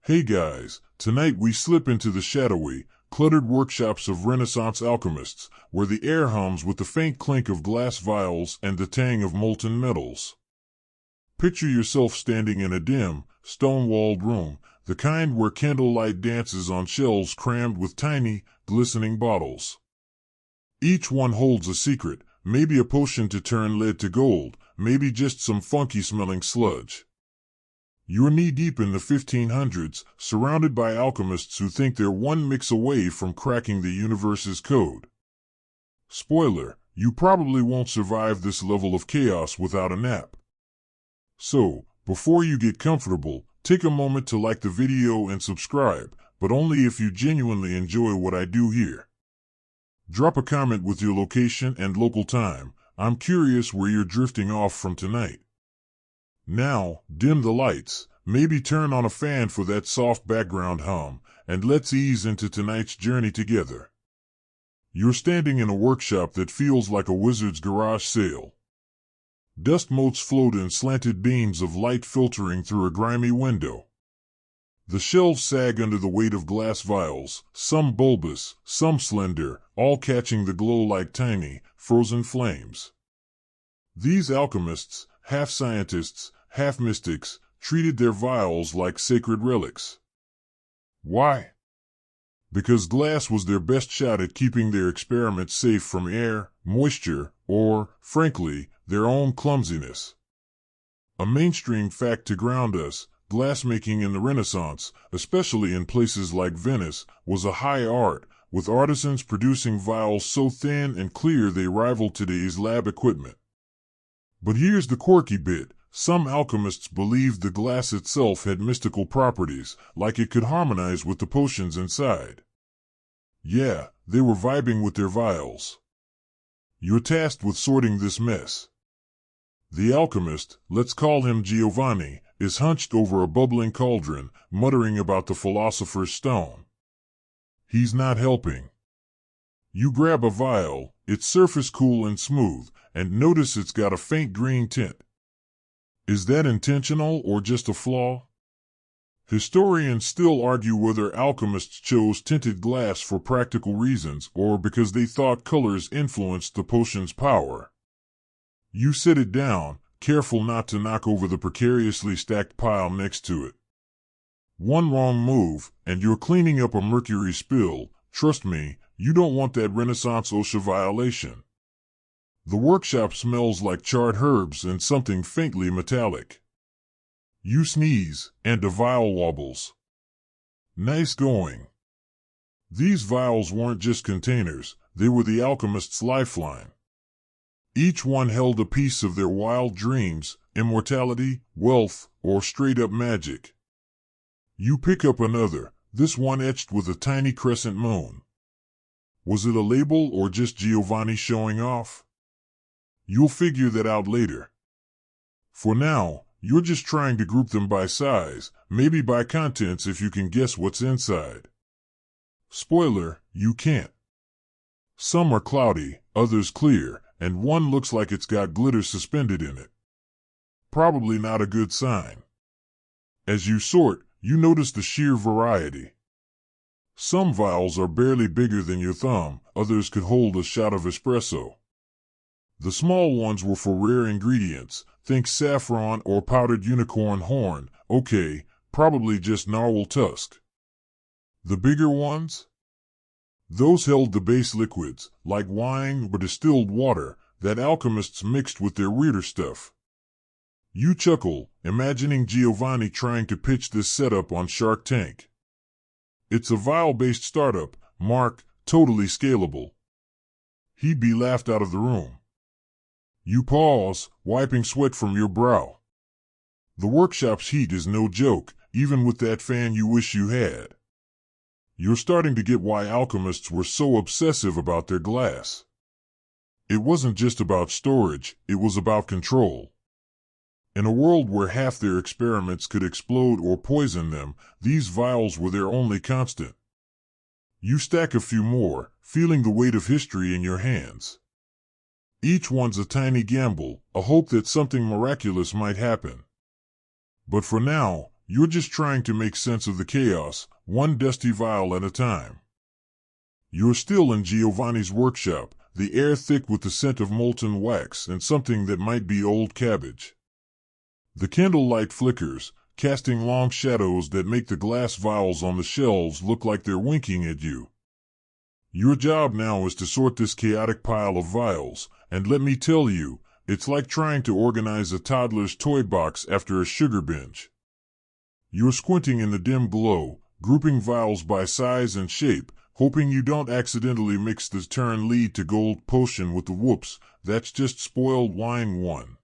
Hey guys, tonight we slip into the shadowy, cluttered workshops of Renaissance alchemists, where the air hums with the faint clink of glass vials and the tang of molten metals. Picture yourself standing in a dim, stone-walled room, the kind where candlelight dances on shelves crammed with tiny, glistening bottles. Each one holds a secret, maybe a potion to turn lead to gold, maybe just some funky-smelling sludge. You're knee-deep in the 1500s, surrounded by alchemists who think they're one mix away from cracking the universe's code. Spoiler, you probably won't survive this level of chaos without a nap. So, before you get comfortable, take a moment to like the video and subscribe, but only if you genuinely enjoy what I do here. Drop a comment with your location and local time. I'm curious where you're drifting off from tonight. Now, dim the lights, maybe turn on a fan for that soft background hum, and let's ease into tonight's journey together. You're standing in a workshop that feels like a wizard's garage sale. Dust motes float in slanted beams of light filtering through a grimy window. The shelves sag under the weight of glass vials, some bulbous, some slender, all catching the glow like tiny, frozen flames. These alchemists, half scientists, half mystics, treated their vials like sacred relics. Why? Because glass was their best shot at keeping their experiments safe from air, moisture, or, frankly, their own clumsiness. A mainstream fact to ground us: glassmaking in the Renaissance, especially in places like Venice, was a high art, with artisans producing vials so thin and clear they rivaled today's lab equipment. But here's the quirky bit: some alchemists believed the glass itself had mystical properties, like it could harmonize with the potions inside. Yeah, they were vibing with their vials. You're tasked with sorting this mess. The alchemist, let's call him Giovanni, is hunched over a bubbling cauldron, muttering about the philosopher's stone. He's not helping. You grab a vial, its surface cool and smooth, and notice it's got a faint green tint. Is that intentional or just a flaw? Historians still argue whether alchemists chose tinted glass for practical reasons or because they thought colors influenced the potion's power. You set it down, careful not to knock over the precariously stacked pile next to it. One wrong move, and you're cleaning up a mercury spill. Trust me, you don't want that Renaissance OSHA violation. The workshop smells like charred herbs and something faintly metallic. You sneeze, and a vial wobbles. Nice going. These vials weren't just containers, they were the alchemist's lifeline. Each one held a piece of their wild dreams, immortality, wealth, or straight-up magic. You pick up another, this one etched with a tiny crescent moon. Was it a label or just Giovanni showing off? You'll figure that out later. For now, you're just trying to group them by size, maybe by contents if you can guess what's inside. Spoiler, you can't. Some are cloudy, others clear, and one looks like it's got glitter suspended in it. Probably not a good sign. As you sort, you notice the sheer variety. Some vials are barely bigger than your thumb, others could hold a shot of espresso. The small ones were for rare ingredients, think saffron or powdered unicorn horn, okay, probably just narwhal tusk. The bigger ones? Those held the base liquids, like wine or distilled water, that alchemists mixed with their weirder stuff. You chuckle, imagining Giovanni trying to pitch this setup on Shark Tank. It's a vial-based startup, Mark, totally scalable. He'd be laughed out of the room. You pause, wiping sweat from your brow. The workshop's heat is no joke, even with that fan you wish you had. You're starting to get why alchemists were so obsessive about their glass. It wasn't just about storage, it was about control. In a world where half their experiments could explode or poison them, these vials were their only constant. You stack a few more, feeling the weight of history in your hands. Each one's a tiny gamble, a hope that something miraculous might happen. But for now, You're just trying to make sense of the chaos, one dusty vial at a time. You're still in Giovanni's workshop, the air thick with the scent of molten wax and something that might be old cabbage. The candlelight flickers, casting long shadows that make the glass vials on the shelves look like they're winking at you. Your job now is to sort this chaotic pile of vials, and let me tell you, it's like trying to organize a toddler's toy box after a sugar binge. You're squinting in the dim glow, grouping vials by size and shape, hoping you don't accidentally mix the turn lead to gold potion with the whoops, that's just spoiled wine one.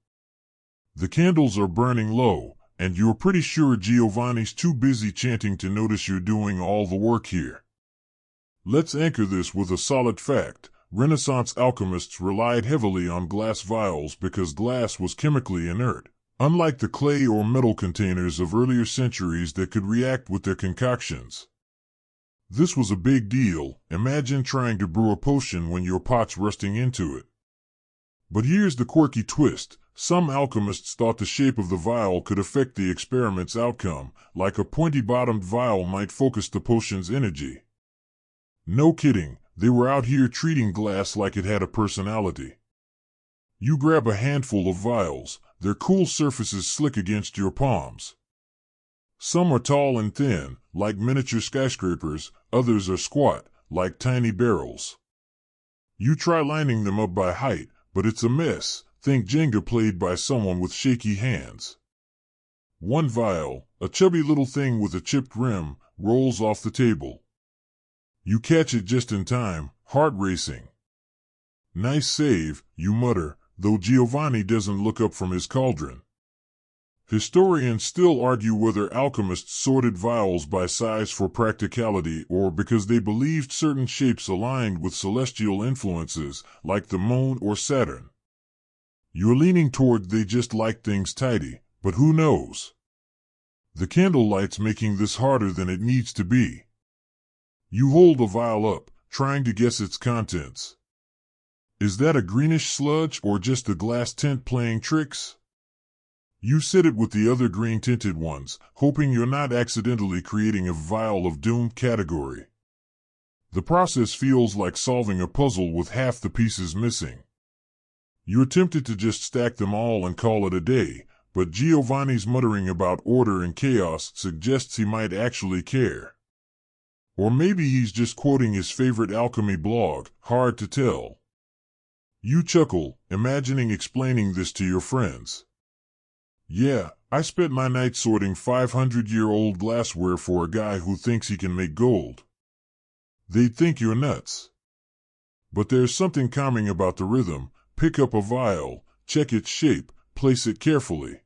The candles are burning low, and you're pretty sure Giovanni's too busy chanting to notice you're doing all the work here. Let's anchor this with a solid fact. Renaissance alchemists relied heavily on glass vials because glass was chemically inert, unlike the clay or metal containers of earlier centuries that could react with their concoctions. This was a big deal. Imagine trying to brew a potion when your pot's rusting into it. But here's the quirky twist. Some alchemists thought the shape of the vial could affect the experiment's outcome, like a pointy-bottomed vial might focus the potion's energy. No kidding, they were out here treating glass like it had a personality. You grab a handful of vials, their cool surfaces slick against your palms. Some are tall and thin, like miniature skyscrapers, others are squat, like tiny barrels. You try lining them up by height, but it's a mess. Think Jenga played by someone with shaky hands. One vial, a chubby little thing with a chipped rim, rolls off the table. You catch it just in time, heart racing. Nice save, you mutter, though Giovanni doesn't look up from his cauldron. Historians still argue whether alchemists sorted vials by size for practicality or because they believed certain shapes aligned with celestial influences, like the moon or Saturn. You're leaning toward they just like things tidy, but who knows? The candlelight's making this harder than it needs to be. You hold a vial up, trying to guess its contents. Is that a greenish sludge or just the glass tint playing tricks? You sit it with the other green-tinted ones, hoping you're not accidentally creating a vial of doomed category. The process feels like solving a puzzle with half the pieces missing. You're tempted to just stack them all and call it a day, but Giovanni's muttering about order and chaos suggests he might actually care. Or maybe he's just quoting his favorite alchemy blog, hard to tell. You chuckle, imagining explaining this to your friends. Yeah, I spent my night sorting 500-year-old glassware for a guy who thinks he can make gold. They'd think you're nuts. But there's something calming about the rhythm. Pick up a vial, check its shape, place it carefully.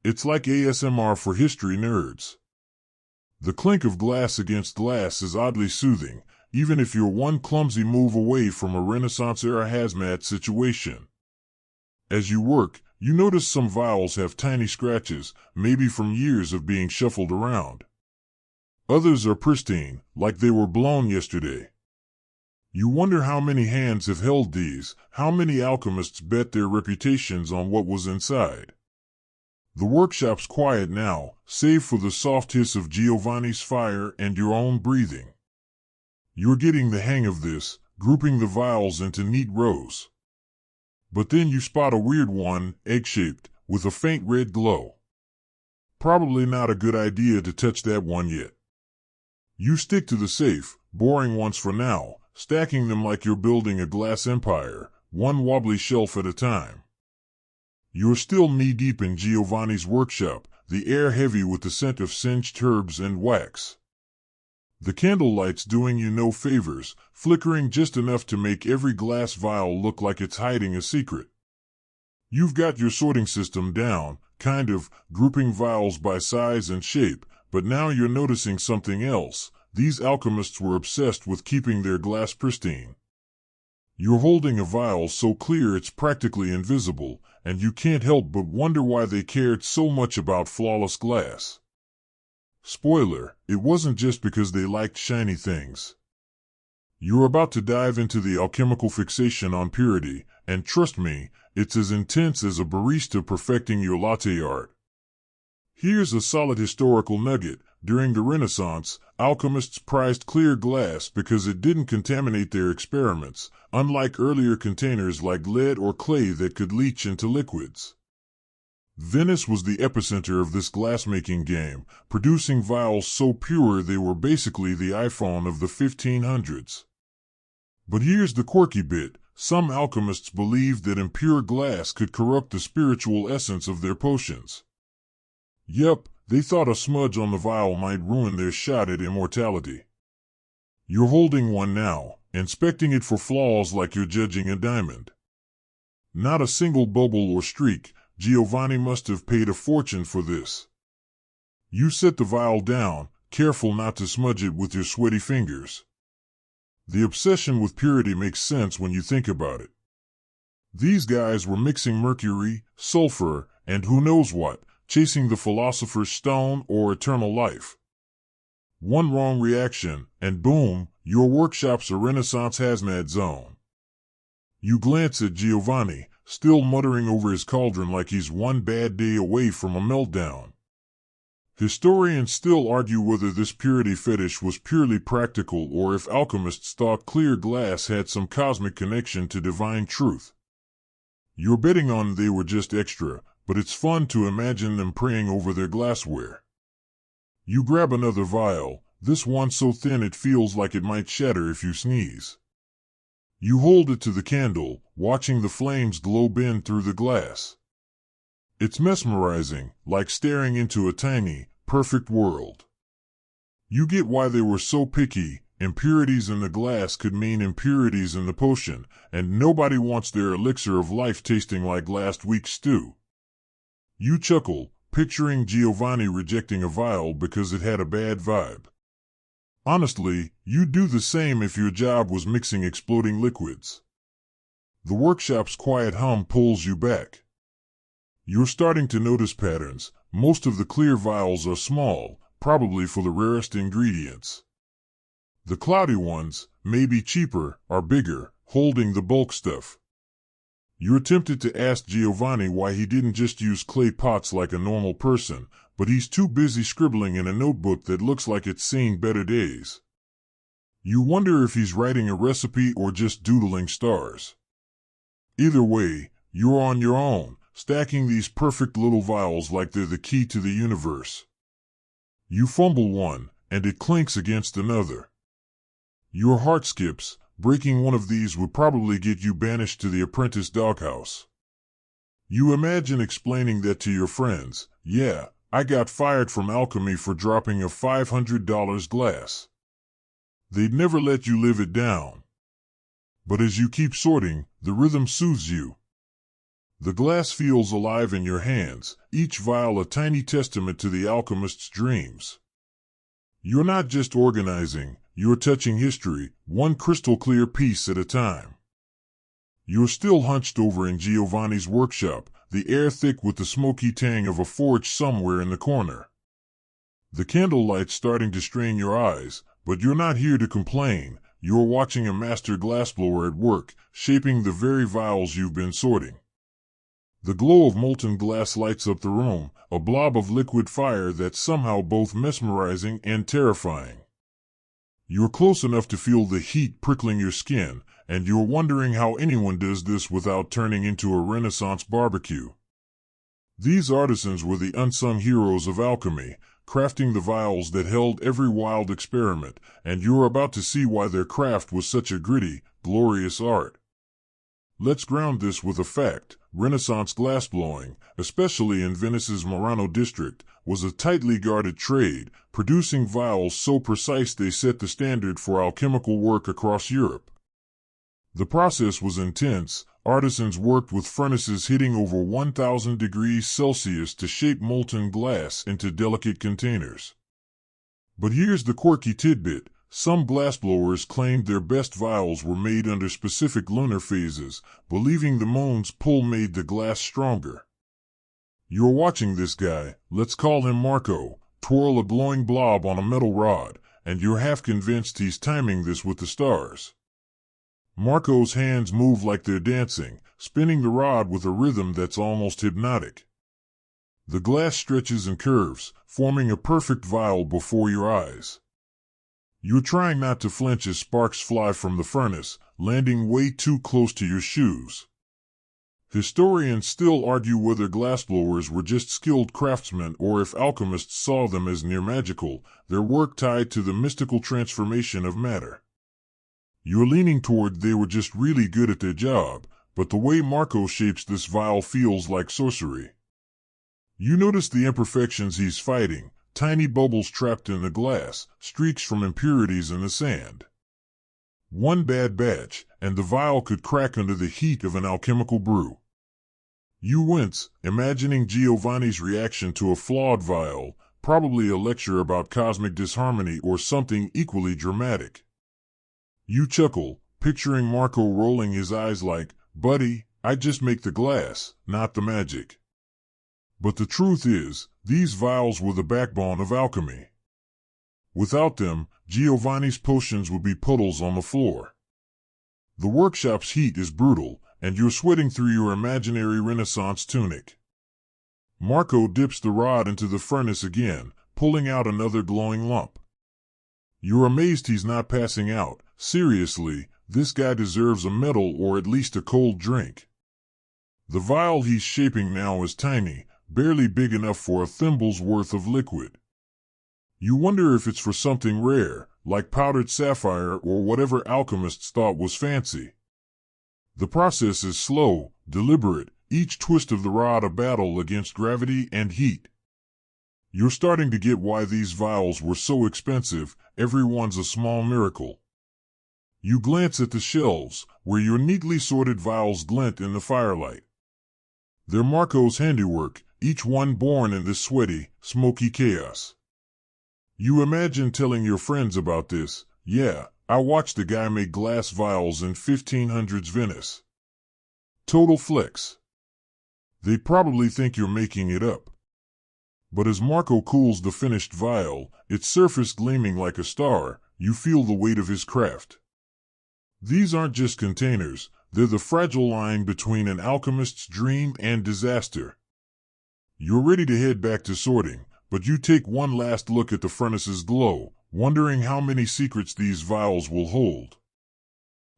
It's like ASMR for history nerds. The clink of glass against glass is oddly soothing, even if you're one clumsy move away from a Renaissance-era hazmat situation. As you work, you notice some vials have tiny scratches, maybe from years of being shuffled around. Others are pristine, like they were blown yesterday. You wonder how many hands have held these, how many alchemists bet their reputations on what was inside. The workshop's quiet now, save for the soft hiss of Giovanni's fire and your own breathing. You're getting the hang of this, grouping the vials into neat rows. But then you spot a weird one, egg-shaped, with a faint red glow. Probably not a good idea to touch that one yet. You stick to the safe, boring ones for now, stacking them like you're building a glass empire, one wobbly shelf at a time. You're still knee-deep in Giovanni's workshop, the air heavy with the scent of singed herbs and wax. The candlelight's doing you no favors, flickering just enough to make every glass vial look like it's hiding a secret. You've got your sorting system down, kind of, grouping vials by size and shape, but now you're noticing something else. These alchemists were obsessed with keeping their glass pristine. You're holding a vial so clear it's practically invisible, and you can't help but wonder why they cared so much about flawless glass. Spoiler, it wasn't just because they liked shiny things. You're about to dive into the alchemical fixation on purity, and trust me, it's as intense as a barista perfecting your latte art. Here's a solid historical nugget. During the Renaissance, alchemists prized clear glass because it didn't contaminate their experiments, unlike earlier containers like lead or clay that could leach into liquids. Venice was the epicenter of this glassmaking game, producing vials so pure they were basically the iPhone of the 1500s. But here's the quirky bit. Some alchemists believed that impure glass could corrupt the spiritual essence of their potions. Yep, they thought a smudge on the vial might ruin their shot at immortality. You're holding one now, inspecting it for flaws like you're judging a diamond. Not a single bubble or streak. Giovanni must have paid a fortune for this. You set the vial down, careful not to smudge it with your sweaty fingers. The obsession with purity makes sense when you think about it. These guys were mixing mercury, sulfur, and who knows what, chasing the philosopher's stone or eternal life. One wrong reaction, and boom, your workshop's a Renaissance hazmat zone. You glance at Giovanni, still muttering over his cauldron like he's one bad day away from a meltdown. Historians still argue whether this purity fetish was purely practical or if alchemists thought clear glass had some cosmic connection to divine truth. You're betting on they were just extra, but it's fun to imagine them praying over their glassware. You grab another vial, this one so thin it feels like it might shatter if you sneeze. You hold it to the candle, watching the flames glow bend through the glass. It's mesmerizing, like staring into a tiny, perfect world. You get why they were so picky. Impurities in the glass could mean impurities in the potion, and nobody wants their elixir of life tasting like last week's stew. You chuckle, picturing Giovanni rejecting a vial because it had a bad vibe. Honestly, you'd do the same if your job was mixing exploding liquids. The workshop's quiet hum pulls you back. You're starting to notice patterns. Most of the clear vials are small, probably for the rarest ingredients. The cloudy ones, maybe cheaper, are bigger, holding the bulk stuff. You're tempted to ask Giovanni why he didn't just use clay pots like a normal person, but he's too busy scribbling in a notebook that looks like it's seen better days. You wonder if he's writing a recipe or just doodling stars. Either way, you're on your own, stacking these perfect little vials like they're the key to the universe. You fumble one, and it clinks against another. Your heart skips. Breaking one of these would probably get you banished to the apprentice doghouse. You imagine explaining that to your friends. Yeah, I got fired from alchemy for dropping a $500 glass. They'd never let you live it down. But as you keep sorting, the rhythm soothes you. The glass feels alive in your hands, each vial a tiny testament to the alchemist's dreams. You're not just organizing, you're touching history, one crystal clear piece at a time. You're still hunched over in Giovanni's workshop, the air thick with the smoky tang of a forge somewhere in the corner. The candlelight's starting to strain your eyes, but you're not here to complain. You're watching a master glassblower at work, shaping the very vials you've been sorting. The glow of molten glass lights up the room, a blob of liquid fire that's somehow both mesmerizing and terrifying. You're close enough to feel the heat prickling your skin, and you're wondering how anyone does this without turning into a Renaissance barbecue. These artisans were the unsung heroes of alchemy, crafting the vials that held every wild experiment, and you're about to see why their craft was such a gritty, glorious art. Let's ground this with a fact. Renaissance glassblowing, especially in Venice's Murano district, was a tightly guarded trade, producing vials so precise they set the standard for alchemical work across Europe. The process was intense. Artisans worked with furnaces hitting over 1,000 degrees Celsius to shape molten glass into delicate containers. But here's the quirky tidbit. Some glassblowers claimed their best vials were made under specific lunar phases, believing the moon's pull made the glass stronger. You're watching this guy, let's call him Marco, twirl a glowing blob on a metal rod, and you're half convinced he's timing this with the stars. Marco's hands move like they're dancing, spinning the rod with a rhythm that's almost hypnotic. The glass stretches and curves, forming a perfect vial before your eyes. You're trying not to flinch as sparks fly from the furnace, landing way too close to your shoes. Historians still argue whether glassblowers were just skilled craftsmen or if alchemists saw them as near magical, their work tied to the mystical transformation of matter. You're leaning toward they were just really good at their job, but the way Marco shapes this vial feels like sorcery. You notice the imperfections he's fighting, tiny bubbles trapped in the glass, streaks from impurities in the sand. One bad batch, and the vial could crack under the heat of an alchemical brew. You wince, imagining Giovanni's reaction to a flawed vial, probably a lecture about cosmic disharmony or something equally dramatic. You chuckle, picturing Marco rolling his eyes like, "Buddy, I just make the glass, not the magic." But the truth is, these vials were the backbone of alchemy. Without them, Giovanni's potions would be puddles on the floor. The workshop's heat is brutal, and you're sweating through your imaginary Renaissance tunic. Marco dips the rod into the furnace again, pulling out another glowing lump. You're amazed he's not passing out. Seriously, this guy deserves a medal or at least a cold drink. The vial he's shaping now is tiny, barely big enough for a thimble's worth of liquid. You wonder if it's for something rare, like powdered sapphire or whatever alchemists thought was fancy. The process is slow, deliberate, each twist of the rod a battle against gravity and heat. You're starting to get why these vials were so expensive, every one's a small miracle. You glance at the shelves, where your neatly sorted vials glint in the firelight. They're Marco's handiwork, each one born in this sweaty, smoky chaos. You imagine telling your friends about this. "Yeah, I watched the guy make glass vials in 1500s Venice." Total flex. They probably think you're making it up. But as Marco cools the finished vial, its surface gleaming like a star, you feel the weight of his craft. These aren't just containers, they're the fragile line between an alchemist's dream and disaster. You're ready to head back to sorting, but you take one last look at the furnace's glow, wondering how many secrets these vials will hold.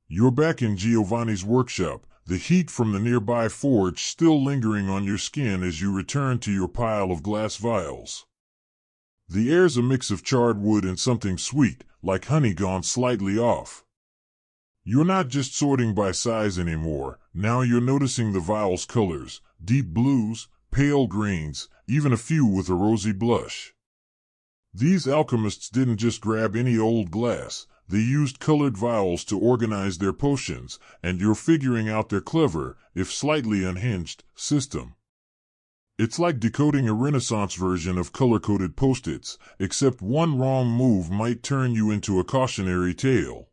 You're back in Giovanni's workshop, the heat from the nearby forge still lingering on your skin as you return to your pile of glass vials. The air's a mix of charred wood and something sweet, like honey gone slightly off. You're not just sorting by size anymore, now you're noticing the vial's colors, deep blues, pale greens, even a few with a rosy blush. These alchemists didn't just grab any old glass, they used colored vials to organize their potions, and you're figuring out their clever, if slightly unhinged, system. It's like decoding a Renaissance version of color-coded Post-its, except one wrong move might turn you into a cautionary tale.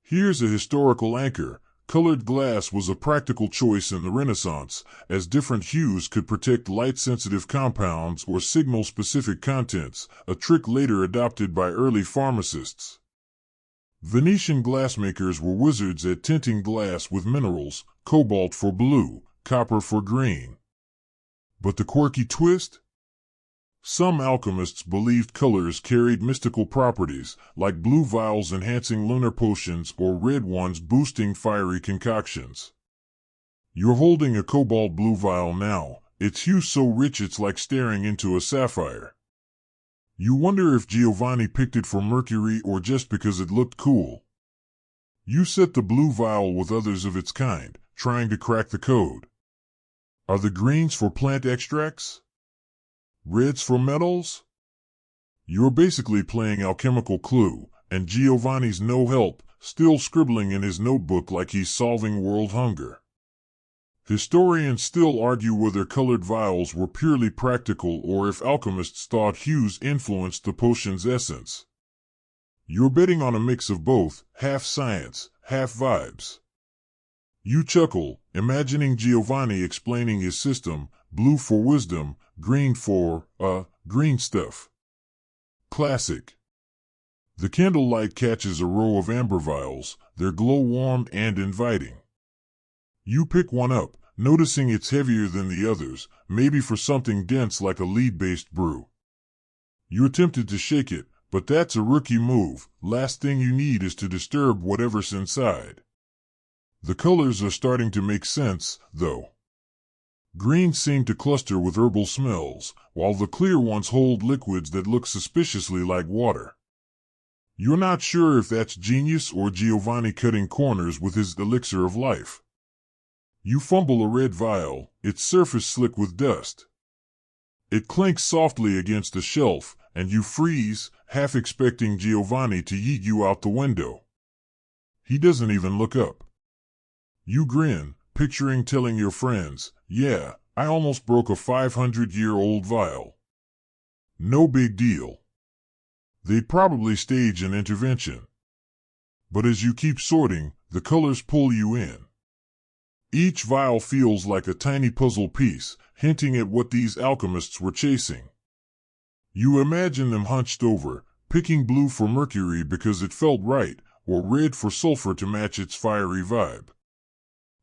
Here's a historical anchor. Colored glass was a practical choice in the Renaissance, as different hues could protect light-sensitive compounds or signal specific contents, a trick later adopted by early pharmacists. Venetian glassmakers were wizards at tinting glass with minerals, cobalt for blue, copper for green. But the quirky twist? Some alchemists believed colors carried mystical properties, like blue vials enhancing lunar potions or red ones boosting fiery concoctions. You're holding a cobalt blue vial now, its hue so rich it's like staring into a sapphire. You wonder if Giovanni picked it for Mercury or just because it looked cool. You set the blue vial with others of its kind, trying to crack the code. Are the greens for plant extracts? Reds for metals? You're basically playing alchemical Clue, and Giovanni's no help, still scribbling in his notebook like he's solving world hunger. Historians still argue whether colored vials were purely practical or if alchemists thought hues influenced the potion's essence. You're betting on a mix of both, half science, half vibes. You chuckle, imagining Giovanni explaining his system, blue for wisdom, green for, green stuff. Classic. The candlelight catches a row of amber vials, their glow warm and inviting. You pick one up, noticing it's heavier than the others, maybe for something dense like a lead-based brew. You're tempted to shake it, but that's a rookie move. Last thing you need is to disturb whatever's inside. The colors are starting to make sense, though. Greens seem to cluster with herbal smells, while the clear ones hold liquids that look suspiciously like water. You're not sure if that's genius or Giovanni cutting corners with his elixir of life. You fumble a red vial, its surface slick with dust. It clinks softly against a shelf, and you freeze, half expecting Giovanni to yeet you out the window. He doesn't even look up. You grin, picturing telling your friends, "Yeah, I almost broke a 500-year-old vial." No big deal. They'd probably stage an intervention. But as you keep sorting, the colors pull you in. Each vial feels like a tiny puzzle piece, hinting at what these alchemists were chasing. You imagine them hunched over, picking blue for mercury because it felt right, or red for sulfur to match its fiery vibe.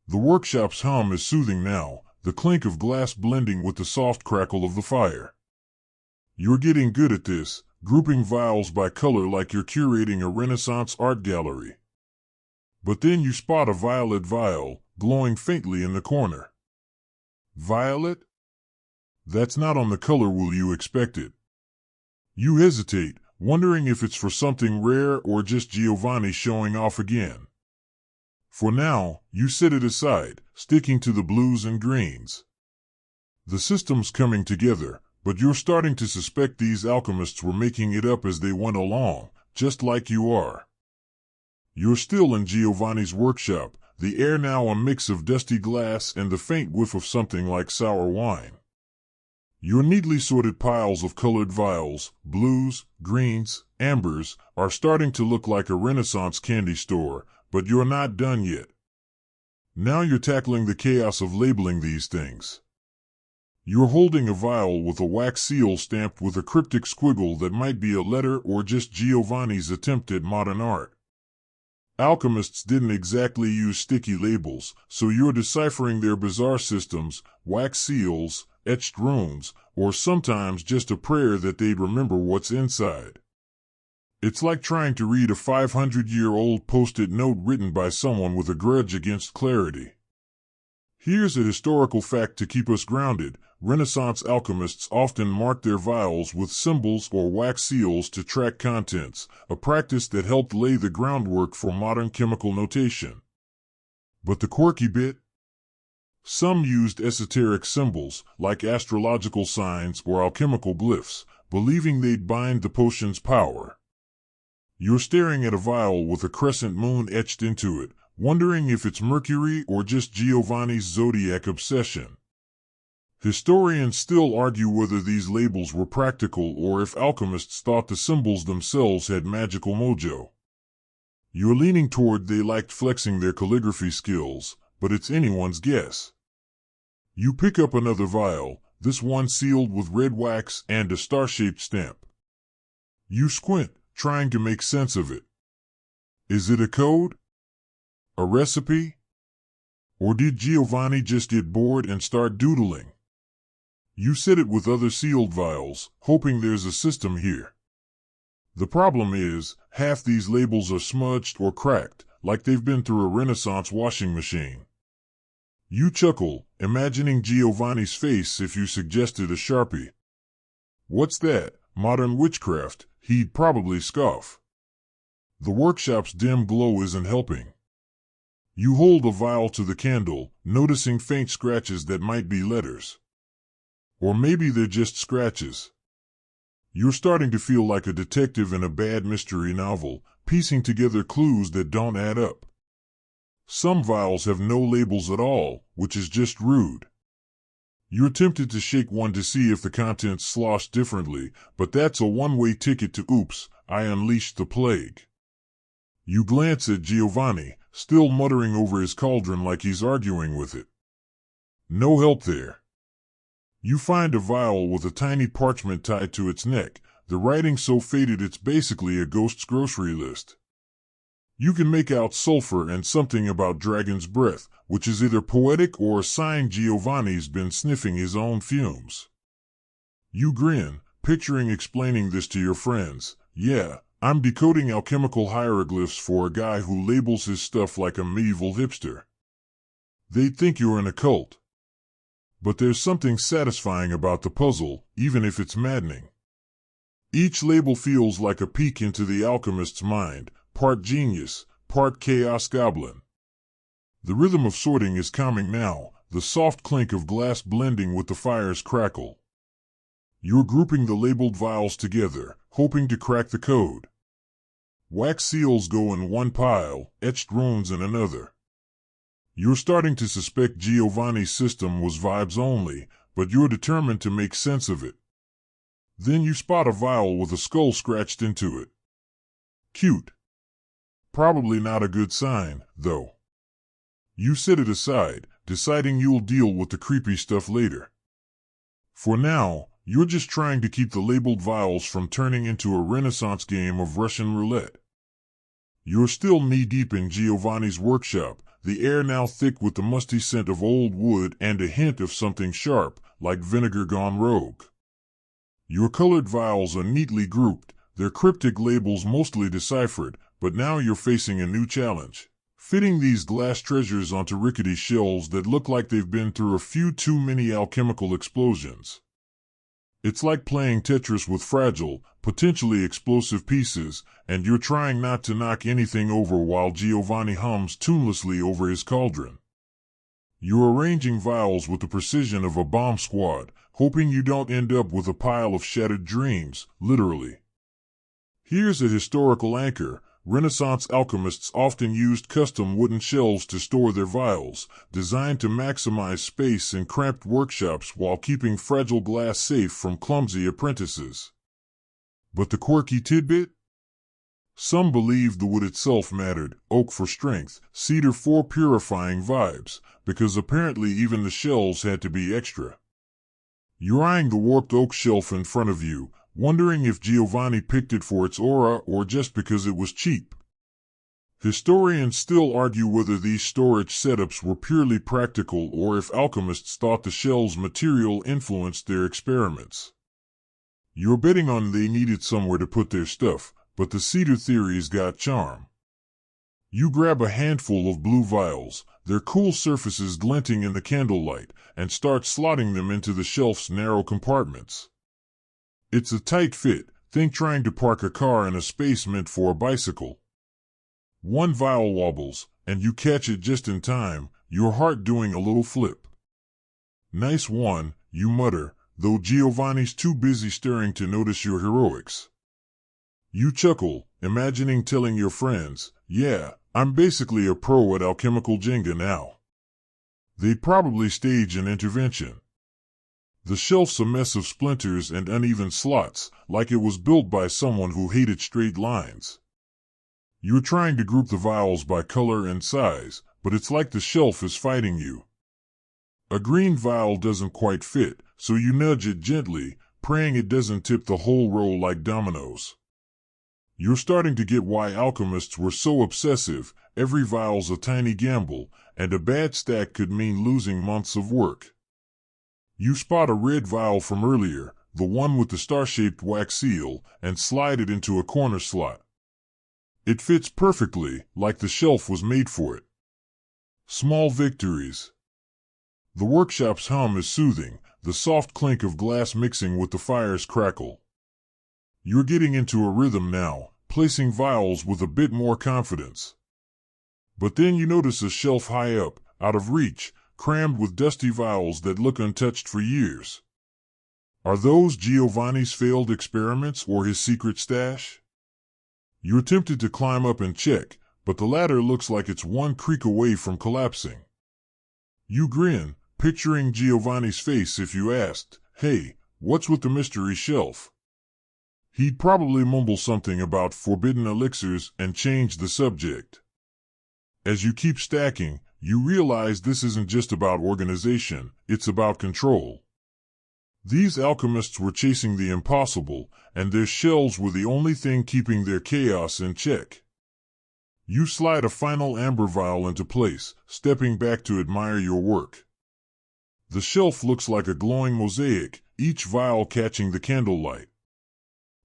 The workshop's hum is soothing now, the clink of glass blending with the soft crackle of the fire. You're getting good at this, grouping vials by color like you're curating a Renaissance art gallery. But then you spot a violet vial, glowing faintly in the corner. Violet? That's not on the color wheel you expected. You hesitate, wondering if it's for something rare or just Giovanni showing off again. For now, you set it aside, sticking to the blues and greens. The system's coming together, but you're starting to suspect these alchemists were making it up as they went along, just like you are. You're still in Giovanni's workshop, the air now a mix of dusty glass and the faint whiff of something like sour wine. Your neatly sorted piles of colored vials, blues, greens, ambers, are starting to look like a Renaissance candy store, but you're not done yet. Now you're tackling the chaos of labeling these things. You're holding a vial with a wax seal stamped with a cryptic squiggle that might be a letter or just Giovanni's attempt at modern art. Alchemists didn't exactly use sticky labels, so you're deciphering their bizarre systems, wax seals, etched runes, or sometimes just a prayer that they'd remember what's inside. It's like trying to read a 500-year-old post-it note written by someone with a grudge against clarity. Here's a historical fact to keep us grounded. Renaissance alchemists often marked their vials with symbols or wax seals to track contents, a practice that helped lay the groundwork for modern chemical notation. But the quirky bit? Some used esoteric symbols, like astrological signs or alchemical glyphs, believing they'd bind the potion's power. You're staring at a vial with a crescent moon etched into it, wondering if it's mercury or just Giovanni's zodiac obsession. Historians still argue whether these labels were practical or if alchemists thought the symbols themselves had magical mojo. You're leaning toward they liked flexing their calligraphy skills, but it's anyone's guess. You pick up another vial, this one sealed with red wax and a star-shaped stamp. You squint, trying to make sense of it. Is it a code? A recipe? Or did Giovanni just get bored and start doodling? You set it with other sealed vials, hoping there's a system here. The problem is, half these labels are smudged or cracked, like they've been through a Renaissance washing machine. You chuckle, imagining Giovanni's face if you suggested a Sharpie. What's that? Modern witchcraft, he'd probably scoff. The workshop's dim glow isn't helping. You hold a vial to the candle, noticing faint scratches that might be letters. Or maybe they're just scratches. You're starting to feel like a detective in a bad mystery novel, piecing together clues that don't add up. Some vials have no labels at all, which is just rude. You're tempted to shake one to see if the contents slosh differently, but that's a one-way ticket to oops, I unleashed the plague. You glance at Giovanni, still muttering over his cauldron like he's arguing with it. No help there. You find a vial with a tiny parchment tied to its neck, the writing so faded it's basically a ghost's grocery list. You can make out sulfur and something about dragon's breath, which is either poetic or a sign Giovanni's been sniffing his own fumes. You grin, picturing explaining this to your friends. Yeah, I'm decoding alchemical hieroglyphs for a guy who labels his stuff like a medieval hipster. They'd think you're in a cult. But there's something satisfying about the puzzle, even if it's maddening. Each label feels like a peek into the alchemist's mind, part genius, part chaos goblin. The rhythm of sorting is calming now, the soft clink of glass blending with the fire's crackle. You're grouping the labeled vials together, hoping to crack the code. Wax seals go in one pile, etched runes in another. You're starting to suspect Giovanni's system was vibes only, but you're determined to make sense of it. Then you spot a vial with a skull scratched into it. Cute. Probably not a good sign, though. You set it aside, deciding you'll deal with the creepy stuff later. For now, you're just trying to keep the labeled vials from turning into a Renaissance game of Russian roulette. You're still knee-deep in Giovanni's workshop, the air now thick with the musty scent of old wood and a hint of something sharp, like vinegar gone rogue. Your colored vials are neatly grouped, their cryptic labels mostly deciphered, but now you're facing a new challenge. Fitting these glass treasures onto rickety shelves that look like they've been through a few too many alchemical explosions. It's like playing Tetris with fragile, potentially explosive pieces, and you're trying not to knock anything over while Giovanni hums tunelessly over his cauldron. You're arranging vials with the precision of a bomb squad, hoping you don't end up with a pile of shattered dreams, literally. Here's a historical anchor. Renaissance alchemists often used custom wooden shelves to store their vials, designed to maximize space in cramped workshops while keeping fragile glass safe from clumsy apprentices. But the quirky tidbit? Some believed the wood itself mattered, oak for strength, cedar for purifying vibes, because apparently even the shelves had to be extra. You're eyeing the warped oak shelf in front of you, wondering if Giovanni picked it for its aura or just because it was cheap. Historians still argue whether these storage setups were purely practical or if alchemists thought the shelves' material influenced their experiments. You're betting on they needed somewhere to put their stuff, but the cedar theory's got charm. You grab a handful of blue vials, their cool surfaces glinting in the candlelight, and start slotting them into the shelf's narrow compartments. It's a tight fit, think trying to park a car in a space meant for a bicycle. One vial wobbles, and you catch it just in time, your heart doing a little flip. Nice one, you mutter, though Giovanni's too busy stirring to notice your heroics. You chuckle, imagining telling your friends, yeah, I'm basically a pro at alchemical Jenga now. They'd probably stage an intervention. The shelf's a mess of splinters and uneven slots, like it was built by someone who hated straight lines. You're trying to group the vials by color and size, but it's like the shelf is fighting you. A green vial doesn't quite fit, so you nudge it gently, praying it doesn't tip the whole row like dominoes. You're starting to get why alchemists were so obsessive. Every vial's a tiny gamble, and a bad stack could mean losing months of work. You spot a red vial from earlier, the one with the star-shaped wax seal, and slide it into a corner slot. It fits perfectly, like the shelf was made for it. Small victories. The workshop's hum is soothing, the soft clink of glass mixing with the fire's crackle. You're getting into a rhythm now, placing vials with a bit more confidence. But then you notice a shelf high up, out of reach, crammed with dusty vials that look untouched for years. Are those Giovanni's failed experiments or his secret stash? You're tempted to climb up and check, but the ladder looks like it's one creak away from collapsing. You grin, picturing Giovanni's face if you asked, "Hey, what's with the mystery shelf?" He'd probably mumble something about forbidden elixirs and change the subject. As you keep stacking, you realize this isn't just about organization, it's about control. These alchemists were chasing the impossible, and their shelves were the only thing keeping their chaos in check. You slide a final amber vial into place, stepping back to admire your work. The shelf looks like a glowing mosaic, each vial catching the candlelight.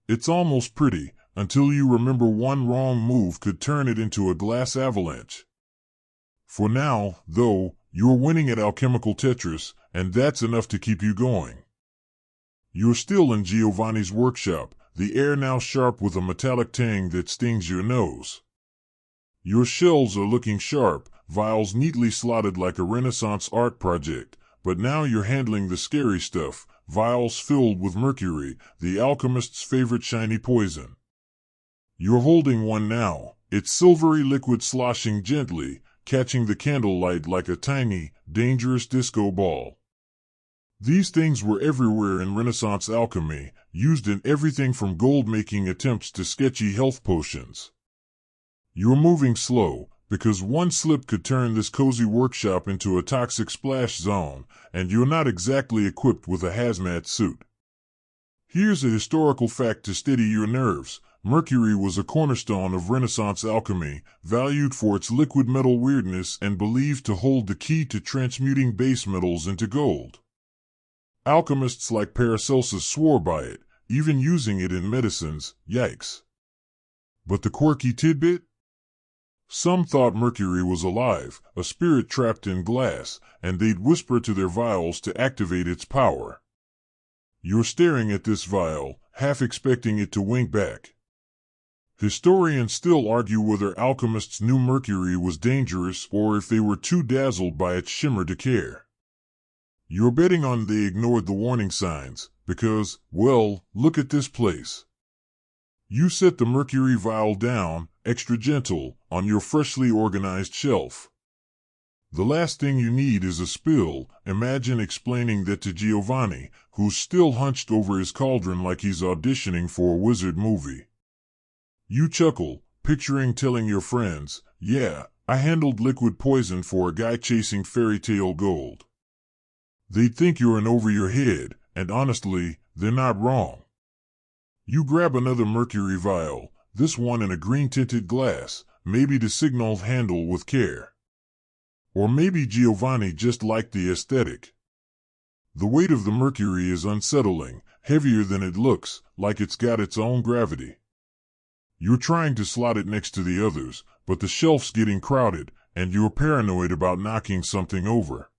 It's almost pretty, until you remember one wrong move could turn it into a glass avalanche. For now, though, you're winning at alchemical Tetris, and that's enough to keep you going. You're still in Giovanni's workshop, the air now sharp with a metallic tang that stings your nose. Your shelves are looking sharp, vials neatly slotted like a Renaissance art project, but now you're handling the scary stuff, vials filled with mercury, the alchemist's favorite shiny poison. You're holding one now, its silvery liquid sloshing gently, catching the candlelight like a tiny, dangerous disco ball. These things were everywhere in Renaissance alchemy, used in everything from gold-making attempts to sketchy health potions. You're moving slow, because one slip could turn this cozy workshop into a toxic splash zone, and you're not exactly equipped with a hazmat suit. Here's a historical fact to steady your nerves. Mercury was a cornerstone of Renaissance alchemy, valued for its liquid metal weirdness and believed to hold the key to transmuting base metals into gold. Alchemists like Paracelsus swore by it, even using it in medicines. Yikes. But the quirky tidbit? Some thought mercury was alive, a spirit trapped in glass, and they'd whisper to their vials to activate its power. You're staring at this vial, half expecting it to wink back. Historians still argue whether alchemists knew mercury was dangerous or if they were too dazzled by its shimmer to care. You're betting on they ignored the warning signs, because, well, look at this place. You set the mercury vial down, extra gentle, on your freshly organized shelf. The last thing you need is a spill. Imagine explaining that to Giovanni, who's still hunched over his cauldron like he's auditioning for a wizard movie. You chuckle, picturing telling your friends, "Yeah, I handled liquid poison for a guy chasing fairy tale gold." They'd think you're in over your head, and honestly, they're not wrong. You grab another mercury vial, this one in a green-tinted glass, maybe to signal handle with care. Or maybe Giovanni just liked the aesthetic. The weight of the mercury is unsettling, heavier than it looks, like it's got its own gravity. You're trying to slot it next to the others, but the shelf's getting crowded, and you're paranoid about knocking something over.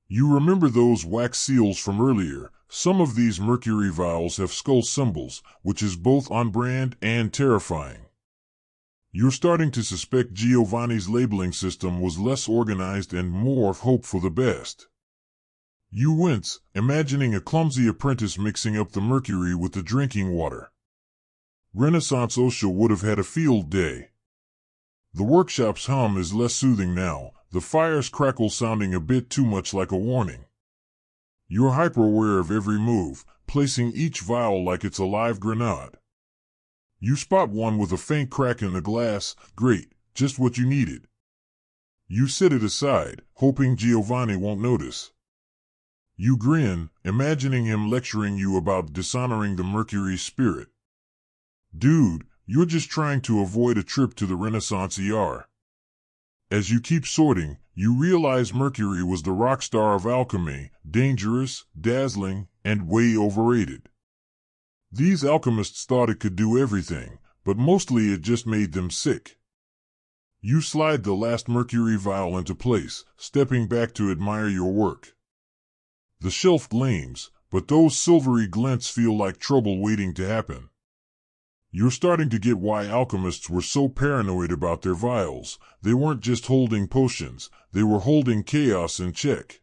You remember those wax seals from earlier. Some of these mercury vials have skull symbols, which is both on brand and terrifying. You're starting to suspect Giovanni's labeling system was less organized and more hope for the best. You wince, imagining a clumsy apprentice mixing up the mercury with the drinking water. Renaissance OSHA would have had a field day. The workshop's hum is less soothing now, the fire's crackle sounding a bit too much like a warning. You're hyper-aware of every move, placing each vial like it's a live grenade. You spot one with a faint crack in the glass. Great, just what you needed. You set it aside, hoping Giovanni won't notice. You grin, imagining him lecturing you about dishonoring the mercury spirit. Dude, you're just trying to avoid a trip to the Renaissance ER. As you keep sorting, you realize mercury was the rock star of alchemy, dangerous, dazzling, and way overrated. These alchemists thought it could do everything, but mostly it just made them sick. You slide the last mercury vial into place, stepping back to admire your work. The shelf gleams, but those silvery glints feel like trouble waiting to happen. You're starting to get why alchemists were so paranoid about their vials. They weren't just holding potions, they were holding chaos in check.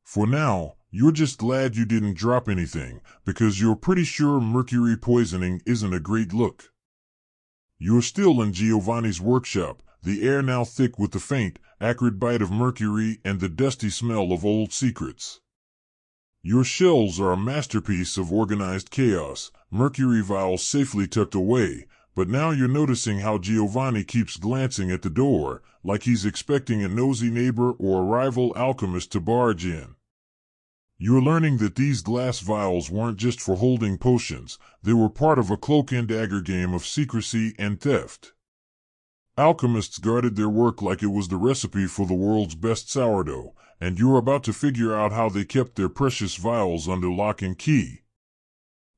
For now, you're just glad you didn't drop anything, because you're pretty sure mercury poisoning isn't a great look. You're still in Giovanni's workshop, the air now thick with the faint, acrid bite of mercury and the dusty smell of old secrets. Your shelves are a masterpiece of organized chaos, mercury vials safely tucked away, but now you're noticing how Giovanni keeps glancing at the door, like he's expecting a nosy neighbor or a rival alchemist to barge in. You're learning that these glass vials weren't just for holding potions, they were part of a cloak and dagger game of secrecy and theft. Alchemists guarded their work like it was the recipe for the world's best sourdough, and you're about to figure out how they kept their precious vials under lock and key.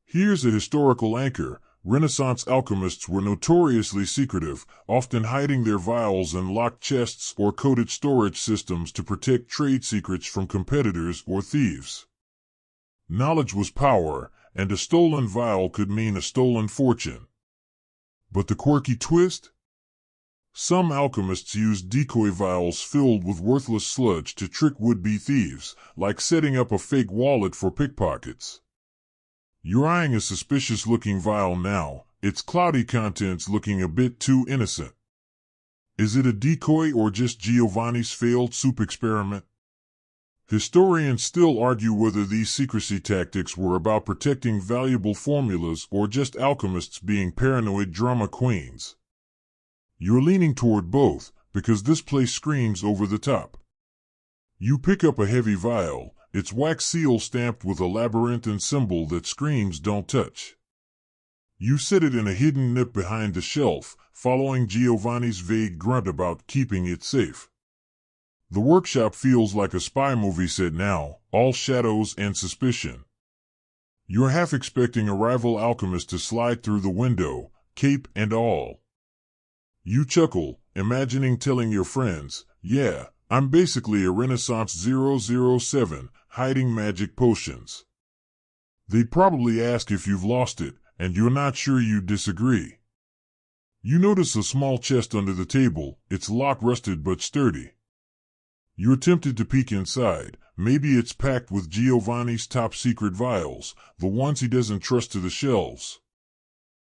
Here's a historical anchor. Renaissance alchemists were notoriously secretive, often hiding their vials in locked chests or coded storage systems to protect trade secrets from competitors or thieves. Knowledge was power, and a stolen vial could mean a stolen fortune. But the quirky twist? Some alchemists used decoy vials filled with worthless sludge to trick would-be thieves, like setting up a fake wallet for pickpockets. You're eyeing a suspicious-looking vial now, its cloudy contents looking a bit too innocent. Is it a decoy or just Giovanni's failed soup experiment? Historians still argue whether these secrecy tactics were about protecting valuable formulas or just alchemists being paranoid drama queens. You're leaning toward both, because this place screams over the top. You pick up a heavy vial, its wax seal stamped with a labyrinthine symbol that screams "Don't touch." You set it in a hidden nook behind the shelf, following Giovanni's vague grunt about keeping it safe. The workshop feels like a spy movie set now, all shadows and suspicion. You're half expecting a rival alchemist to slide through the window, cape and all. You chuckle, imagining telling your friends, "Yeah, I'm basically a Renaissance 007, hiding magic potions." They'd probably ask if you've lost it, and you're not sure you disagree. You notice a small chest under the table, its lock rusted but sturdy. You're tempted to peek inside. Maybe it's packed with Giovanni's top-secret vials, the ones he doesn't trust to the shelves.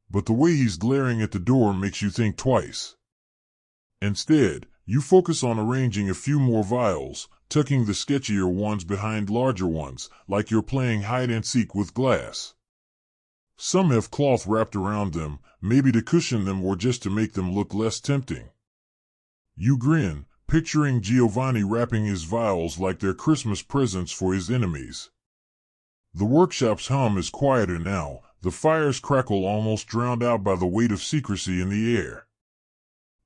But the way he's glaring at the door makes you think twice. Instead, you focus on arranging a few more vials, tucking the sketchier ones behind larger ones, like you're playing hide-and-seek with glass. Some have cloth wrapped around them, maybe to cushion them or just to make them look less tempting. You grin, picturing Giovanni wrapping his vials like they're Christmas presents for his enemies. The workshop's hum is quieter now, the fire's crackle almost drowned out by the weight of secrecy in the air.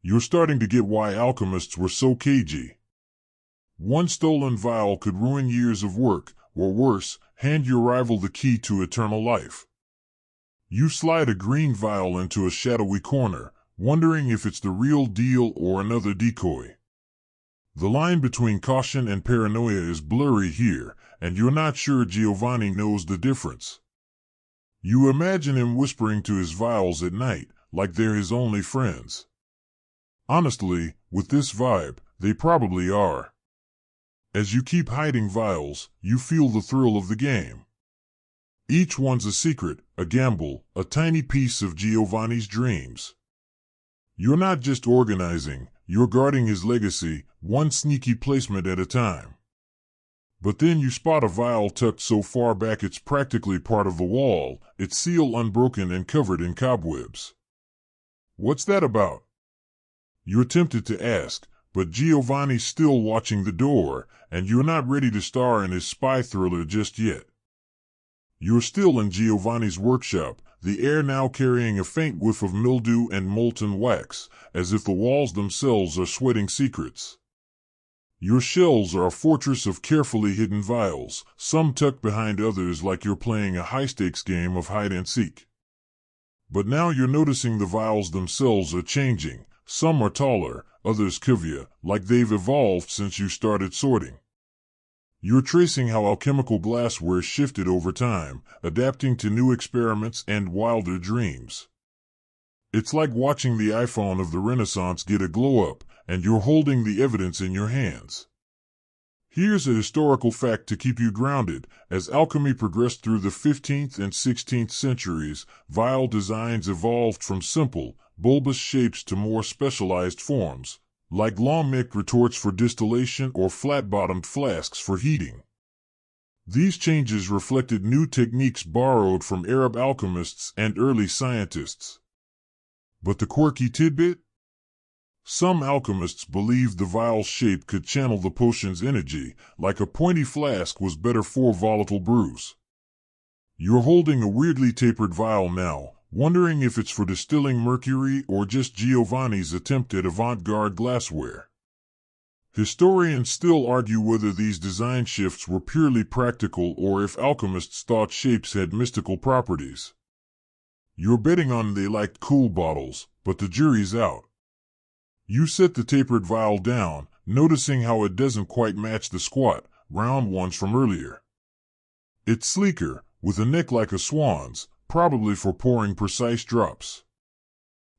You're starting to get why alchemists were so cagey. One stolen vial could ruin years of work, or worse, hand your rival the key to eternal life. You slide a green vial into a shadowy corner, wondering if it's the real deal or another decoy. The line between caution and paranoia is blurry here, and you're not sure Giovanni knows the difference. You imagine him whispering to his vials at night, like they're his only friends. Honestly, with this vibe, they probably are. As you keep hiding vials, you feel the thrill of the game. Each one's a secret, a gamble, a tiny piece of Giovanni's dreams. You're not just organizing, you're guarding his legacy, one sneaky placement at a time. But then you spot a vial tucked so far back it's practically part of the wall, its seal unbroken and covered in cobwebs. What's that about? You're tempted to ask, but Giovanni's still watching the door, and you're not ready to star in his spy thriller just yet. You're still in Giovanni's workshop, the air now carrying a faint whiff of mildew and molten wax, as if the walls themselves are sweating secrets. Your shelves are a fortress of carefully hidden vials, some tucked behind others like you're playing a high-stakes game of hide-and-seek. But now you're noticing the vials themselves are changing. Some are taller, others curvier, like they've evolved since you started sorting. You're tracing how alchemical glassware shifted over time, adapting to new experiments and wilder dreams. It's like watching the iPhone of the Renaissance get a glow-up, and you're holding the evidence in your hands. Here's a historical fact to keep you grounded. As alchemy progressed through the 15th and 16th centuries, vial designs evolved from simple, bulbous shapes to more specialized forms, like long-necked retorts for distillation or flat-bottomed flasks for heating. These changes reflected new techniques borrowed from Arab alchemists and early scientists. But the quirky tidbit? Some alchemists believed the vial's shape could channel the potion's energy, like a pointy flask was better for volatile brews. You're holding a weirdly tapered vial now, wondering if it's for distilling mercury or just Giovanni's attempt at avant-garde glassware. Historians still argue whether these design shifts were purely practical or if alchemists thought shapes had mystical properties. You're betting on they liked cool bottles, but the jury's out. You set the tapered vial down, noticing how it doesn't quite match the squat, round ones from earlier. It's sleeker, with a neck like a swan's, probably for pouring precise drops.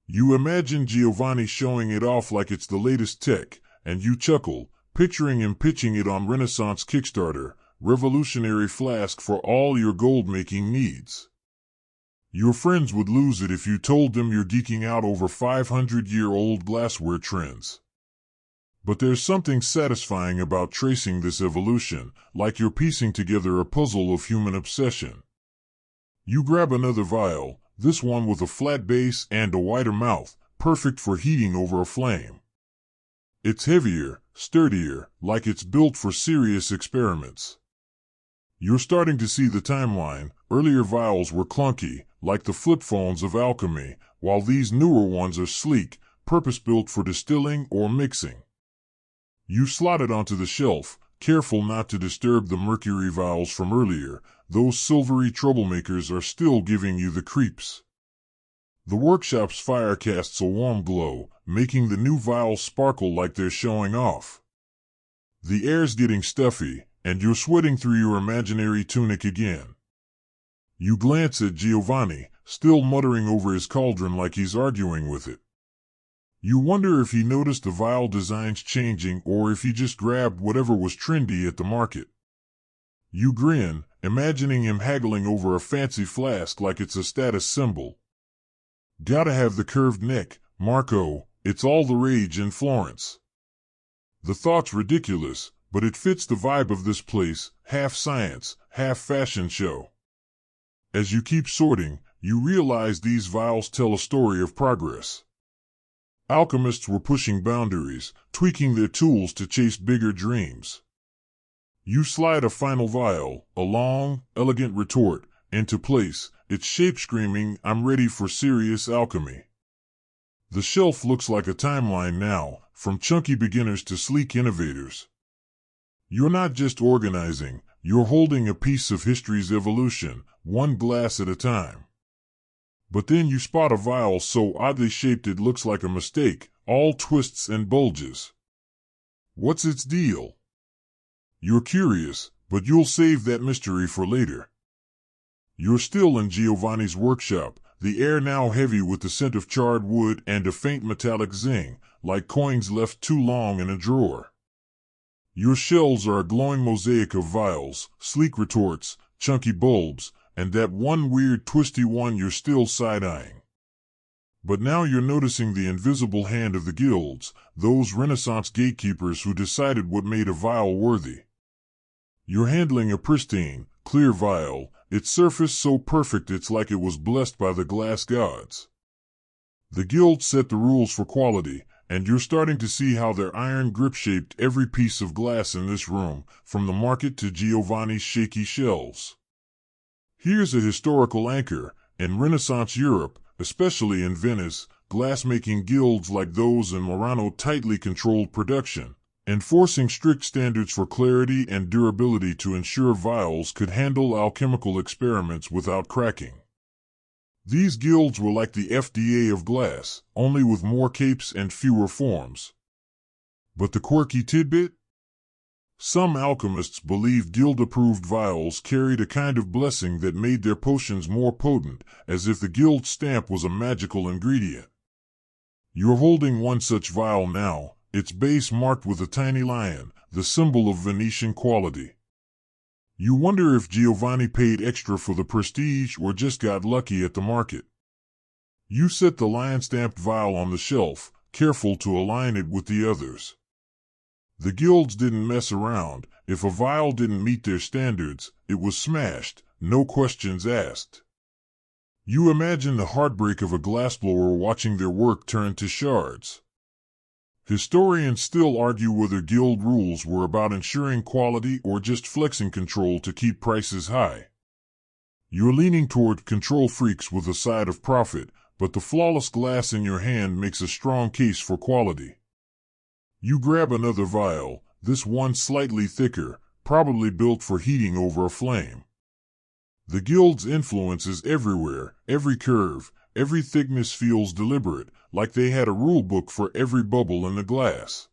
You imagine Giovanni showing it off like it's the latest tech, and you chuckle, picturing him pitching it on Renaissance Kickstarter, revolutionary flask for all your gold-making needs. Your friends would lose it if you told them you're geeking out over 500-year-old glassware trends. But there's something satisfying about tracing this evolution, like you're piecing together a puzzle of human obsession. You grab another vial, this one with a flat base and a wider mouth, perfect for heating over a flame. It's heavier, sturdier, like it's built for serious experiments. You're starting to see the timeline. Earlier vials were clunky, like the flip phones of alchemy, while these newer ones are sleek, purpose-built for distilling or mixing. You slot it onto the shelf, careful not to disturb the mercury vials from earlier. Those silvery troublemakers are still giving you the creeps. The workshop's fire casts a warm glow, making the new vials sparkle like they're showing off. The air's getting stuffy, and you're sweating through your imaginary tunic again. You glance at Giovanni, still muttering over his cauldron like he's arguing with it. You wonder if he noticed the vial designs changing or if he just grabbed whatever was trendy at the market. You grin, imagining him haggling over a fancy flask like it's a status symbol. Gotta have the curved neck, Marco, it's all the rage in Florence. The thought's ridiculous, but it fits the vibe of this place, half science, half fashion show. As you keep sorting, you realize these vials tell a story of progress. Alchemists were pushing boundaries, tweaking their tools to chase bigger dreams. You slide a final vial, a long, elegant retort, into place, its shape screaming, "I'm ready for serious alchemy." The shelf looks like a timeline now, from chunky beginners to sleek innovators. You're not just organizing, you're holding a piece of history's evolution, one glass at a time. But then you spot a vial so oddly shaped it looks like a mistake, all twists and bulges. What's its deal? You're curious, but you'll save that mystery for later. You're still in Giovanni's workshop, the air now heavy with the scent of charred wood and a faint metallic zing, like coins left too long in a drawer. Your shelves are a glowing mosaic of vials, sleek retorts, chunky bulbs, and that one weird twisty one you're still side-eyeing. But now you're noticing the invisible hand of the guilds, those Renaissance gatekeepers who decided what made a vial worthy. You're handling a pristine, clear vial, its surface so perfect it's like it was blessed by the glass gods. The guilds set the rules for quality, and you're starting to see how their iron grip shaped every piece of glass in this room, from the market to Giovanni's shaky shelves. Here's a historical anchor. In Renaissance Europe, especially in Venice, glass-making guilds like those in Murano tightly controlled production, enforcing strict standards for clarity and durability to ensure vials could handle alchemical experiments without cracking. These guilds were like the FDA of glass, only with more capes and fewer forms. But the quirky tidbit? Some alchemists believed guild-approved vials carried a kind of blessing that made their potions more potent, as if the guild stamp was a magical ingredient. You're holding one such vial now, its base marked with a tiny lion, the symbol of Venetian quality. You wonder if Giovanni paid extra for the prestige or just got lucky at the market. You set the lion-stamped vial on the shelf, careful to align it with the others. The guilds didn't mess around. If a vial didn't meet their standards, it was smashed, no questions asked. You imagine the heartbreak of a glassblower watching their work turn to shards. Historians still argue whether guild rules were about ensuring quality or just flexing control to keep prices high. You're leaning toward control freaks with a side of profit, but the flawless glass in your hand makes a strong case for quality. You grab another vial, this one slightly thicker, probably built for heating over a flame. The guild's influence is everywhere, every curve, every thickness feels deliberate, like they had a rule book for every bubble in the glass.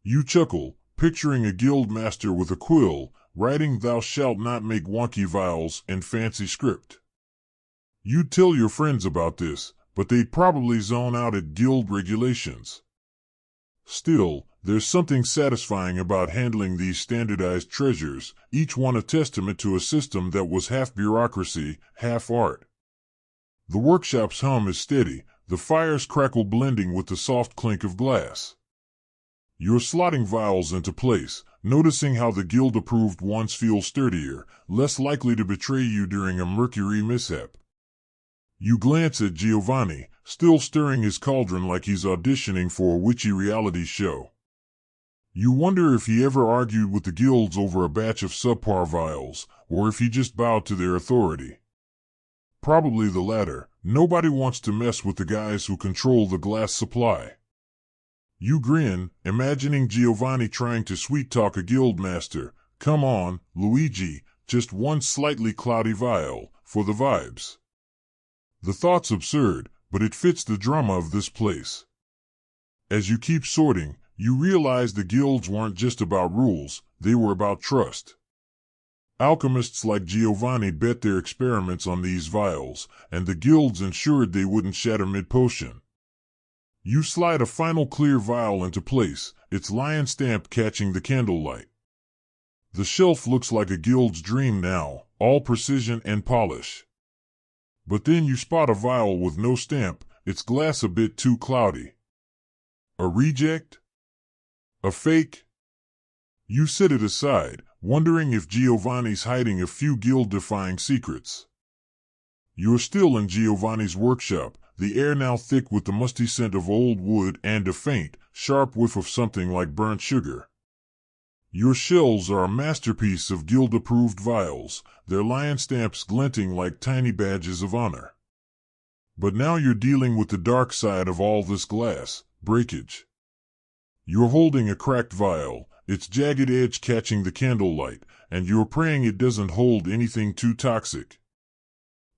You chuckle, picturing a guild master with a quill, writing "Thou shalt not make wonky vials" in fancy script. You'd tell your friends about this, but they'd probably zone out at guild regulations. Still, there's something satisfying about handling these standardized treasures, each one a testament to a system that was half bureaucracy, half art. The workshop's hum is steady, the fire's crackle blending with the soft clink of glass. You're slotting vials into place, noticing how the guild-approved ones feel sturdier, less likely to betray you during a mercury mishap. You glance at Giovanni, still stirring his cauldron like he's auditioning for a witchy reality show. You wonder if he ever argued with the guilds over a batch of subpar vials, or if he just bowed to their authority. Probably the latter. Nobody wants to mess with the guys who control the glass supply. You grin, imagining Giovanni trying to sweet-talk a guild master. Come on, Luigi, just one slightly cloudy vial, for the vibes. The thought's absurd, but it fits the drama of this place. As you keep sorting, you realize the guilds weren't just about rules, they were about trust. Alchemists like Giovanni bet their experiments on these vials, and the guilds ensured they wouldn't shatter mid-potion. You slide a final clear vial into place, its lion stamp catching the candlelight. The shelf looks like a guild's dream now, all precision and polish. But then you spot a vial with no stamp, its glass a bit too cloudy. A reject? A fake? You set it aside, wondering if Giovanni's hiding a few guild-defying secrets. You're still in Giovanni's workshop, the air now thick with the musty scent of old wood and a faint, sharp whiff of something like burnt sugar. Your shelves are a masterpiece of guild-approved vials, their lion stamps glinting like tiny badges of honor. But now you're dealing with the dark side of all this glass, breakage. You're holding a cracked vial, its jagged edge catching the candlelight, and you're praying it doesn't hold anything too toxic.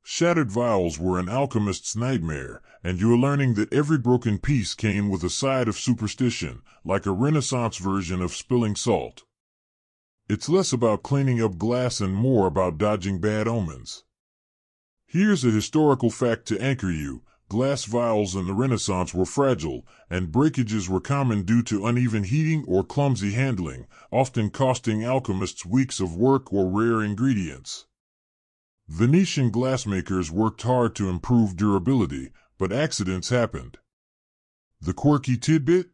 Shattered vials were an alchemist's nightmare, and you're learning that every broken piece came with a side of superstition, like a Renaissance version of spilling salt. It's less about cleaning up glass and more about dodging bad omens. Here's a historical fact to anchor you. Glass vials in the Renaissance were fragile, and breakages were common due to uneven heating or clumsy handling, often costing alchemists weeks of work or rare ingredients. Venetian glassmakers worked hard to improve durability, but accidents happened. The quirky tidbit?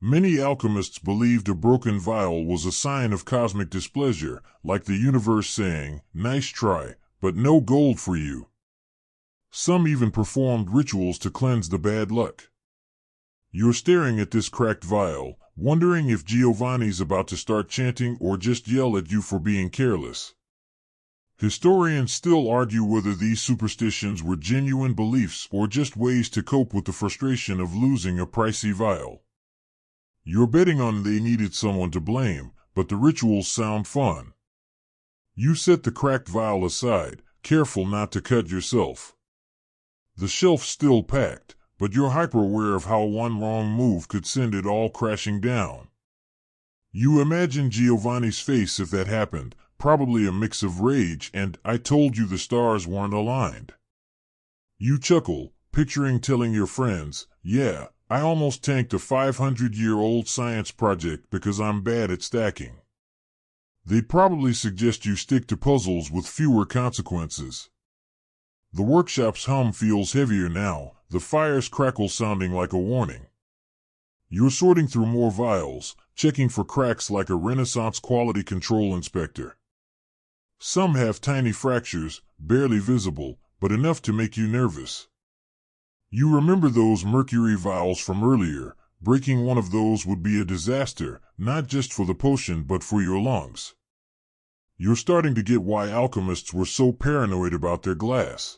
Many alchemists believed a broken vial was a sign of cosmic displeasure, like the universe saying, "Nice try, but no gold for you." Some even performed rituals to cleanse the bad luck. You're staring at this cracked vial, wondering if Giovanni's about to start chanting or just yell at you for being careless. Historians still argue whether these superstitions were genuine beliefs or just ways to cope with the frustration of losing a pricey vial. You're betting on they needed someone to blame, but the rituals sound fun. You set the cracked vial aside, careful not to cut yourself. The shelf's still packed, but you're hyper-aware of how one wrong move could send it all crashing down. You imagine Giovanni's face if that happened, probably a mix of rage and "I told you the stars weren't aligned." You chuckle, picturing telling your friends, "Yeah, I almost tanked a 500-year-old science project because I'm bad at stacking." They'd probably suggest you stick to puzzles with fewer consequences. The workshop's hum feels heavier now, the fire's crackle sounding like a warning. You're sorting through more vials, checking for cracks like a Renaissance quality control inspector. Some have tiny fractures, barely visible, but enough to make you nervous. You remember those mercury vials from earlier. Breaking one of those would be a disaster, not just for the potion but for your lungs. You're starting to get why alchemists were so paranoid about their glass.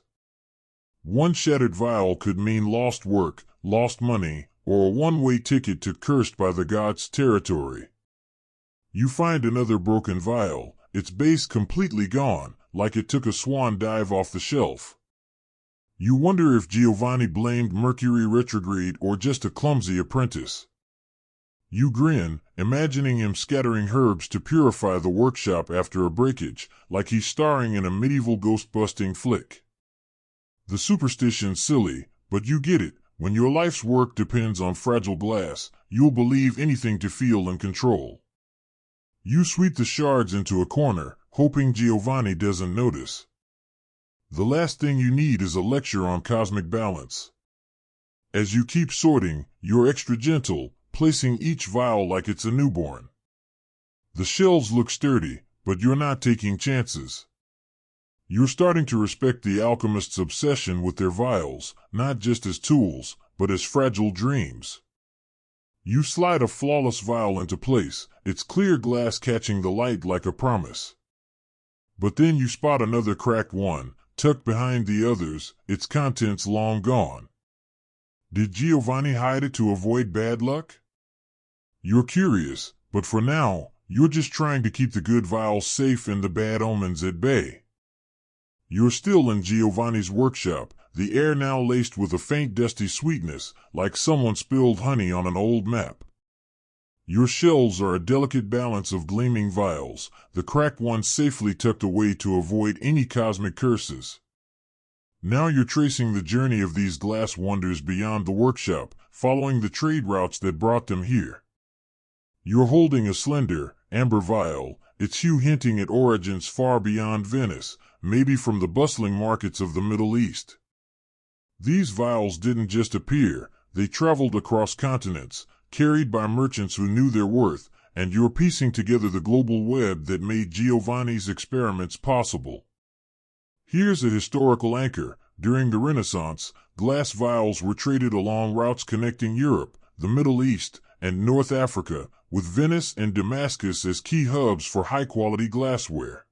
One shattered vial could mean lost work, lost money, or a one-way ticket to cursed by the gods territory. You find another broken vial, its base completely gone, like it took a swan dive off the shelf. You wonder if Giovanni blamed Mercury retrograde or just a clumsy apprentice. You grin, imagining him scattering herbs to purify the workshop after a breakage, like he's starring in a medieval ghost-busting flick. The superstition's silly, but you get it. When your life's work depends on fragile glass, you'll believe anything to feel in control. You sweep the shards into a corner, hoping Giovanni doesn't notice. The last thing you need is a lecture on cosmic balance. As you keep sorting, you're extra gentle, placing each vial like it's a newborn. The shelves look sturdy, but you're not taking chances. You're starting to respect the alchemist's obsession with their vials, not just as tools, but as fragile dreams. You slide a flawless vial into place, its clear glass catching the light like a promise. But then you spot another cracked one, tucked behind the others, its contents long gone. Did Giovanni hide it to avoid bad luck? You're curious, but for now, you're just trying to keep the good vials safe and the bad omens at bay. You're still in Giovanni's workshop, the air now laced with a faint dusty sweetness, like someone spilled honey on an old map. Your shelves are a delicate balance of gleaming vials, the cracked ones safely tucked away to avoid any cosmic curses. Now you're tracing the journey of these glass wonders beyond the workshop, following the trade routes that brought them here. You're holding a slender, amber vial, its hue hinting at origins far beyond Venice, maybe from the bustling markets of the Middle East. These vials didn't just appear, they traveled across continents, carried by merchants who knew their worth, and you're piecing together the global web that made Giovanni's experiments possible. Here's a historical anchor. During the Renaissance, glass vials were traded along routes connecting Europe, the Middle East, and North Africa, with Venice and Damascus as key hubs for high-quality glassware.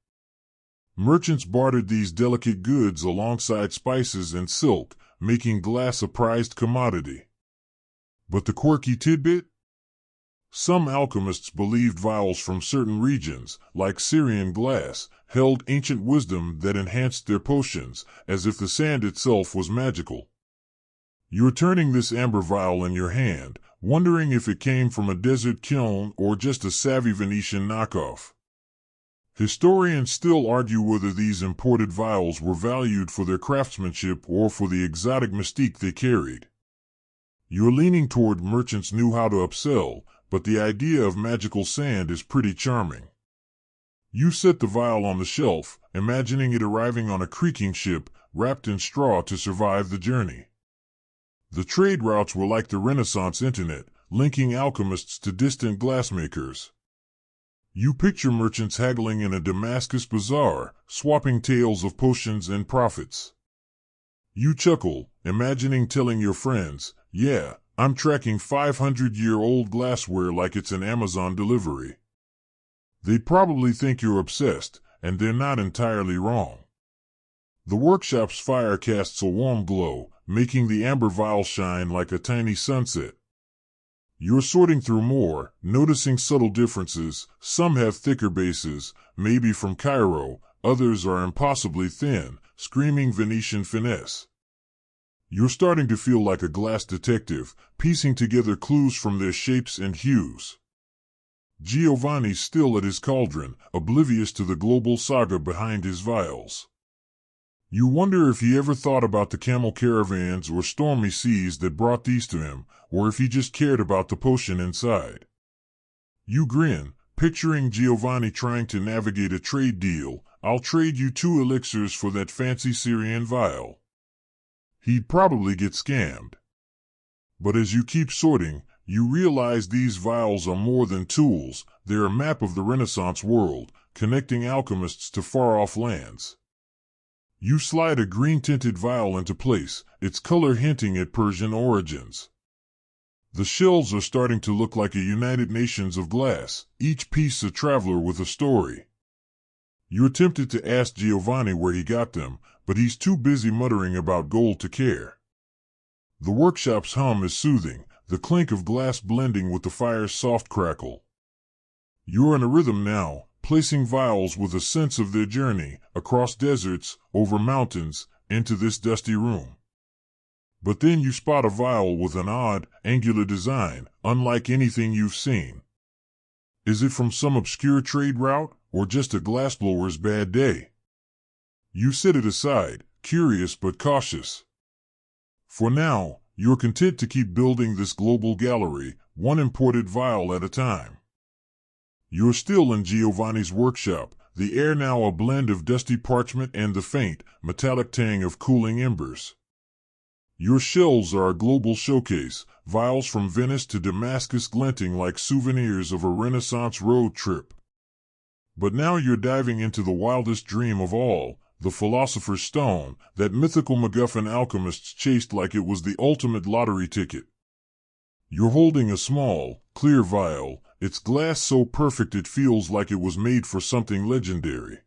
Merchants bartered these delicate goods alongside spices and silk, making glass a prized commodity. But the quirky tidbit? Some alchemists believed vials from certain regions, like Syrian glass, held ancient wisdom that enhanced their potions, as if the sand itself was magical. You're turning this amber vial in your hand, wondering if it came from a desert kiln or just a savvy Venetian knockoff. Historians still argue whether these imported vials were valued for their craftsmanship or for the exotic mystique they carried. You're leaning toward merchants knew how to upsell, but the idea of magical sand is pretty charming. You set the vial on the shelf, imagining it arriving on a creaking ship, wrapped in straw to survive the journey. The trade routes were like the Renaissance internet, linking alchemists to distant glassmakers. You picture merchants haggling in a Damascus bazaar, swapping tales of potions and profits. You chuckle, imagining telling your friends, "Yeah, I'm tracking 500-year-old glassware like it's an Amazon delivery." They'd probably think you're obsessed, and they're not entirely wrong. The workshop's fire casts a warm glow, making the amber vial shine like a tiny sunset. You're sorting through more, noticing subtle differences. Some have thicker bases, maybe from Cairo, others are impossibly thin, screaming Venetian finesse. You're starting to feel like a glass detective, piecing together clues from their shapes and hues. Giovanni's still at his cauldron, oblivious to the global saga behind his vials. You wonder if he ever thought about the camel caravans or stormy seas that brought these to him, or if he just cared about the potion inside. You grin, picturing Giovanni trying to navigate a trade deal. "I'll trade you 2 elixirs for that fancy Syrian vial." He'd probably get scammed. But as you keep sorting, you realize these vials are more than tools. They're a map of the Renaissance world, connecting alchemists to far-off lands. You slide a green-tinted vial into place, its color hinting at Persian origins. The shelves are starting to look like a United Nations of glass, each piece a traveler with a story. You're tempted to ask Giovanni where he got them, but he's too busy muttering about gold to care. The workshop's hum is soothing, the clink of glass blending with the fire's soft crackle. You're in a rhythm now, placing vials with a sense of their journey, across deserts, over mountains, into this dusty room. But then you spot a vial with an odd, angular design, unlike anything you've seen. Is it from some obscure trade route, or just a glassblower's bad day? You set it aside, curious but cautious. For now, you're content to keep building this global gallery, one imported vial at a time. You're still in Giovanni's workshop, the air now a blend of dusty parchment and the faint, metallic tang of cooling embers. Your shelves are a global showcase, vials from Venice to Damascus glinting like souvenirs of a Renaissance road trip. But now you're diving into the wildest dream of all, the Philosopher's Stone, that mythical MacGuffin alchemists chased like it was the ultimate lottery ticket. You're holding a small, clear vial, its glass so perfect it feels like it was made for something legendary.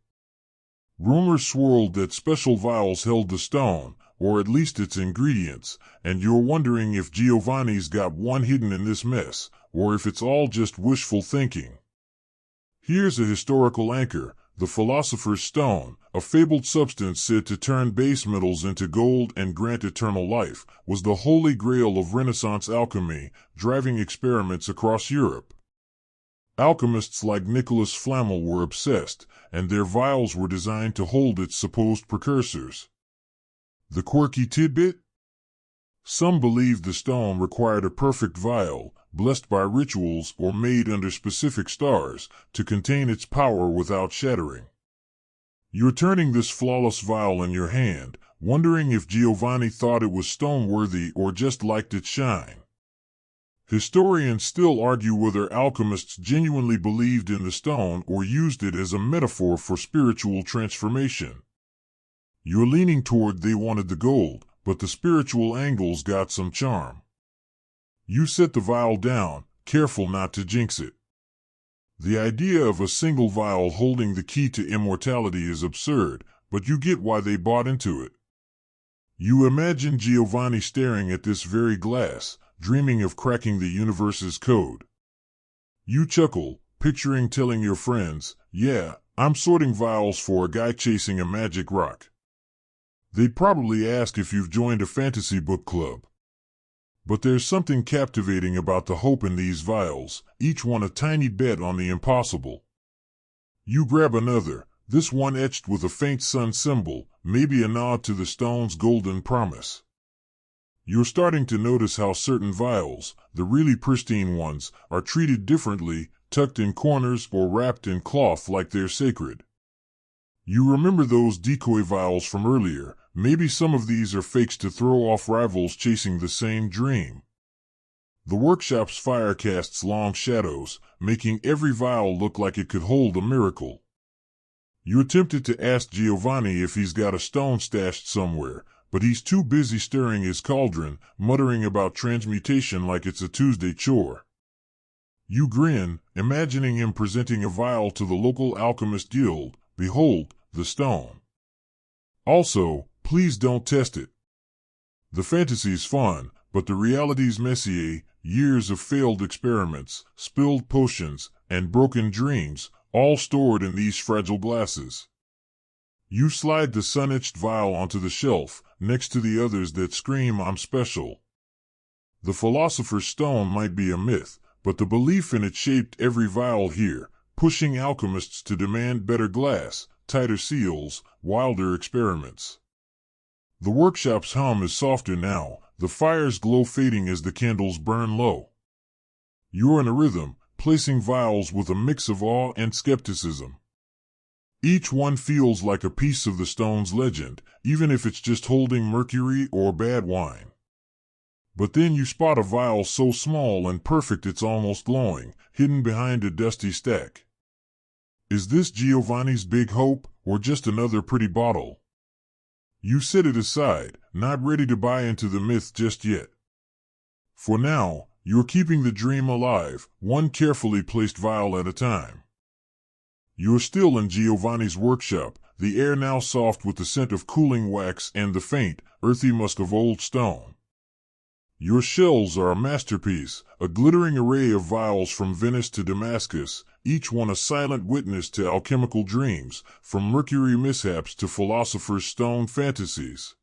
Rumors swirled that special vials held the stone, or at least its ingredients, and you're wondering if Giovanni's got one hidden in this mess, or if it's all just wishful thinking. Here's a historical anchor, the Philosopher's Stone, a fabled substance said to turn base metals into gold and grant eternal life, was the holy grail of Renaissance alchemy, driving experiments across Europe. Alchemists like Nicholas Flamel were obsessed, and their vials were designed to hold its supposed precursors. The quirky tidbit? Some believed the stone required a perfect vial, blessed by rituals or made under specific stars, to contain its power without shattering. You're turning this flawless vial in your hand, wondering if Giovanni thought it was stone-worthy or just liked its shine. Historians still argue whether alchemists genuinely believed in the stone or used it as a metaphor for spiritual transformation. You're leaning toward they wanted the gold, but the spiritual angle's got some charm. You set the vial down, careful not to jinx it. The idea of a single vial holding the key to immortality is absurd, but you get why they bought into it. You imagine Giovanni staring at this very glass, dreaming of cracking the universe's code. You chuckle, picturing telling your friends, "Yeah, I'm sorting vials for a guy chasing a magic rock." They'd probably ask if you've joined a fantasy book club. But there's something captivating about the hope in these vials, each one a tiny bet on the impossible. You grab another, this one etched with a faint sun symbol, maybe a nod to the stone's golden promise. You're starting to notice how certain vials, the really pristine ones, are treated differently, tucked in corners or wrapped in cloth like they're sacred. You remember those decoy vials from earlier. Maybe some of these are fakes to throw off rivals chasing the same dream. The workshop's fire casts long shadows, making every vial look like it could hold a miracle. You're tempted to ask Giovanni if he's got a stone stashed somewhere, but he's too busy stirring his cauldron, muttering about transmutation like it's a Tuesday chore. You grin, imagining him presenting a vial to the local alchemist guild. Behold, the stone. Also, please don't test it. The fantasy's fun, but the reality's messier, years of failed experiments, spilled potions, and broken dreams, all stored in these fragile glasses. You slide the sun-etched vial onto the shelf, next to the others that scream I'm special. The Philosopher's Stone might be a myth, but the belief in it shaped every vial here, pushing alchemists to demand better glass, tighter seals, wilder experiments. The workshop's hum is softer now, the fire's glow fading as the candles burn low. You're in a rhythm, placing vials with a mix of awe and skepticism. Each one feels like a piece of the stone's legend, even if it's just holding mercury or bad wine. But then you spot a vial so small and perfect it's almost glowing, hidden behind a dusty stack. Is this Giovanni's big hope, or just another pretty bottle? You set it aside, not ready to buy into the myth just yet. For now, you're keeping the dream alive, one carefully placed vial at a time. You're still in Giovanni's workshop, the air now soft with the scent of cooling wax and the faint, earthy musk of old stone. Your shells are a masterpiece, a glittering array of vials from Venice to Damascus, each one a silent witness to alchemical dreams, from mercury mishaps to philosopher's stone fantasies.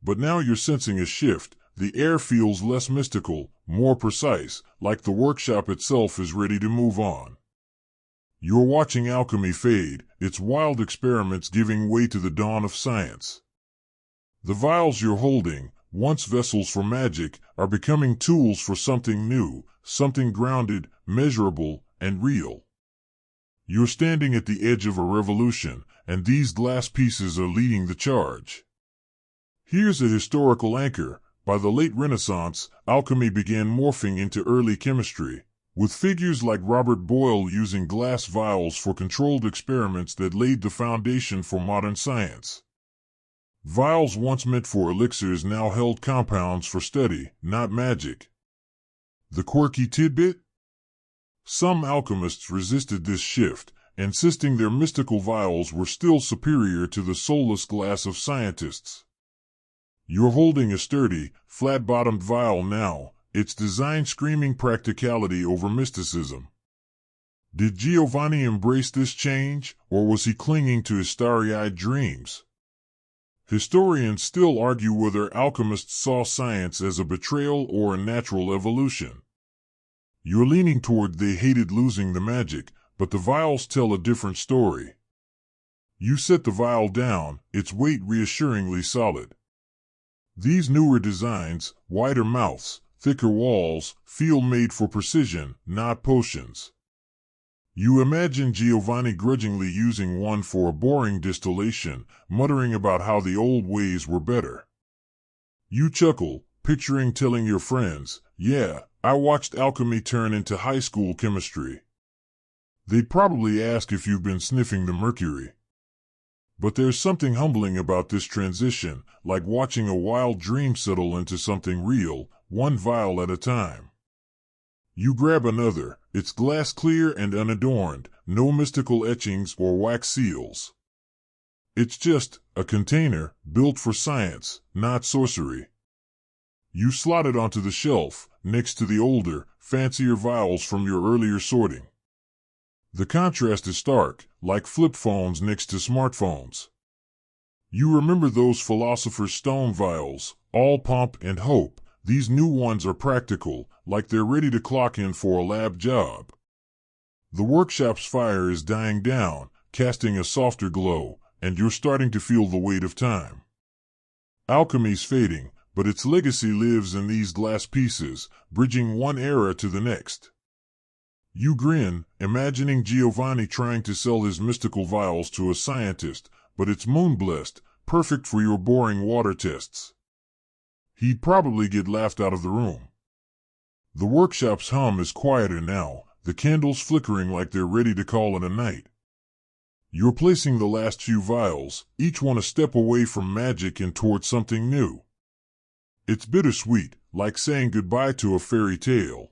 But now you're sensing a shift. The air feels less mystical, more precise, like the workshop itself is ready to move on. You're watching alchemy fade, its wild experiments giving way to the dawn of science. The vials you're holding, once vessels for magic, are becoming tools for something new, something grounded, measurable, and real. You're standing at the edge of a revolution, and these glass pieces are leading the charge. Here's a historical anchor. By the late Renaissance, alchemy began morphing into early chemistry, with figures like Robert Boyle using glass vials for controlled experiments that laid the foundation for modern science. Vials once meant for elixirs now held compounds for study, not magic. The quirky tidbit? Some alchemists resisted this shift, insisting their mystical vials were still superior to the soulless glass of scientists. You're holding a sturdy, flat-bottomed vial now, its design screaming practicality over mysticism. Did Giovanni embrace this change, or was he clinging to his starry-eyed dreams? Historians still argue whether alchemists saw science as a betrayal or a natural evolution. You're leaning toward they hated losing the magic, but the vials tell a different story. You set the vial down, its weight reassuringly solid. These newer designs, wider mouths, thicker walls, feel made for precision, not potions. You imagine Giovanni grudgingly using one for a boring distillation, muttering about how the old ways were better. You chuckle, picturing telling your friends, "Yeah, I watched alchemy turn into high school chemistry." They'd probably ask if you've been sniffing the mercury. But there's something humbling about this transition, like watching a wild dream settle into something real, one vial at a time. You grab another, it's glass clear and unadorned, no mystical etchings or wax seals. It's just a container built for science, not sorcery. You slot it onto the shelf, next to the older, fancier vials from your earlier sorting. The contrast is stark, like flip phones next to smartphones. You remember those philosopher's stone vials, all pomp and hope. These new ones are practical, like they're ready to clock in for a lab job. The workshop's fire is dying down, casting a softer glow, and you're starting to feel the weight of time. Alchemy's fading, but its legacy lives in these glass pieces, bridging one era to the next. You grin, imagining Giovanni trying to sell his mystical vials to a scientist, but it's moon-blessed, perfect for your boring water tests. He'd probably get laughed out of the room. The workshop's hum is quieter now, the candles flickering like they're ready to call it a night. You're placing the last few vials, each one a step away from magic and toward something new. It's bittersweet, like saying goodbye to a fairy tale.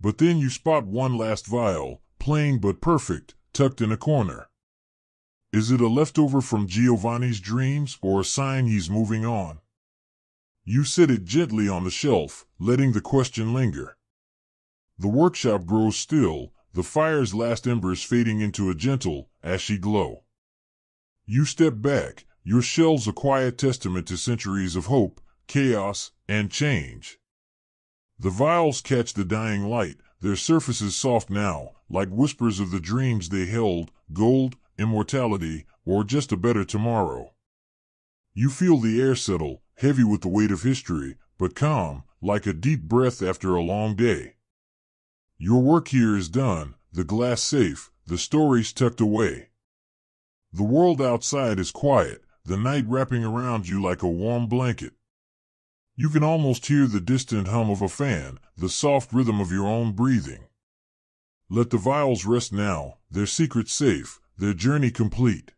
But then you spot one last vial, plain but perfect, tucked in a corner. Is it a leftover from Giovanni's dreams or a sign he's moving on? You set it gently on the shelf, letting the question linger. The workshop grows still, the fire's last embers fading into a gentle, ashy glow. You step back, your shells a quiet testament to centuries of hope, chaos, and change. The vials catch the dying light, their surfaces soft now, like whispers of the dreams they held, gold, immortality, or just a better tomorrow. You feel the air settle, heavy with the weight of history, but calm, like a deep breath after a long day. Your work here is done, the glass safe, the stories tucked away. The world outside is quiet, the night wrapping around you like a warm blanket. You can almost hear the distant hum of a fan, the soft rhythm of your own breathing. Let the vials rest now, their secrets safe, their journey complete.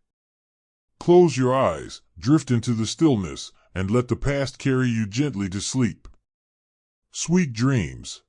Close your eyes, drift into the stillness, and let the past carry you gently to sleep. Sweet dreams.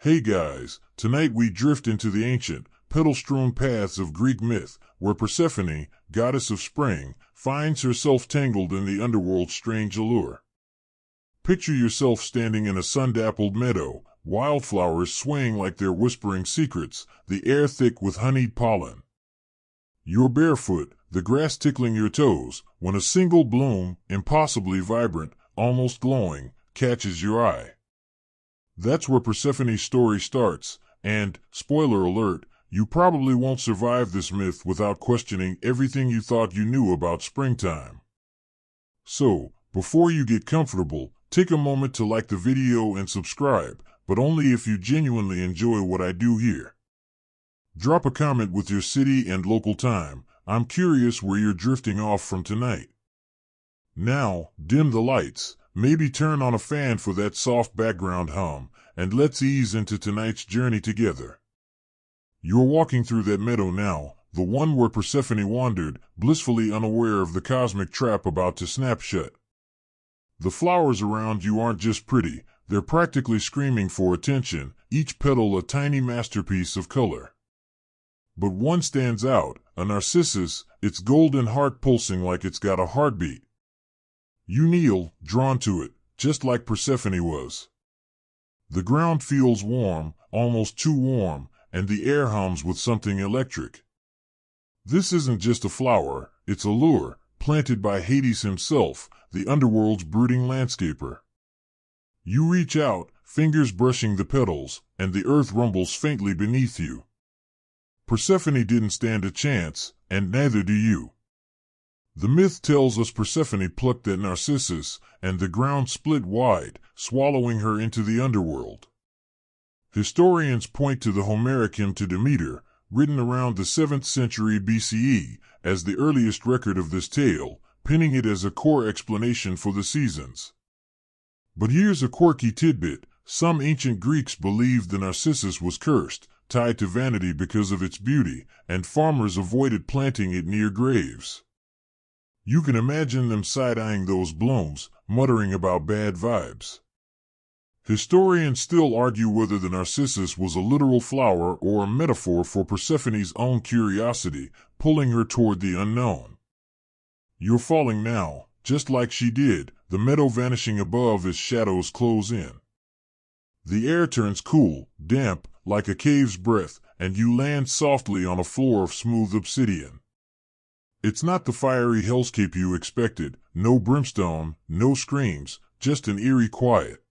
Hey guys, tonight we drift into the ancient, petal-strewn paths of Greek myth, where Persephone, goddess of spring, finds herself tangled in the underworld's strange allure. Picture yourself standing in a sun-dappled meadow, wildflowers swaying like they're whispering secrets, the air thick with honeyed pollen. You're barefoot, the grass tickling your toes, when a single bloom, impossibly vibrant, almost glowing, catches your eye. That's where Persephone's story starts, and, spoiler alert, you probably won't survive this myth without questioning everything you thought you knew about springtime. So, before you get comfortable, take a moment to like the video and subscribe, but only if you genuinely enjoy what I do here. Drop a comment with your city and local time. I'm curious where you're drifting off from tonight. Now, dim the lights, maybe turn on a fan for that soft background hum, and let's ease into tonight's journey together. You're walking through that meadow now, the one where Persephone wandered, blissfully unaware of the cosmic trap about to snap shut. The flowers around you aren't just pretty, they're practically screaming for attention, each petal a tiny masterpiece of color. But one stands out, a narcissus, its golden heart pulsing like it's got a heartbeat. You kneel, drawn to it, just like Persephone was. The ground feels warm, almost too warm, and the air hums with something electric. This isn't just a flower, it's a lure, planted by Hades himself, the underworld's brooding landscaper. You reach out, fingers brushing the petals, and the earth rumbles faintly beneath you. Persephone didn't stand a chance, and neither do you. The myth tells us Persephone plucked that narcissus, and the ground split wide, swallowing her into the underworld. Historians point to the Homeric hymn to Demeter, written around the 7th century BCE, as the earliest record of this tale, pinning it as a core explanation for the seasons. But here's a quirky tidbit: some ancient Greeks believed the narcissus was cursed, tied to vanity because of its beauty, and farmers avoided planting it near graves. You can imagine them side-eyeing those blooms, muttering about bad vibes. Historians still argue whether the narcissus was a literal flower or a metaphor for Persephone's own curiosity, pulling her toward the unknown. You're falling now, just like she did, the meadow vanishing above as shadows close in. The air turns cool, damp, like a cave's breath, and you land softly on a floor of smooth obsidian. It's not the fiery hellscape you expected, no brimstone, no screams, just an eerie quiet.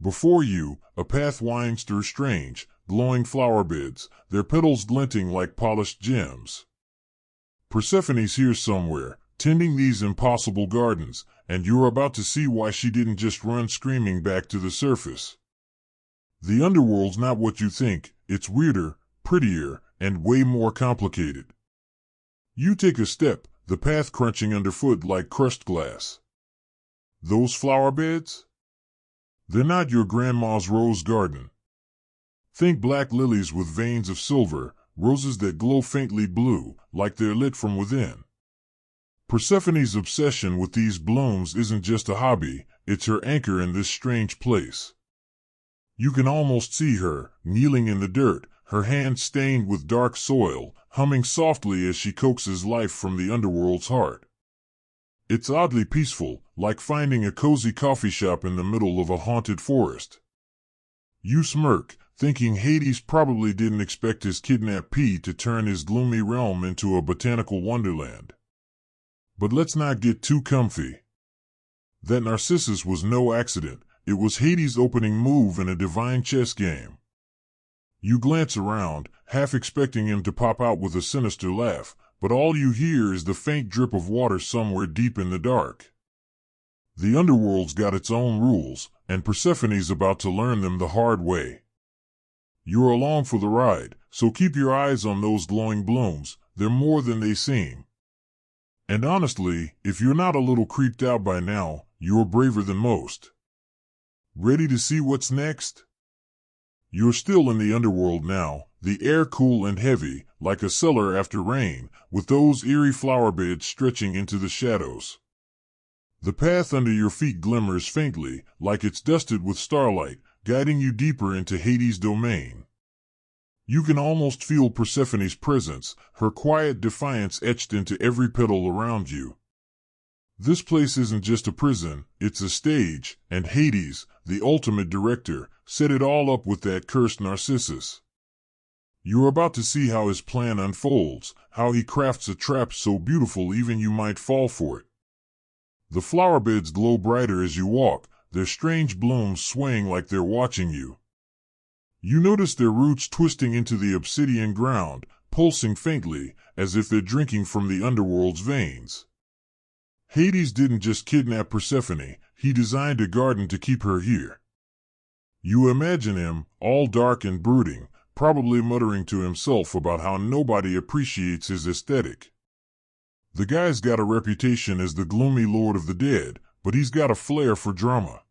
Before you, a path winds through strange, glowing flower beds, their petals glinting like polished gems. Persephone's here somewhere, tending these impossible gardens, and you're about to see why she didn't just run screaming back to the surface. The underworld's not what you think, it's weirder, prettier, and way more complicated. You take a step, the path crunching underfoot like crushed glass. Those flower beds? They're not your grandma's rose garden. Think black lilies with veins of silver, roses that glow faintly blue, like they're lit from within. Persephone's obsession with these blooms isn't just a hobby, it's her anchor in this strange place. You can almost see her, kneeling in the dirt, her hands stained with dark soil, humming softly as she coaxes life from the underworld's heart. It's oddly peaceful, like finding a cozy coffee shop in the middle of a haunted forest. You smirk, thinking Hades probably didn't expect his kidnapped P to turn his gloomy realm into a botanical wonderland. But let's not get too comfy. That narcissus was no accident, it was Hades' opening move in a divine chess game. You glance around, half expecting him to pop out with a sinister laugh, but all you hear is the faint drip of water somewhere deep in the dark. The underworld's got its own rules, and Persephone's about to learn them the hard way. You're along for the ride, so keep your eyes on those glowing blooms, they're more than they seem. And honestly, if you're not a little creeped out by now, you're braver than most. Ready to see what's next? You're still in the underworld now, the air cool and heavy, like a cellar after rain, with those eerie flower beds stretching into the shadows. The path under your feet glimmers faintly, like it's dusted with starlight, guiding you deeper into Hades' domain. You can almost feel Persephone's presence, her quiet defiance etched into every petal around you. This place isn't just a prison, it's a stage, and Hades, the ultimate director, set it all up with that cursed Narcissus. You're about to see how his plan unfolds, how he crafts a trap so beautiful even you might fall for it. The flower beds glow brighter as you walk, their strange blooms swaying like they're watching you. You notice their roots twisting into the obsidian ground, pulsing faintly, as if they're drinking from the underworld's veins. Hades didn't just kidnap Persephone, he designed a garden to keep her here. You imagine him, all dark and brooding, probably muttering to himself about how nobody appreciates his aesthetic. The guy's got a reputation as the gloomy lord of the dead, but he's got a flair for drama.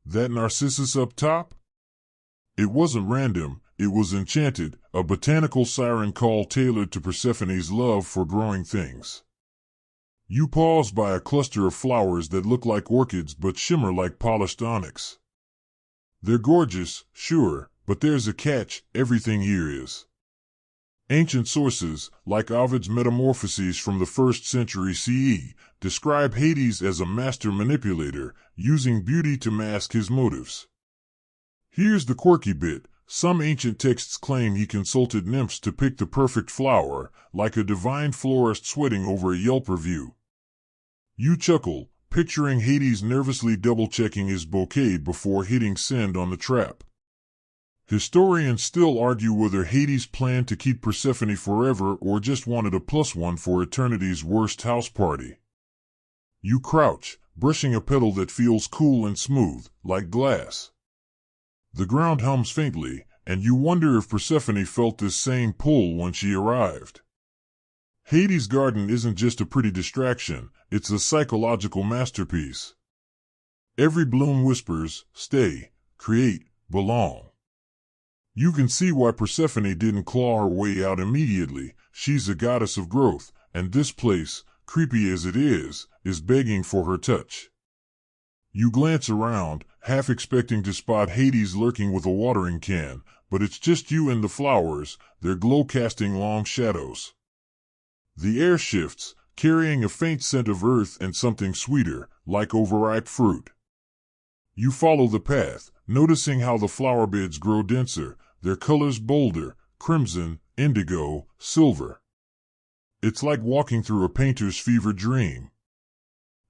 That Narcissus up top? It wasn't random, it was enchanted, a botanical siren call tailored to Persephone's love for growing things. You pause by a cluster of flowers that look like orchids but shimmer like polished onyx. They're gorgeous, sure, but there's a catch, everything here is. Ancient sources, like Ovid's Metamorphoses from the 1st century CE, describe Hades as a master manipulator, using beauty to mask his motives. Here's the quirky bit. Some ancient texts claim he consulted nymphs to pick the perfect flower, like a divine florist sweating over a Yelp review. You chuckle, picturing Hades nervously double-checking his bouquet before hitting send on the trap. Historians still argue whether Hades planned to keep Persephone forever or just wanted a +1 for eternity's worst house party. You crouch, brushing a petal that feels cool and smooth, like glass. The ground hums faintly, and you wonder if Persephone felt this same pull when she arrived. Hades' garden isn't just a pretty distraction, it's a psychological masterpiece. Every bloom whispers, stay, create, belong. You can see why Persephone didn't claw her way out immediately. She's a goddess of growth, and this place, creepy as it is begging for her touch. You glance around, half expecting to spot Hades lurking with a watering can, but it's just you and the flowers, their glow casting long shadows. The air shifts, carrying a faint scent of earth and something sweeter, like overripe fruit. You follow the path, noticing how the flower beds grow denser, their colors bolder, crimson, indigo, silver. It's like walking through a painter's fever dream.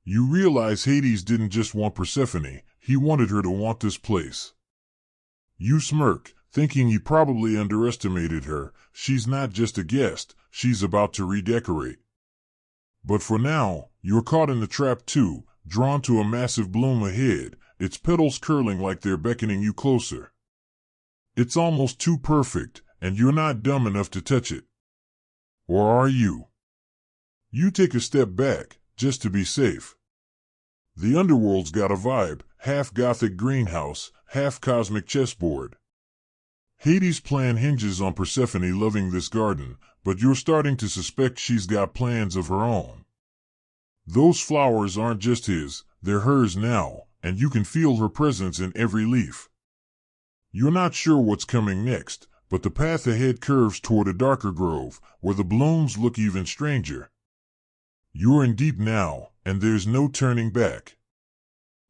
You realize Hades didn't just want Persephone, he wanted her to want this place. You smirk, thinking you probably underestimated her. She's not just a guest, she's about to redecorate. But for now, you're caught in the trap too, drawn to a massive bloom ahead, its petals curling like they're beckoning you closer. It's almost too perfect, and you're not dumb enough to touch it. Or are you? You take a step back, just to be safe. The underworld's got a vibe, half gothic greenhouse, half cosmic chessboard. Hades' plan hinges on Persephone loving this garden, but you're starting to suspect she's got plans of her own. Those flowers aren't just his, they're hers now, and you can feel her presence in every leaf. You're not sure what's coming next, but the path ahead curves toward a darker grove, where the blooms look even stranger. You're in deep now, and there's no turning back.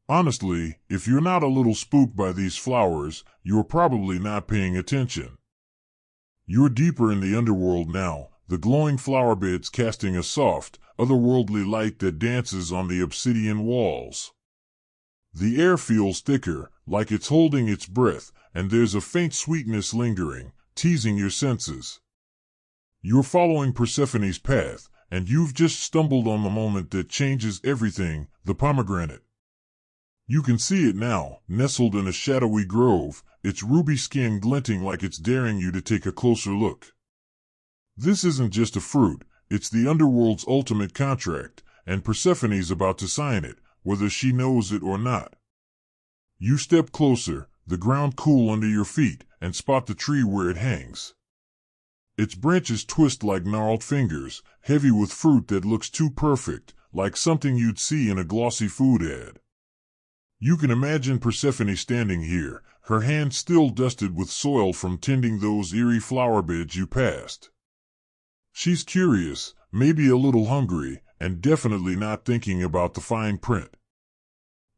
Honestly, if you're not a little spooked by these flowers, you're probably not paying attention. You're deeper in the underworld now, the glowing flower beds casting a soft, otherworldly light that dances on the obsidian walls. The air feels thicker, like it's holding its breath, and there's a faint sweetness lingering, teasing your senses. You're following Persephone's path, and you've just stumbled on the moment that changes everything, the pomegranate. You can see it now, nestled in a shadowy grove, its ruby skin glinting like it's daring you to take a closer look. This isn't just a fruit, it's the underworld's ultimate contract, and Persephone's about to sign it, whether she knows it or not. You step closer, the ground cool under your feet, and spot the tree where it hangs. Its branches twist like gnarled fingers, heavy with fruit that looks too perfect, like something you'd see in a glossy food ad. You can imagine Persephone standing here, her hands still dusted with soil from tending those eerie flower beds you passed. She's curious, maybe a little hungry, and definitely not thinking about the fine print.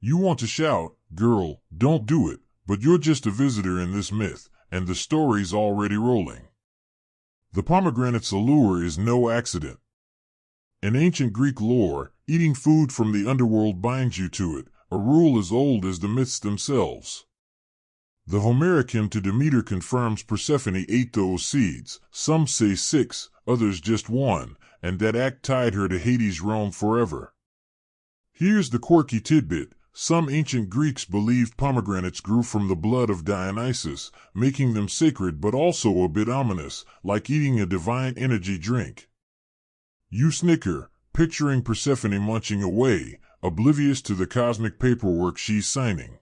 You want to shout, "Girl, don't do it," but you're just a visitor in this myth, and the story's already rolling. The pomegranate's allure is no accident. In ancient Greek lore, eating food from the underworld binds you to it, a rule as old as the myths themselves. The Homeric hymn to Demeter confirms Persephone ate those seeds, some say 6, others just 1, and that act tied her to Hades' realm forever. Here's the quirky tidbit. Some ancient Greeks believed pomegranates grew from the blood of Dionysus, making them sacred but also a bit ominous, like eating a divine energy drink. You snicker, picturing Persephone munching away, oblivious to the cosmic paperwork she's signing.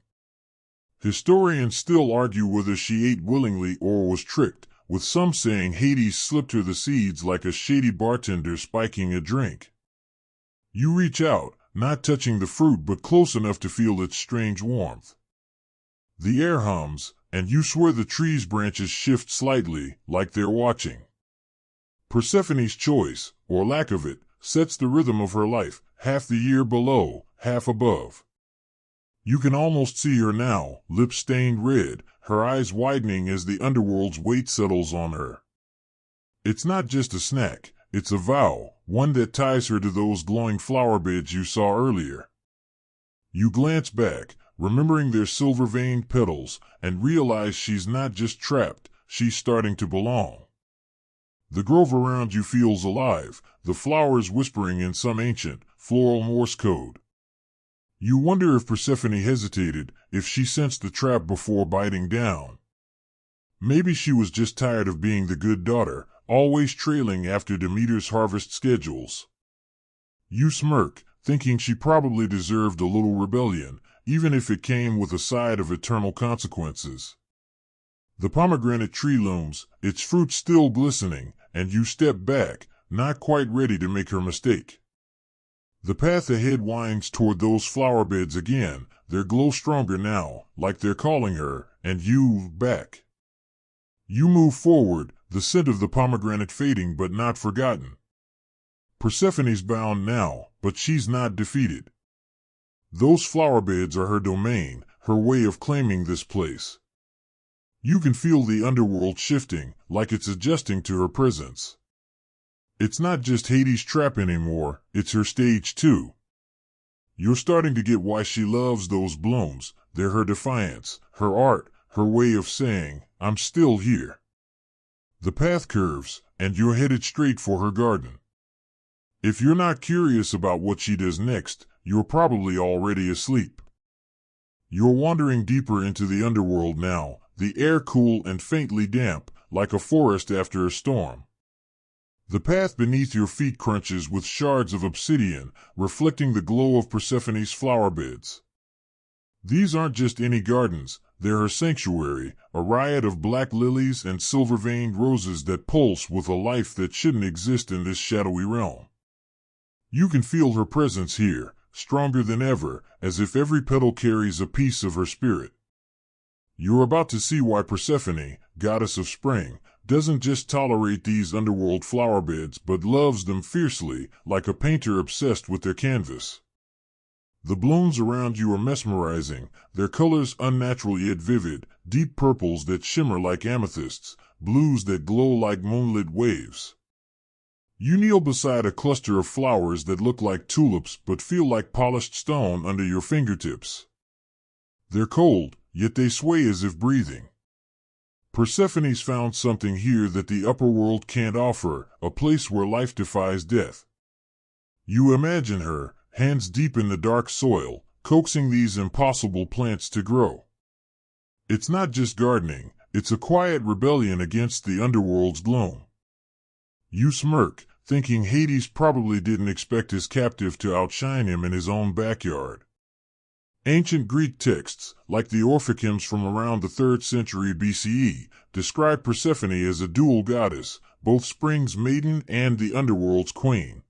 Historians still argue whether she ate willingly or was tricked, with some saying Hades slipped her the seeds like a shady bartender spiking a drink. You reach out, not touching the fruit but close enough to feel its strange warmth. The air hums, and you swear the tree's branches shift slightly, like they're watching. Persephone's choice, or lack of it, sets the rhythm of her life, half the year below, half above. You can almost see her now, lips stained red, her eyes widening as the underworld's weight settles on her. It's not just a snack, it's a vow, one that ties her to those glowing flower beds you saw earlier. You glance back, remembering their silver-veined petals, and realize she's not just trapped, she's starting to belong. The grove around you feels alive, the flowers whispering in some ancient, floral Morse code. You wonder if Persephone hesitated, if she sensed the trap before biting down. Maybe she was just tired of being the good daughter, always trailing after Demeter's harvest schedules. You smirk, thinking she probably deserved a little rebellion, even if it came with a side of eternal consequences. The pomegranate tree looms, its fruit still glistening, and you step back, not quite ready to make her mistake. The path ahead winds toward those flower beds again, their glow stronger now, like they're calling her, and you, back. You move forward, the scent of the pomegranate fading but not forgotten. Persephone's bound now, but she's not defeated. Those flower beds are her domain, her way of claiming this place. You can feel the underworld shifting, like it's adjusting to her presence. It's not just Hades' trap anymore, it's her stage too. You're starting to get why she loves those blooms. They're her defiance, her art, her way of saying, "I'm still here." The path curves, and you're headed straight for her garden. If you're not curious about what she does next, you're probably already asleep. You're wandering deeper into the underworld now, the air cool and faintly damp, like a forest after a storm. The path beneath your feet crunches with shards of obsidian, reflecting the glow of Persephone's flower beds. These aren't just any gardens, they're her sanctuary, a riot of black lilies and silver-veined roses that pulse with a life that shouldn't exist in this shadowy realm. You can feel her presence here, stronger than ever, as if every petal carries a piece of her spirit. You're about to see why Persephone, goddess of spring, doesn't just tolerate these underworld flower beds but loves them fiercely, like a painter obsessed with their canvas. The blooms around you are mesmerizing, their colors unnatural yet vivid, deep purples that shimmer like amethysts, blues that glow like moonlit waves. You kneel beside a cluster of flowers that look like tulips but feel like polished stone under your fingertips. They're cold, yet they sway as if breathing. Persephone's found something here that the upper world can't offer, a place where life defies death. You imagine her, hands deep in the dark soil, coaxing these impossible plants to grow. It's not just gardening, it's a quiet rebellion against the underworld's gloom. You smirk, thinking Hades probably didn't expect his captive to outshine him in his own backyard. Ancient Greek texts, like the Orphic from around the 3rd century BCE, describe Persephone as a dual goddess, both spring's maiden and the underworld's queen.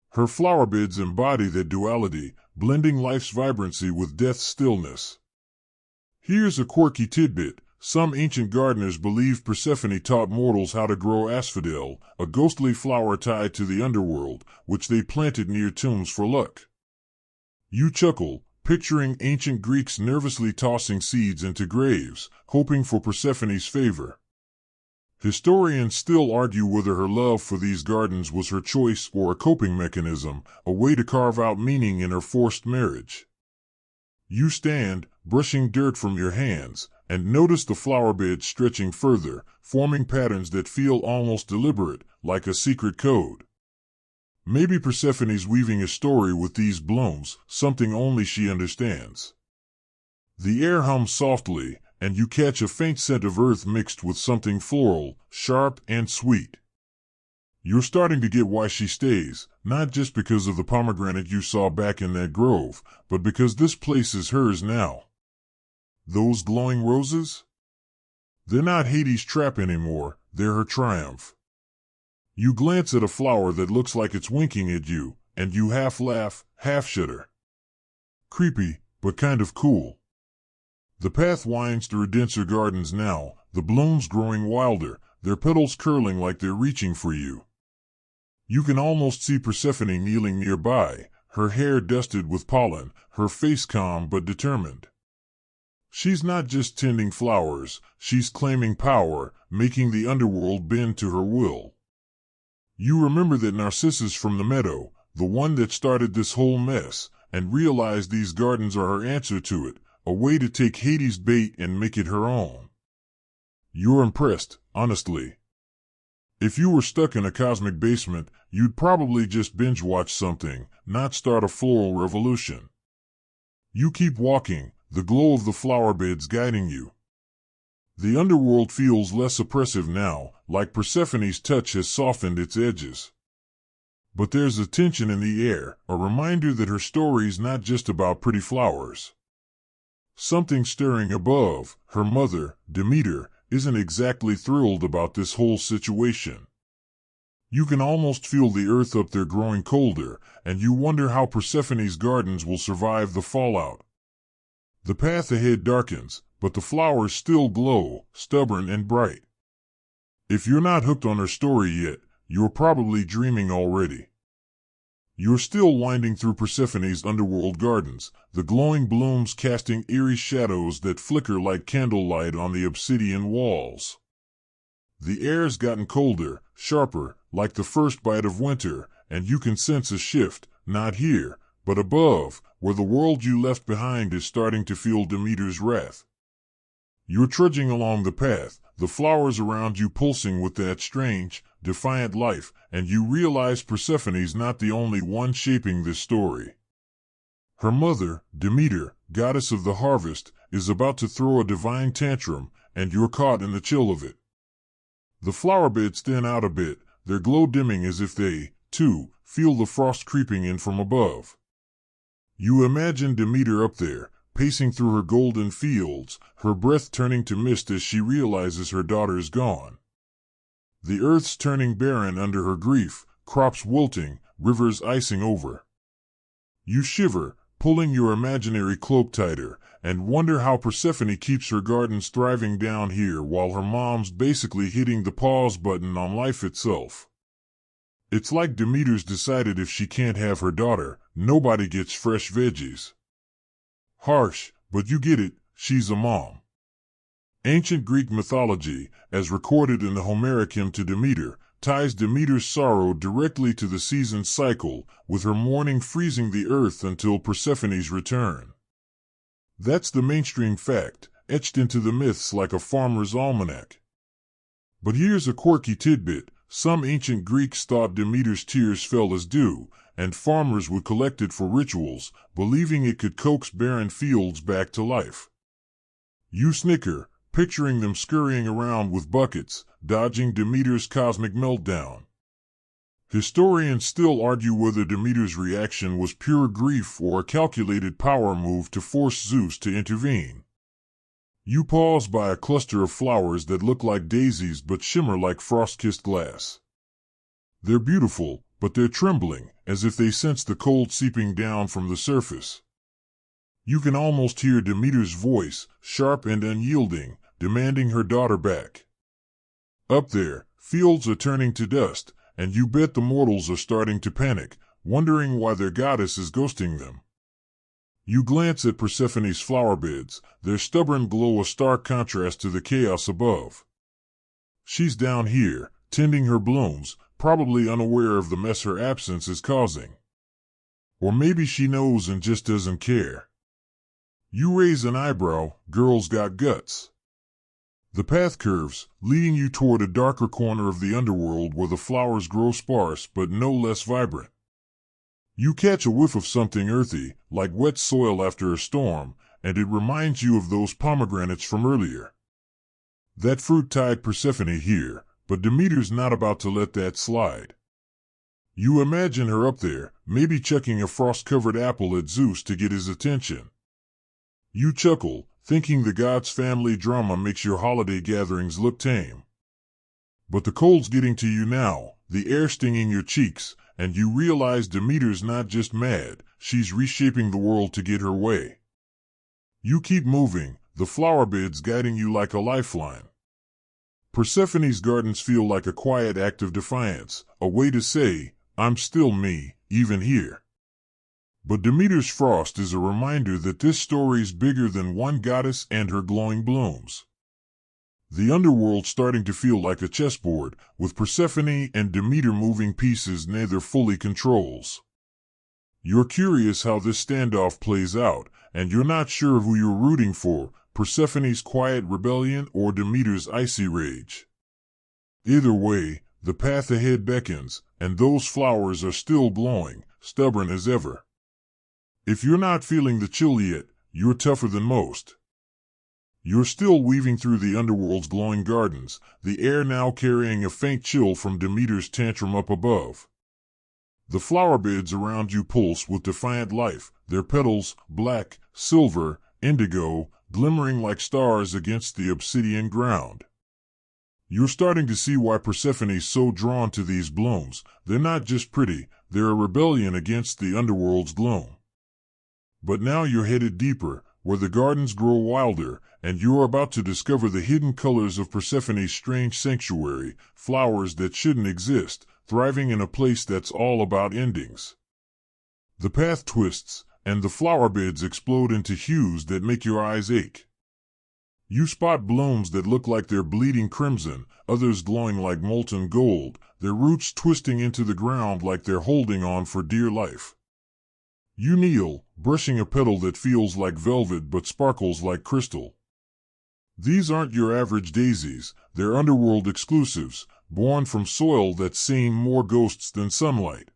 Her flower beds embody that duality, blending life's vibrancy with death's stillness. Here's a quirky tidbit. Some ancient gardeners believed Persephone taught mortals how to grow asphodel, a ghostly flower tied to the underworld, which they planted near tombs for luck. You chuckle, picturing ancient Greeks nervously tossing seeds into graves, hoping for Persephone's favor. Historians still argue whether her love for these gardens was her choice or a coping mechanism, a way to carve out meaning in her forced marriage. You stand, brushing dirt from your hands, and notice the flower bed stretching further, forming patterns that feel almost deliberate, like a secret code. Maybe Persephone's weaving a story with these blooms, something only she understands. The air hums softly, and you catch a faint scent of earth mixed with something floral, sharp and sweet. You're starting to get why she stays, not just because of the pomegranate you saw back in that grove, but because this place is hers now. Those glowing roses? They're not Hades' trap anymore, they're her triumph. You glance at a flower that looks like it's winking at you, and you half laugh, half shudder. Creepy, but kind of cool. The path winds through denser gardens now, the blooms growing wilder, their petals curling like they're reaching for you. You can almost see Persephone kneeling nearby, her hair dusted with pollen, her face calm but determined. She's not just tending flowers, she's claiming power, making the underworld bend to her will. You remember that Narcissus from the meadow, the one that started this whole mess, and realize these gardens are her answer to it, a way to take Hades' bait and make it her own. You're impressed, honestly. If you were stuck in a cosmic basement, you'd probably just binge-watch something, not start a floral revolution. You keep walking, the glow of the flower beds guiding you. The underworld feels less oppressive now, like Persephone's touch has softened its edges. But there's a tension in the air, a reminder that her story's not just about pretty flowers. Something stirring above, her mother, Demeter, isn't exactly thrilled about this whole situation. You can almost feel the earth up there growing colder, and you wonder how Persephone's gardens will survive the fallout. The path ahead darkens, but the flowers still glow, stubborn and bright. If you're not hooked on her story yet, you're probably dreaming already. You're still winding through Persephone's underworld gardens, the glowing blooms casting eerie shadows that flicker like candlelight on the obsidian walls. The air's gotten colder, sharper, like the first bite of winter, and you can sense a shift, not here, but above, where the world you left behind is starting to feel Demeter's wrath. You're trudging along the path, the flowers around you pulsing with that strange, defiant life, and you realize Persephone's not the only one shaping this story. Her mother, Demeter, goddess of the harvest, is about to throw a divine tantrum, and you're caught in the chill of it. The flower beds thin out a bit, their glow dimming as if they, too, feel the frost creeping in from above. You imagine Demeter up there, pacing through her golden fields, her breath turning to mist as she realizes her daughter's gone. The earth's turning barren under her grief, crops wilting, rivers icing over. You shiver, pulling your imaginary cloak tighter, and wonder how Persephone keeps her gardens thriving down here while her mom's basically hitting the pause button on life itself. It's like Demeter's decided if she can't have her daughter, nobody gets fresh veggies. Harsh, but you get it, she's a mom. Ancient Greek mythology, as recorded in the Homeric hymn to Demeter, ties Demeter's sorrow directly to the season cycle, with her mourning freezing the earth until Persephone's return. That's the mainstream fact, etched into the myths like a farmer's almanac. But here's a quirky tidbit. Some ancient Greeks thought Demeter's tears fell as dew, and farmers would collect it for rituals, believing it could coax barren fields back to life. You snicker, picturing them scurrying around with buckets, dodging Demeter's cosmic meltdown. Historians still argue whether Demeter's reaction was pure grief or a calculated power move to force Zeus to intervene. You pause by a cluster of flowers that look like daisies but shimmer like frost-kissed glass. They're beautiful, but they're trembling, as if they sense the cold seeping down from the surface. You can almost hear Demeter's voice, sharp and unyielding, demanding her daughter back. Up there, fields are turning to dust, and you bet the mortals are starting to panic, wondering why their goddess is ghosting them. You glance at Persephone's flower beds, their stubborn glow a stark contrast to the chaos above. She's down here, tending her blooms, probably unaware of the mess her absence is causing. Or maybe she knows and just doesn't care. You raise an eyebrow, girl's got guts. The path curves, leading you toward a darker corner of the underworld where the flowers grow sparse but no less vibrant. You catch a whiff of something earthy, like wet soil after a storm, and it reminds you of those pomegranates from earlier. That fruit tied Persephone here, but Demeter's not about to let that slide. You imagine her up there, maybe chucking a frost-covered apple at Zeus to get his attention. You chuckle, thinking the god's family drama makes your holiday gatherings look tame. But the cold's getting to you now, the air stinging your cheeks, and you realize Demeter's not just mad, she's reshaping the world to get her way. You keep moving, the flower beds guiding you like a lifeline. Persephone's gardens feel like a quiet act of defiance, a way to say, I'm still me, even here. But Demeter's frost is a reminder that this story's bigger than one goddess and her glowing blooms. The underworld's starting to feel like a chessboard, with Persephone and Demeter moving pieces neither fully controls. You're curious how this standoff plays out, and you're not sure who you're rooting for, Persephone's quiet rebellion or Demeter's icy rage. Either way, the path ahead beckons, and those flowers are still glowing, stubborn as ever. If you're not feeling the chill yet, you're tougher than most. You're still weaving through the underworld's glowing gardens, the air now carrying a faint chill from Demeter's tantrum up above. The flower beds around you pulse with defiant life, their petals, black, silver, indigo, glimmering like stars against the obsidian ground. You're starting to see why Persephone's so drawn to these blooms. They're not just pretty, they're a rebellion against the underworld's gloom. But now you're headed deeper, where the gardens grow wilder, and you're about to discover the hidden colors of Persephone's strange sanctuary, flowers that shouldn't exist, thriving in a place that's all about endings. The path twists, and the flower beds explode into hues that make your eyes ache. You spot blooms that look like they're bleeding crimson, others glowing like molten gold, their roots twisting into the ground like they're holding on for dear life. You kneel, brushing a petal that feels like velvet but sparkles like crystal. These aren't your average daisies, they're underworld exclusives, born from soil that's seen more ghosts than sunlight.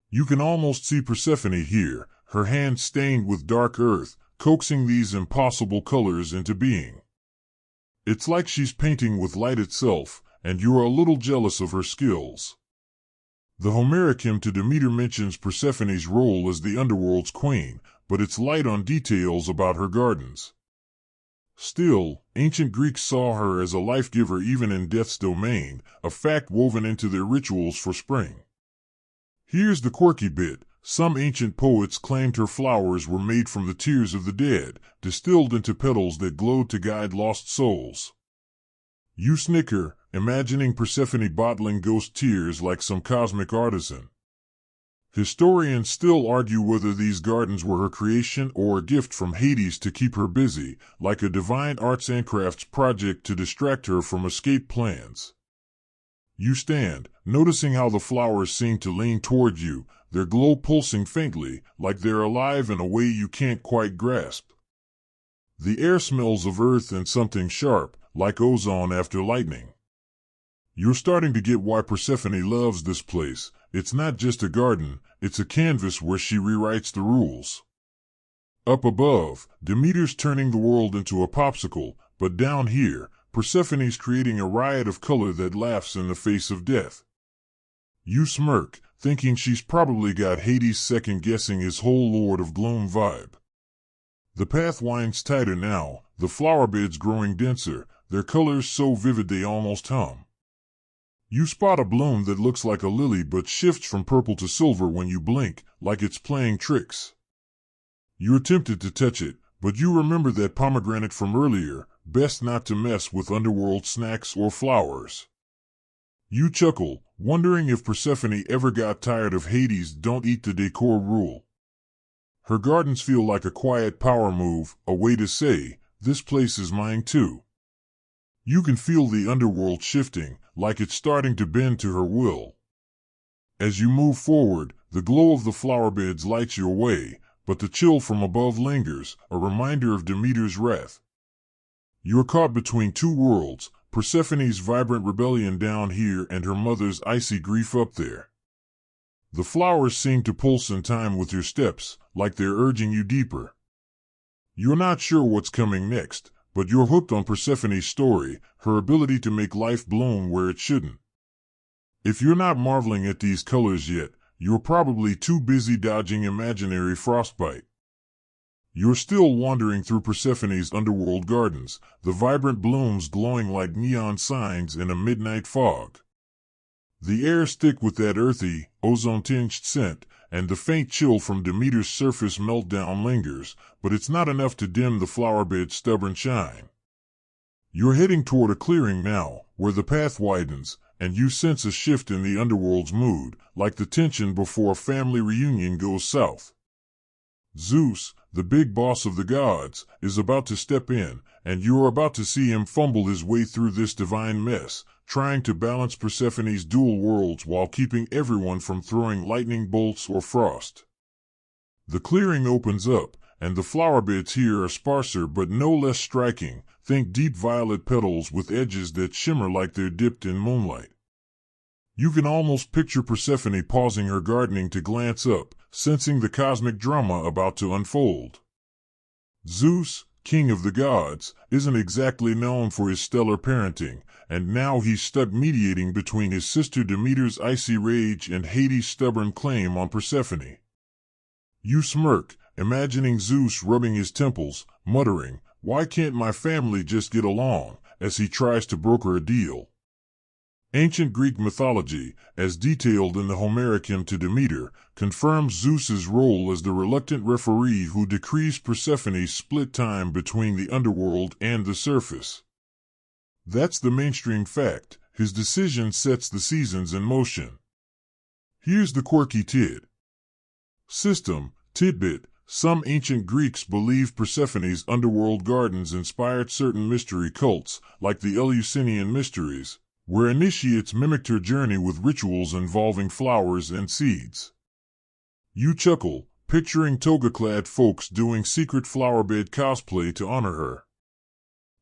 You can almost see Persephone here, her hands stained with dark earth, coaxing these impossible colors into being. It's like she's painting with light itself, and you're a little jealous of her skills. The Homeric hymn to Demeter mentions Persephone's role as the underworld's queen, but it's light on details about her gardens. Still, ancient Greeks saw her as a life-giver even in death's domain, a fact woven into their rituals for spring. Here's the quirky bit. Some ancient poets claimed her flowers were made from the tears of the dead, distilled into petals that glowed to guide lost souls. You snicker, imagining Persephone bottling ghost tears like some cosmic artisan. Historians still argue whether these gardens were her creation or a gift from Hades to keep her busy, like a divine arts and crafts project to distract her from escape plans. You stand, noticing how the flowers seem to lean toward you, their glow pulsing faintly, like they're alive in a way you can't quite grasp. The air smells of earth and something sharp, like ozone after lightning. You're starting to get why Persephone loves this place. It's not just a garden, it's a canvas where she rewrites the rules. Up above, Demeter's turning the world into a popsicle, but down here, Persephone's creating a riot of color that laughs in the face of death. You smirk, thinking she's probably got Hades second-guessing his whole Lord of Gloom vibe. The path winds tighter now, the flower beds growing denser, their colors so vivid they almost hum. You spot a bloom that looks like a lily but shifts from purple to silver when you blink, like it's playing tricks. You're tempted to touch it, but you remember that pomegranate from earlier, best not to mess with underworld snacks or flowers. You chuckle, wondering if Persephone ever got tired of Hades' don't eat the decor rule. Her gardens feel like a quiet power move, a way to say, this place is mine too. You can feel the underworld shifting, like it's starting to bend to her will. As you move forward, the glow of the flower beds lights your way, but the chill from above lingers, a reminder of Demeter's wrath. You are caught between two worlds, Persephone's vibrant rebellion down here and her mother's icy grief up there. The flowers seem to pulse in time with your steps, like they're urging you deeper. You're not sure what's coming next, but you're hooked on Persephone's story, her ability to make life bloom where it shouldn't. If you're not marveling at these colors yet, you're probably too busy dodging imaginary frostbite. You're still wandering through Persephone's underworld gardens, the vibrant blooms glowing like neon signs in a midnight fog. The airs thick with that earthy, ozone-tinged scent, and the faint chill from Demeter's surface meltdown lingers, but it's not enough to dim the flowerbed's stubborn shine. You're heading toward a clearing now, where the path widens, and you sense a shift in the underworld's mood, like the tension before a family reunion goes south. Zeus, the big boss of the gods, is about to step in, and you're about to see him fumble his way through this divine mess, trying to balance Persephone's dual worlds while keeping everyone from throwing lightning bolts or frost. The clearing opens up, and the flowerbeds here are sparser but no less striking. Think deep violet petals with edges that shimmer like they're dipped in moonlight. You can almost picture Persephone pausing her gardening to glance up, sensing the cosmic drama about to unfold. Zeus, king of the gods, isn't exactly known for his stellar parenting, and now he's stuck mediating between his sister Demeter's icy rage and Hades' stubborn claim on Persephone. You smirk, imagining Zeus rubbing his temples, muttering, "Why can't my family just get along?" as he tries to broker a deal. Ancient Greek mythology, as detailed in the Homeric hymn to Demeter, confirms Zeus's role as the reluctant referee who decrees Persephone's split time between the underworld and the surface. That's the mainstream fact. His decision sets the seasons in motion. Here's the quirky tidbit. Some ancient Greeks believed Persephone's underworld gardens inspired certain mystery cults, like the Eleusinian Mysteries, where initiates mimicked her journey with rituals involving flowers and seeds. You chuckle, picturing toga-clad folks doing secret flowerbed cosplay to honor her.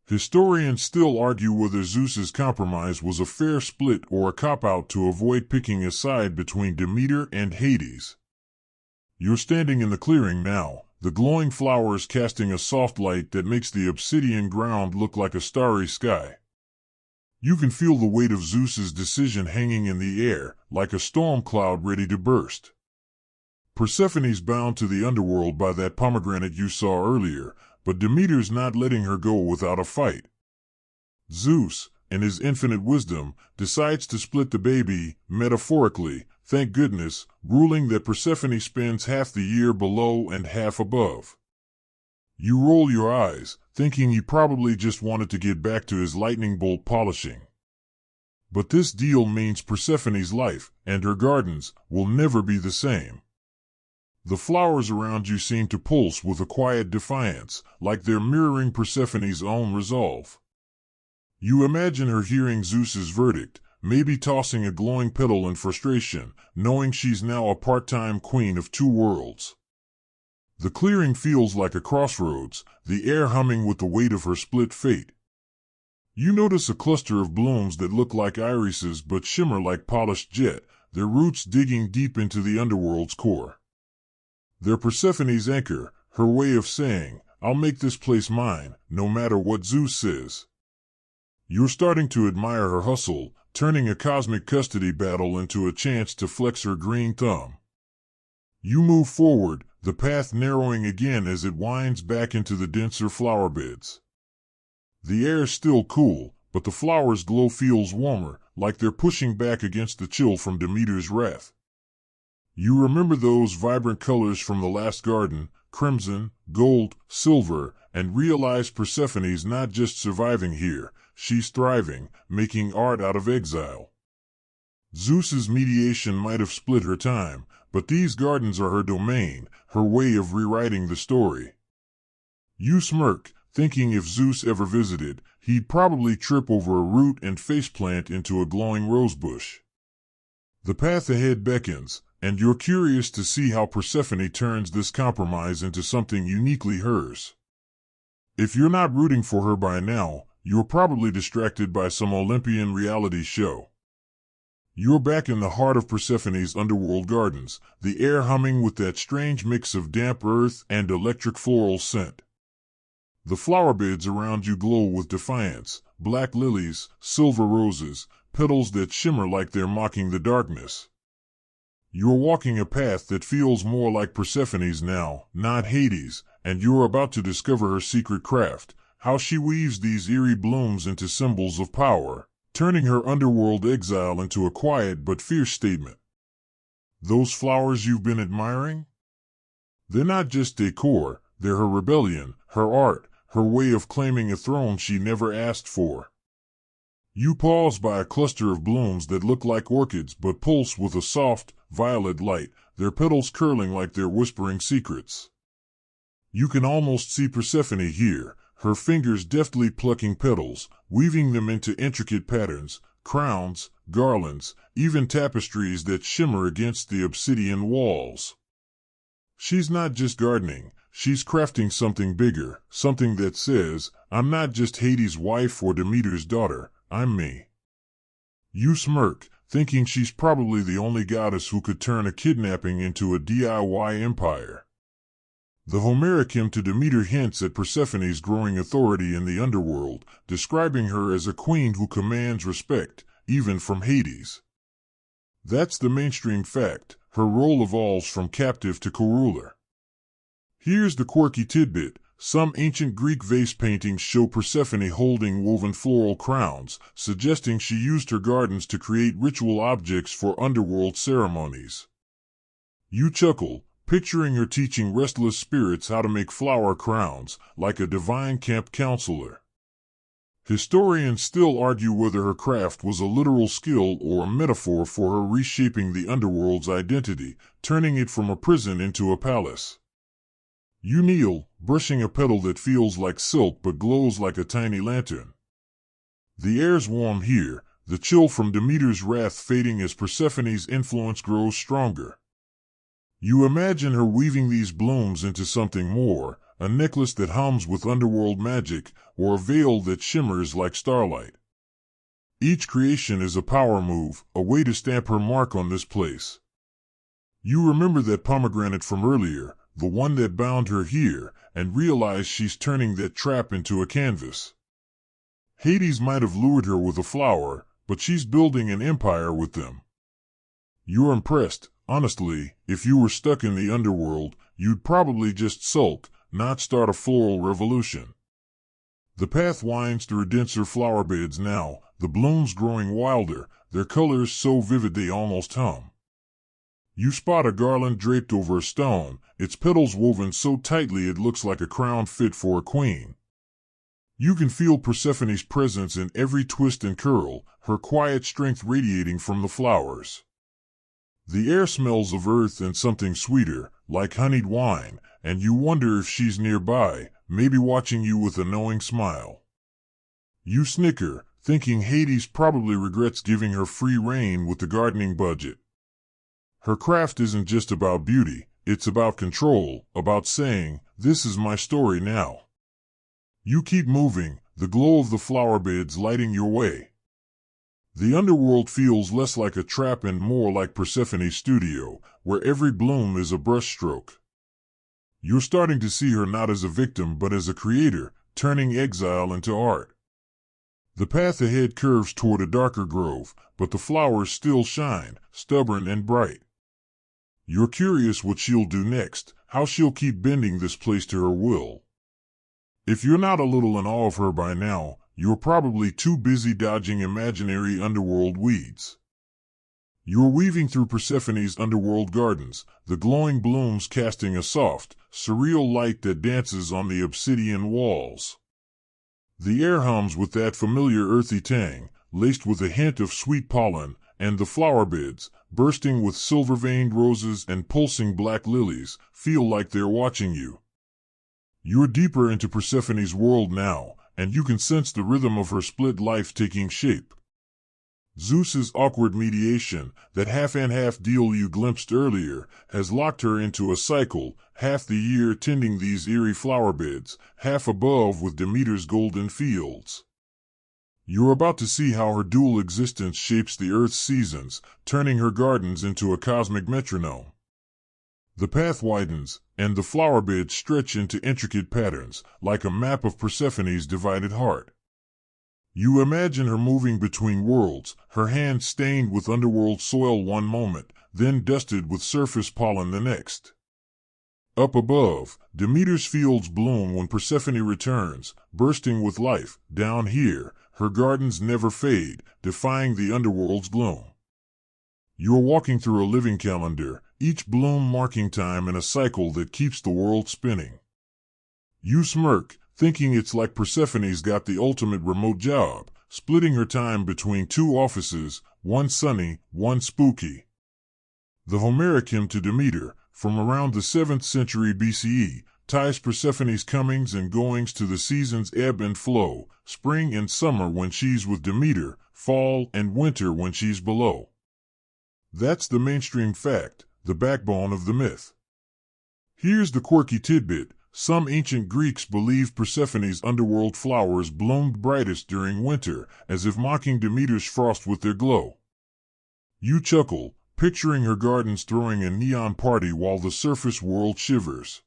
Historians still argue whether Zeus's compromise was a fair split or a cop-out to avoid picking a side between Demeter and Hades. You're standing in the clearing now, the glowing flowers casting a soft light that makes the obsidian ground look like a starry sky. You can feel the weight of Zeus's decision hanging in the air, like a storm cloud ready to burst. Persephone's bound to the underworld by that pomegranate you saw earlier, but Demeter's not letting her go without a fight. Zeus, in his infinite wisdom, decides to split the baby, metaphorically, thank goodness, ruling that Persephone spends half the year below and half above. You roll your eyes, thinking he probably just wanted to get back to his lightning bolt polishing. But this deal means Persephone's life, and her gardens, will never be the same. The flowers around you seem to pulse with a quiet defiance, like they're mirroring Persephone's own resolve. You imagine her hearing Zeus's verdict, maybe tossing a glowing petal in frustration, knowing she's now a part-time queen of two worlds. The clearing feels like a crossroads, the air humming with the weight of her split fate. You notice a cluster of blooms that look like irises but shimmer like polished jet, their roots digging deep into the underworld's core. They're Persephone's anchor, her way of saying, "I'll make this place mine, no matter what Zeus says." You're starting to admire her hustle, turning a cosmic custody battle into a chance to flex her green thumb. You move forward, the path narrowing again as it winds back into the denser flower beds. The air's still cool, but the flowers' glow feels warmer, like they're pushing back against the chill from Demeter's wrath. You remember those vibrant colors from the last garden, crimson, gold, silver, and realize Persephone's not just surviving here, she's thriving, making art out of exile. Zeus's mediation might have split her time, but these gardens are her domain, her way of rewriting the story. You smirk, thinking if Zeus ever visited, he'd probably trip over a root and faceplant into a glowing rosebush. The path ahead beckons, and you're curious to see how Persephone turns this compromise into something uniquely hers. If you're not rooting for her by now, you're probably distracted by some Olympian reality show. You're back in the heart of Persephone's underworld gardens, the air humming with that strange mix of damp earth and electric floral scent. The flower beds around you glow with defiance, black lilies, silver roses, petals that shimmer like they're mocking the darkness. You're walking a path that feels more like Persephone's now, not Hades', and you're about to discover her secret craft, how she weaves these eerie blooms into symbols of power, turning her underworld exile into a quiet but fierce statement. Those flowers you've been admiring? They're not just decor, they're her rebellion, her art, her way of claiming a throne she never asked for. You pause by a cluster of blooms that look like orchids but pulse with a soft, violet light, their petals curling like they're whispering secrets. You can almost see Persephone here, her fingers deftly plucking petals, weaving them into intricate patterns, crowns, garlands, even tapestries that shimmer against the obsidian walls. She's not just gardening, she's crafting something bigger, something that says, I'm not just Hades' wife or Demeter's daughter, I'm me. You smirk, thinking she's probably the only goddess who could turn a kidnapping into a DIY empire. The Homeric hymn to Demeter hints at Persephone's growing authority in the underworld, describing her as a queen who commands respect, even from Hades. That's the mainstream fact, her role evolves from captive to co-ruler. Here's the quirky tidbit. Some ancient Greek vase paintings show Persephone holding woven floral crowns, suggesting she used her gardens to create ritual objects for underworld ceremonies. You chuckle, picturing her teaching restless spirits how to make flower crowns, like a divine camp counselor. Historians still argue whether her craft was a literal skill or a metaphor for her reshaping the underworld's identity, turning it from a prison into a palace. You kneel, brushing a petal that feels like silk but glows like a tiny lantern. The air's warm here, the chill from Demeter's wrath fading as Persephone's influence grows stronger. You imagine her weaving these blooms into something more, a necklace that hums with underworld magic, or a veil that shimmers like starlight. Each creation is a power move, a way to stamp her mark on this place. You remember that pomegranate from earlier, the one that bound her here, and realize she's turning that trap into a canvas. Hades might have lured her with a flower, but she's building an empire with them. You're impressed. Honestly, if you were stuck in the underworld, you'd probably just sulk, not start a floral revolution. The path winds through denser flower beds now, the blooms growing wilder, their colors so vivid they almost hum. You spot a garland draped over a stone, its petals woven so tightly it looks like a crown fit for a queen. You can feel Persephone's presence in every twist and curl, her quiet strength radiating from the flowers. The air smells of earth and something sweeter, like honeyed wine, and you wonder if she's nearby, maybe watching you with a knowing smile. You snicker, thinking Hades probably regrets giving her free rein with the gardening budget. Her craft isn't just about beauty, it's about control, about saying, this is my story now. You keep moving, the glow of the flower beds lighting your way. The underworld feels less like a trap and more like Persephone's studio, where every bloom is a brushstroke. You're starting to see her not as a victim but as a creator, turning exile into art. The path ahead curves toward a darker grove, but the flowers still shine, stubborn and bright. You're curious what she'll do next, how she'll keep bending this place to her will. If you're not a little in awe of her by now, you're probably too busy dodging imaginary underworld weeds. You are weaving through Persephone's underworld gardens, the glowing blooms casting a soft, surreal light that dances on the obsidian walls. The air hums with that familiar earthy tang, laced with a hint of sweet pollen, and the flower beds, bursting with silver-veined roses and pulsing black lilies, feel like they're watching you. You're deeper into Persephone's world now, and you can sense the rhythm of her split life taking shape. Zeus's awkward mediation, that half-and-half deal you glimpsed earlier, has locked her into a cycle, half the year tending these eerie flower beds, half above with Demeter's golden fields. You're about to see how her dual existence shapes the Earth's seasons, turning her gardens into a cosmic metronome. The path widens, and the flower beds stretch into intricate patterns, like a map of Persephone's divided heart. You imagine her moving between worlds, her hands stained with underworld soil one moment, then dusted with surface pollen the next. Up above, Demeter's fields bloom when Persephone returns, bursting with life. Down here, her gardens never fade, defying the underworld's gloom. You are walking through a living calendar, each bloom marking time in a cycle that keeps the world spinning. You smirk, thinking it's like Persephone's got the ultimate remote job, splitting her time between two offices, one sunny, one spooky. The Homeric hymn to Demeter, from around the 7th century BCE, ties Persephone's comings and goings to the seasons' ebb and flow, spring and summer when she's with Demeter, fall and winter when she's below. That's the mainstream fact, the backbone of the myth. Here's the quirky tidbit. Some ancient Greeks believed Persephone's underworld flowers bloomed brightest during winter, as if mocking Demeter's frost with their glow. You chuckle, picturing her gardens throwing a neon party while the surface world shivers.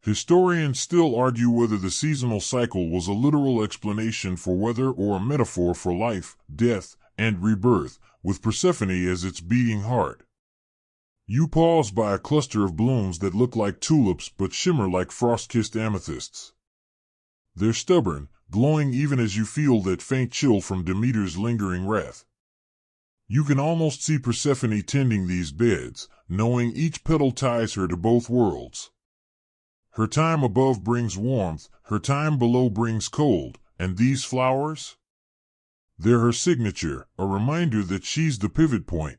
Historians still argue whether the seasonal cycle was a literal explanation for weather or a metaphor for life, death, and rebirth, with Persephone as its beating heart. You pause by a cluster of blooms that look like tulips but shimmer like frost-kissed amethysts. They're stubborn, glowing even as you feel that faint chill from Demeter's lingering wrath. You can almost see Persephone tending these beds, knowing each petal ties her to both worlds. Her time above brings warmth, her time below brings cold, and these flowers? They're her signature, a reminder that she's the pivot point.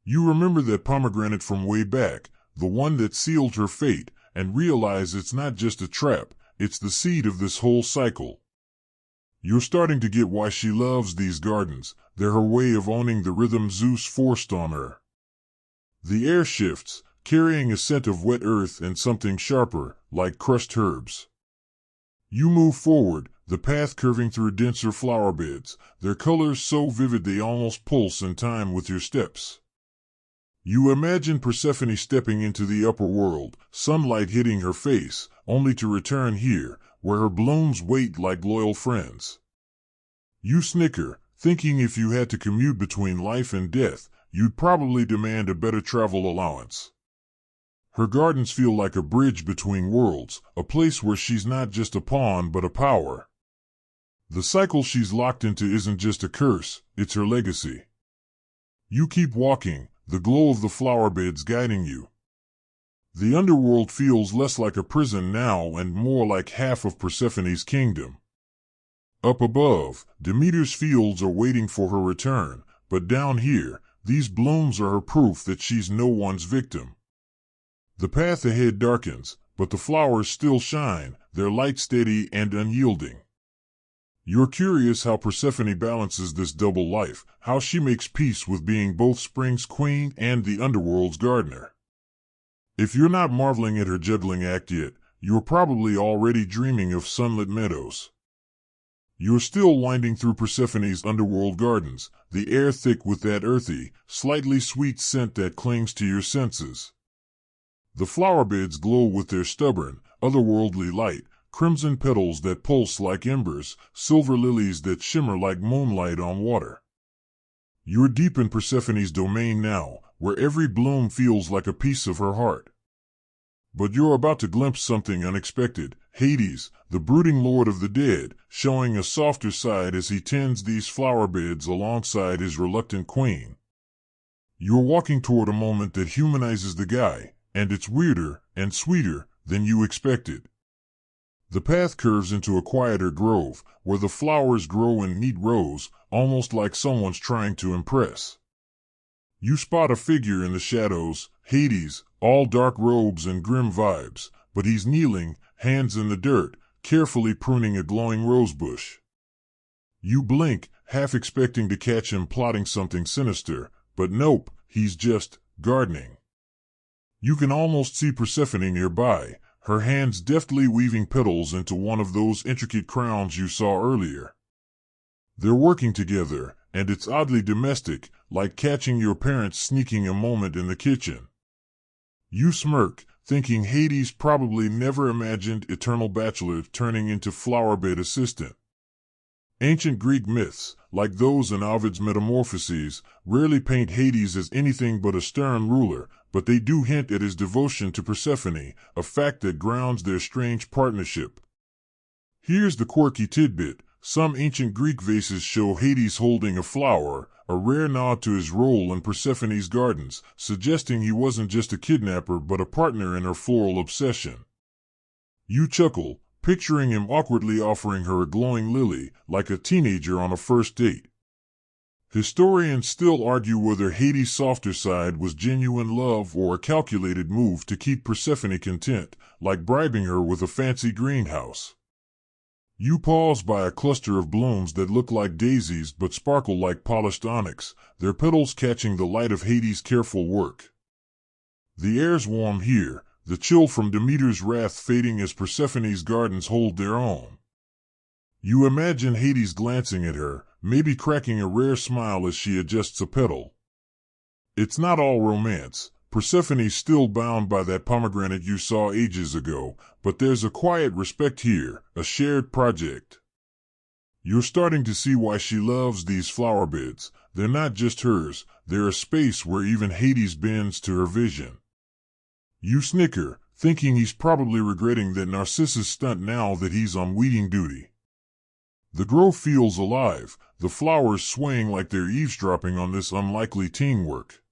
You remember that pomegranate from way back, the one that sealed her fate, and realize it's not just a trap, it's the seed of this whole cycle. You're starting to get why she loves these gardens. They're her way of owning the rhythm Zeus forced on her. The air shifts, carrying a scent of wet earth and something sharper, like crushed herbs. You move forward, the path curving through denser flower beds, their colors so vivid they almost pulse in time with your steps. You imagine Persephone stepping into the upper world, sunlight hitting her face, only to return here, where her blooms wait like loyal friends. You snicker, thinking if you had to commute between life and death, you'd probably demand a better travel allowance. Her gardens feel like a bridge between worlds, a place where she's not just a pawn but a power. The cycle she's locked into isn't just a curse, it's her legacy. You keep walking, the glow of the flower beds guiding you. The underworld feels less like a prison now and more like half of Persephone's kingdom. Up above, Demeter's fields are waiting for her return, but down here, these blooms are her proof that she's no one's victim. The path ahead darkens, but the flowers still shine, their light steady and unyielding. You're curious how Persephone balances this double life, how she makes peace with being both spring's queen and the underworld's gardener. If you're not marveling at her juggling act yet, you're probably already dreaming of sunlit meadows. You're still winding through Persephone's underworld gardens, the air thick with that earthy, slightly sweet scent that clings to your senses. The flower beds glow with their stubborn, otherworldly light, crimson petals that pulse like embers, silver lilies that shimmer like moonlight on water. You're deep in Persephone's domain now, where every bloom feels like a piece of her heart. But you're about to glimpse something unexpected. Hades, the brooding lord of the dead, showing a softer side as he tends these flower beds alongside his reluctant queen. You're walking toward a moment that humanizes the guy, and it's weirder and sweeter than you expected. The path curves into a quieter grove, where the flowers grow in neat rows, almost like someone's trying to impress. You spot a figure in the shadows, Hades, all dark robes and grim vibes, but he's kneeling, hands in the dirt, carefully pruning a glowing rosebush. You blink, half expecting to catch him plotting something sinister, but nope, he's just gardening. You can almost see Persephone nearby, her hands deftly weaving petals into one of those intricate crowns you saw earlier. They're working together, and it's oddly domestic, like catching your parents sneaking a moment in the kitchen. You smirk, thinking Hades probably never imagined eternal bachelor turning into flowerbed assistant. Ancient Greek myths, like those in Ovid's Metamorphoses, rarely paint Hades as anything but a stern ruler, but they do hint at his devotion to Persephone, a fact that grounds their strange partnership. Here's the quirky tidbit. Some ancient Greek vases show Hades holding a flower, a rare nod to his role in Persephone's gardens, suggesting he wasn't just a kidnapper but a partner in her floral obsession. You chuckle, picturing him awkwardly offering her a glowing lily, like a teenager on a first date. Historians still argue whether Hades' softer side was genuine love or a calculated move to keep Persephone content, like bribing her with a fancy greenhouse. You pause by a cluster of blooms that look like daisies but sparkle like polished onyx, their petals catching the light of Hades' careful work. The air's warm here, the chill from Demeter's wrath fading as Persephone's gardens hold their own. You imagine Hades glancing at her, maybe cracking a rare smile as she adjusts a petal. It's not all romance. Persephone's still bound by that pomegranate you saw ages ago, but there's a quiet respect here, a shared project. You're starting to see why she loves these flower beds. They're not just hers, they're a space where even Hades bends to her vision. You snicker, thinking he's probably regretting that Narcissus stunt now that he's on weeding duty. The grove feels alive, the flowers swaying like they're eavesdropping on this unlikely teamwork.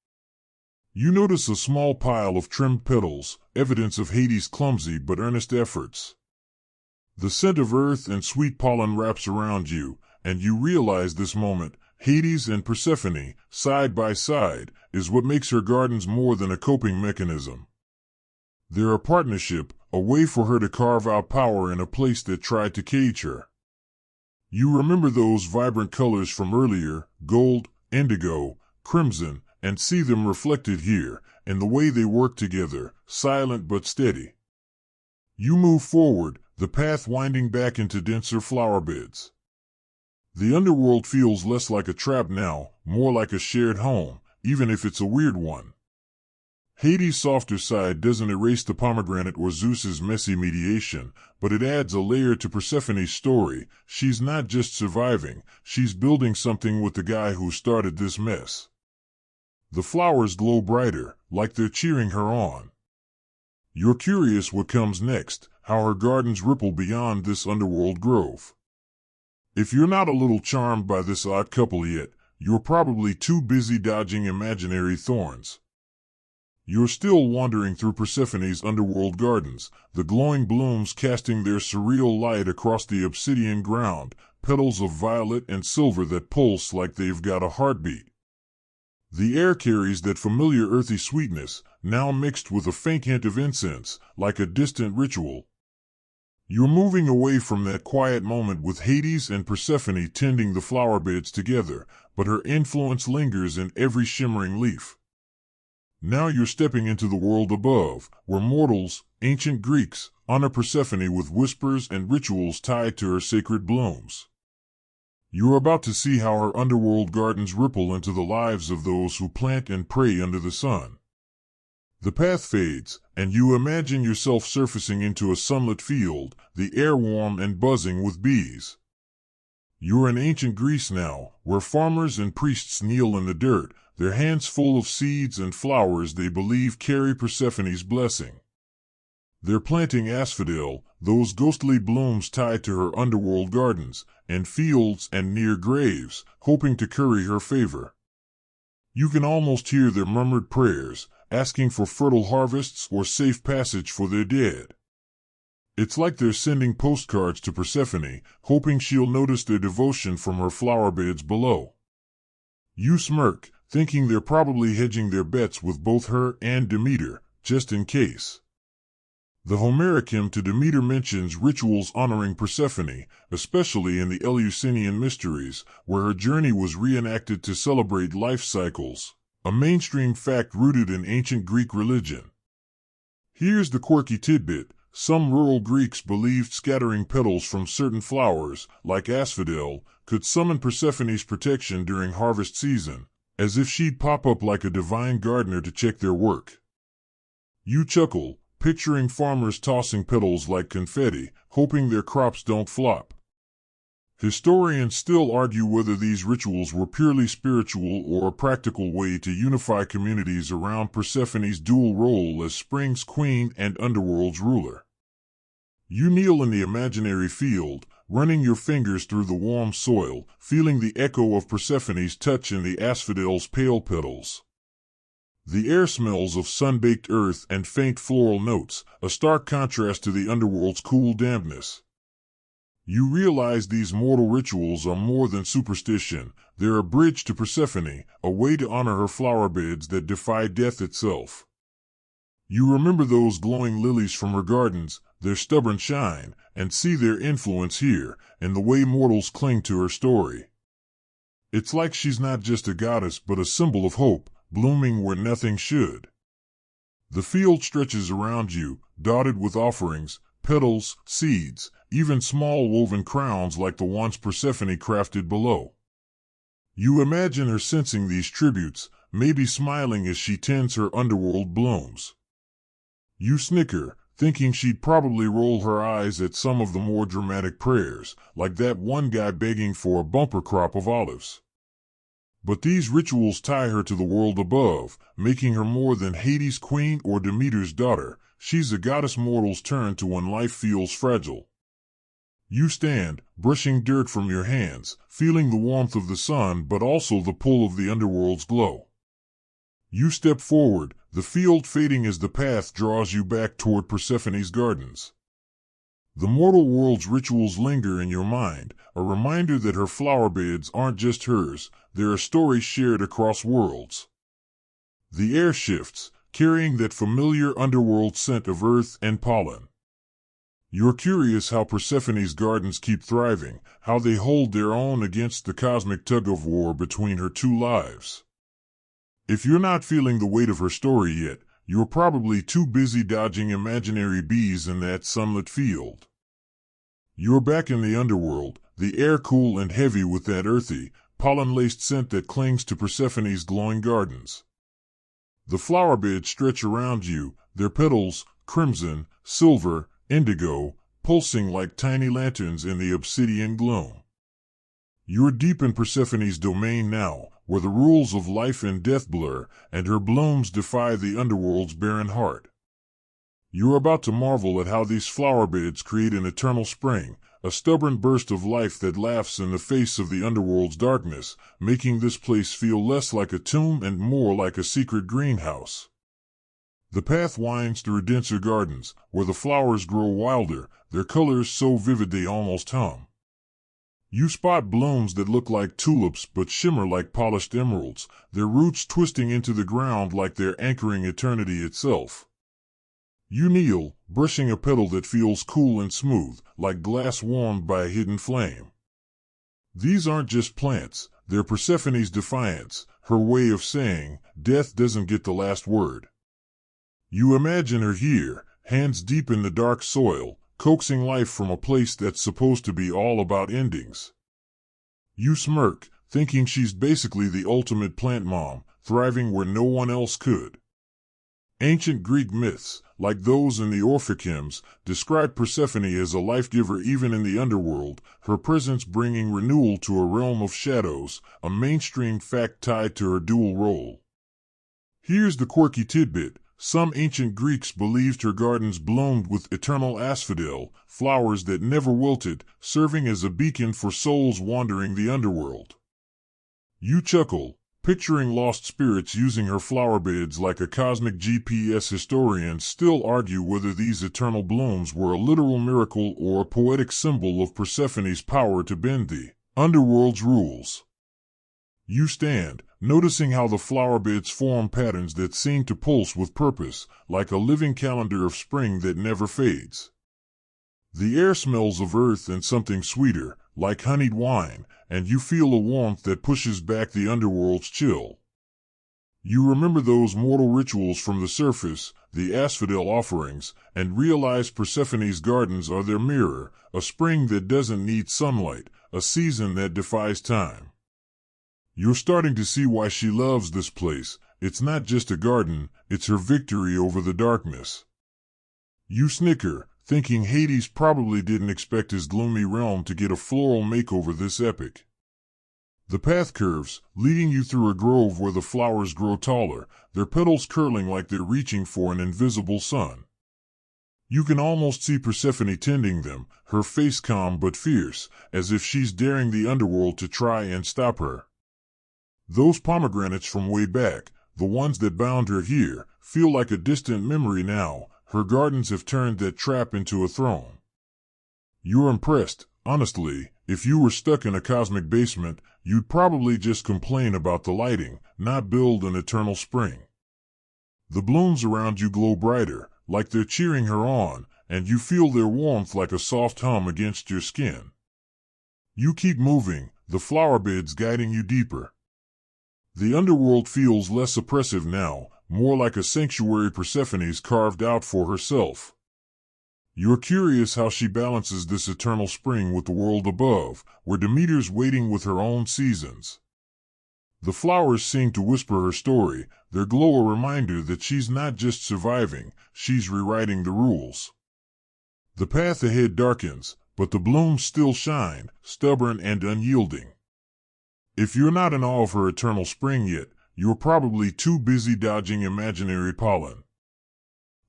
You notice a small pile of trimmed petals, evidence of Hades' clumsy but earnest efforts. The scent of earth and sweet pollen wraps around you, and you realize this moment, Hades and Persephone, side by side, is what makes her gardens more than a coping mechanism. They're a partnership, a way for her to carve out power in a place that tried to cage her. You remember those vibrant colors from earlier, gold, indigo, crimson, and see them reflected here, in the way they work together, silent but steady. You move forward, the path winding back into denser flower beds. The underworld feels less like a trap now, more like a shared home, even if it's a weird one. Hades' softer side doesn't erase the pomegranate or Zeus's messy mediation, but it adds a layer to Persephone's story. She's not just surviving, she's building something with the guy who started this mess. The flowers glow brighter, like they're cheering her on. You're curious what comes next, how her gardens ripple beyond this underworld grove. If you're not a little charmed by this odd couple yet, you're probably too busy dodging imaginary thorns. You're still wandering through Persephone's underworld gardens, the glowing blooms casting their surreal light across the obsidian ground, petals of violet and silver that pulse like they've got a heartbeat. The air carries that familiar earthy sweetness, now mixed with a faint hint of incense, like a distant ritual. You're moving away from that quiet moment with Hades and Persephone tending the flower beds together, but her influence lingers in every shimmering leaf. Now you're stepping into the world above, where mortals, ancient Greeks, honor Persephone with whispers and rituals tied to her sacred blooms. You're about to see how her underworld gardens ripple into the lives of those who plant and pray under the sun. The path fades, and you imagine yourself surfacing into a sunlit field, the air warm and buzzing with bees. You're in ancient Greece now, where farmers and priests kneel in the dirt, their hands full of seeds and flowers they believe carry Persephone's blessing. They're planting asphodel, those ghostly blooms tied to her underworld gardens, in fields and near graves, hoping to curry her favor. You can almost hear their murmured prayers, asking for fertile harvests or safe passage for their dead. It's like they're sending postcards to Persephone, hoping she'll notice their devotion from her flower beds below. You smirk, thinking they're probably hedging their bets with both her and Demeter, just in case. The Homeric hymn to Demeter mentions rituals honoring Persephone, especially in the Eleusinian Mysteries, where her journey was reenacted to celebrate life cycles, a mainstream fact rooted in ancient Greek religion. Here's the quirky tidbit. Some rural Greeks believed scattering petals from certain flowers, like asphodel, could summon Persephone's protection during harvest season, as if she'd pop up like a divine gardener to check their work. You chuckle, picturing farmers tossing petals like confetti, hoping their crops don't flop. Historians still argue whether these rituals were purely spiritual or a practical way to unify communities around Persephone's dual role as spring's queen and underworld's ruler. You kneel in the imaginary field, running your fingers through the warm soil, feeling the echo of Persephone's touch in the asphodel's pale petals. The air smells of sun-baked earth and faint floral notes, a stark contrast to the underworld's cool dampness. You realize these mortal rituals are more than superstition. They're a bridge to Persephone, a way to honor her flower beds that defy death itself. You remember those glowing lilies from her gardens, their stubborn shine, and see their influence here, in the way mortals cling to her story. It's like she's not just a goddess but a symbol of hope, blooming where nothing should. The field stretches around you, dotted with offerings, petals, seeds, even small woven crowns like the ones Persephone crafted below. You imagine her sensing these tributes, maybe smiling as she tends her underworld blooms. You snicker, thinking she'd probably roll her eyes at some of the more dramatic prayers, like that one guy begging for a bumper crop of olives. But these rituals tie her to the world above, making her more than Hades' queen or Demeter's daughter. She's a goddess mortals turn to when life feels fragile. You stand, brushing dirt from your hands, feeling the warmth of the sun but also the pull of the underworld's glow. You step forward, the field fading as the path draws you back toward Persephone's gardens. The mortal world's rituals linger in your mind, a reminder that her flower beds aren't just hers, they're a story shared across worlds. The air shifts, carrying that familiar underworld scent of earth and pollen. You're curious how Persephone's gardens keep thriving, how they hold their own against the cosmic tug-of-war between her two lives. If you're not feeling the weight of her story yet, you're probably too busy dodging imaginary bees in that sunlit field. You're back in the underworld, the air cool and heavy with that earthy, pollen-laced scent that clings to Persephone's glowing gardens. The flower beds stretch around you, their petals, crimson, silver, indigo, pulsing like tiny lanterns in the obsidian gloom. You're deep in Persephone's domain now, where the rules of life and death blur, and her blooms defy the underworld's barren heart. You're about to marvel at how these flower beds create an eternal spring, a stubborn burst of life that laughs in the face of the underworld's darkness, making this place feel less like a tomb and more like a secret greenhouse. The path winds through denser gardens, where the flowers grow wilder, their colors so vivid they almost hum. You spot blooms that look like tulips but shimmer like polished emeralds, their roots twisting into the ground like they're anchoring eternity itself. You kneel, brushing a petal that feels cool and smooth, like glass warmed by a hidden flame. These aren't just plants, they're Persephone's defiance, her way of saying, death doesn't get the last word. You imagine her here, hands deep in the dark soil, coaxing life from a place that's supposed to be all about endings. You smirk, thinking she's basically the ultimate plant mom, thriving where no one else could. Ancient Greek myths, like those in the Orphic hymns, describe Persephone as a life-giver even in the underworld, her presence bringing renewal to a realm of shadows, a mainstream fact tied to her dual role. Here's the quirky tidbit. Some ancient Greeks believed her gardens bloomed with eternal asphodel, flowers that never wilted, serving as a beacon for souls wandering the underworld. You chuckle, picturing lost spirits using her flower beds like a cosmic GPS. Historians still argue whether these eternal blooms were a literal miracle or a poetic symbol of Persephone's power to bend the underworld's rules. You stand, noticing how the flower beds form patterns that seem to pulse with purpose, like a living calendar of spring that never fades. The air smells of earth and something sweeter, like honeyed wine, and you feel a warmth that pushes back the underworld's chill. You remember those mortal rituals from the surface, the asphodel offerings, and realize Persephone's gardens are their mirror, a spring that doesn't need sunlight, a season that defies time. You're starting to see why she loves this place. It's not just a garden, it's her victory over the darkness. You snicker, thinking Hades probably didn't expect his gloomy realm to get a floral makeover this epic. The path curves, leading you through a grove where the flowers grow taller, their petals curling like they're reaching for an invisible sun. You can almost see Persephone tending them, her face calm but fierce, as if she's daring the underworld to try and stop her. Those pomegranates from way back, the ones that bound her here, feel like a distant memory now. Her gardens have turned that trap into a throne. You're impressed. Honestly, if you were stuck in a cosmic basement, you'd probably just complain about the lighting, not build an eternal spring. The blooms around you glow brighter, like they're cheering her on, and you feel their warmth like a soft hum against your skin. You keep moving, the flower beds guiding you deeper. The underworld feels less oppressive now, more like a sanctuary Persephone's carved out for herself. You're curious how she balances this eternal spring with the world above, where Demeter's waiting with her own seasons. The flowers seem to whisper her story, their glow a reminder that she's not just surviving, she's rewriting the rules. The path ahead darkens, but the blooms still shine, stubborn and unyielding. If you're not in awe of her eternal spring yet, you're probably too busy dodging imaginary pollen.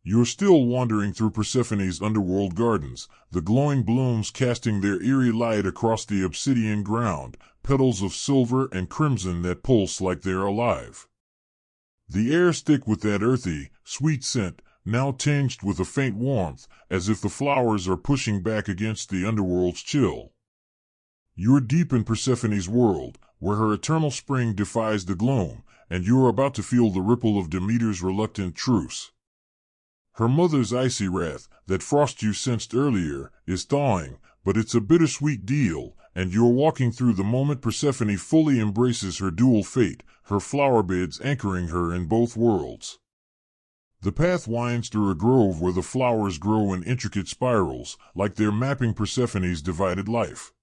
You're still wandering through Persephone's underworld gardens, the glowing blooms casting their eerie light across the obsidian ground, petals of silver and crimson that pulse like they're alive. The airs thick with that earthy, sweet scent, now tinged with a faint warmth, as if the flowers are pushing back against the underworld's chill. You're deep in Persephone's world, where her eternal spring defies the gloom, and you're about to feel the ripple of Demeter's reluctant truce. Her mother's icy wrath, that frost you sensed earlier, is thawing, but it's a bittersweet deal, and you're walking through the moment Persephone fully embraces her dual fate, her flower beds anchoring her in both worlds. The path winds through a grove where the flowers grow in intricate spirals, like they're mapping Persephone's divided life.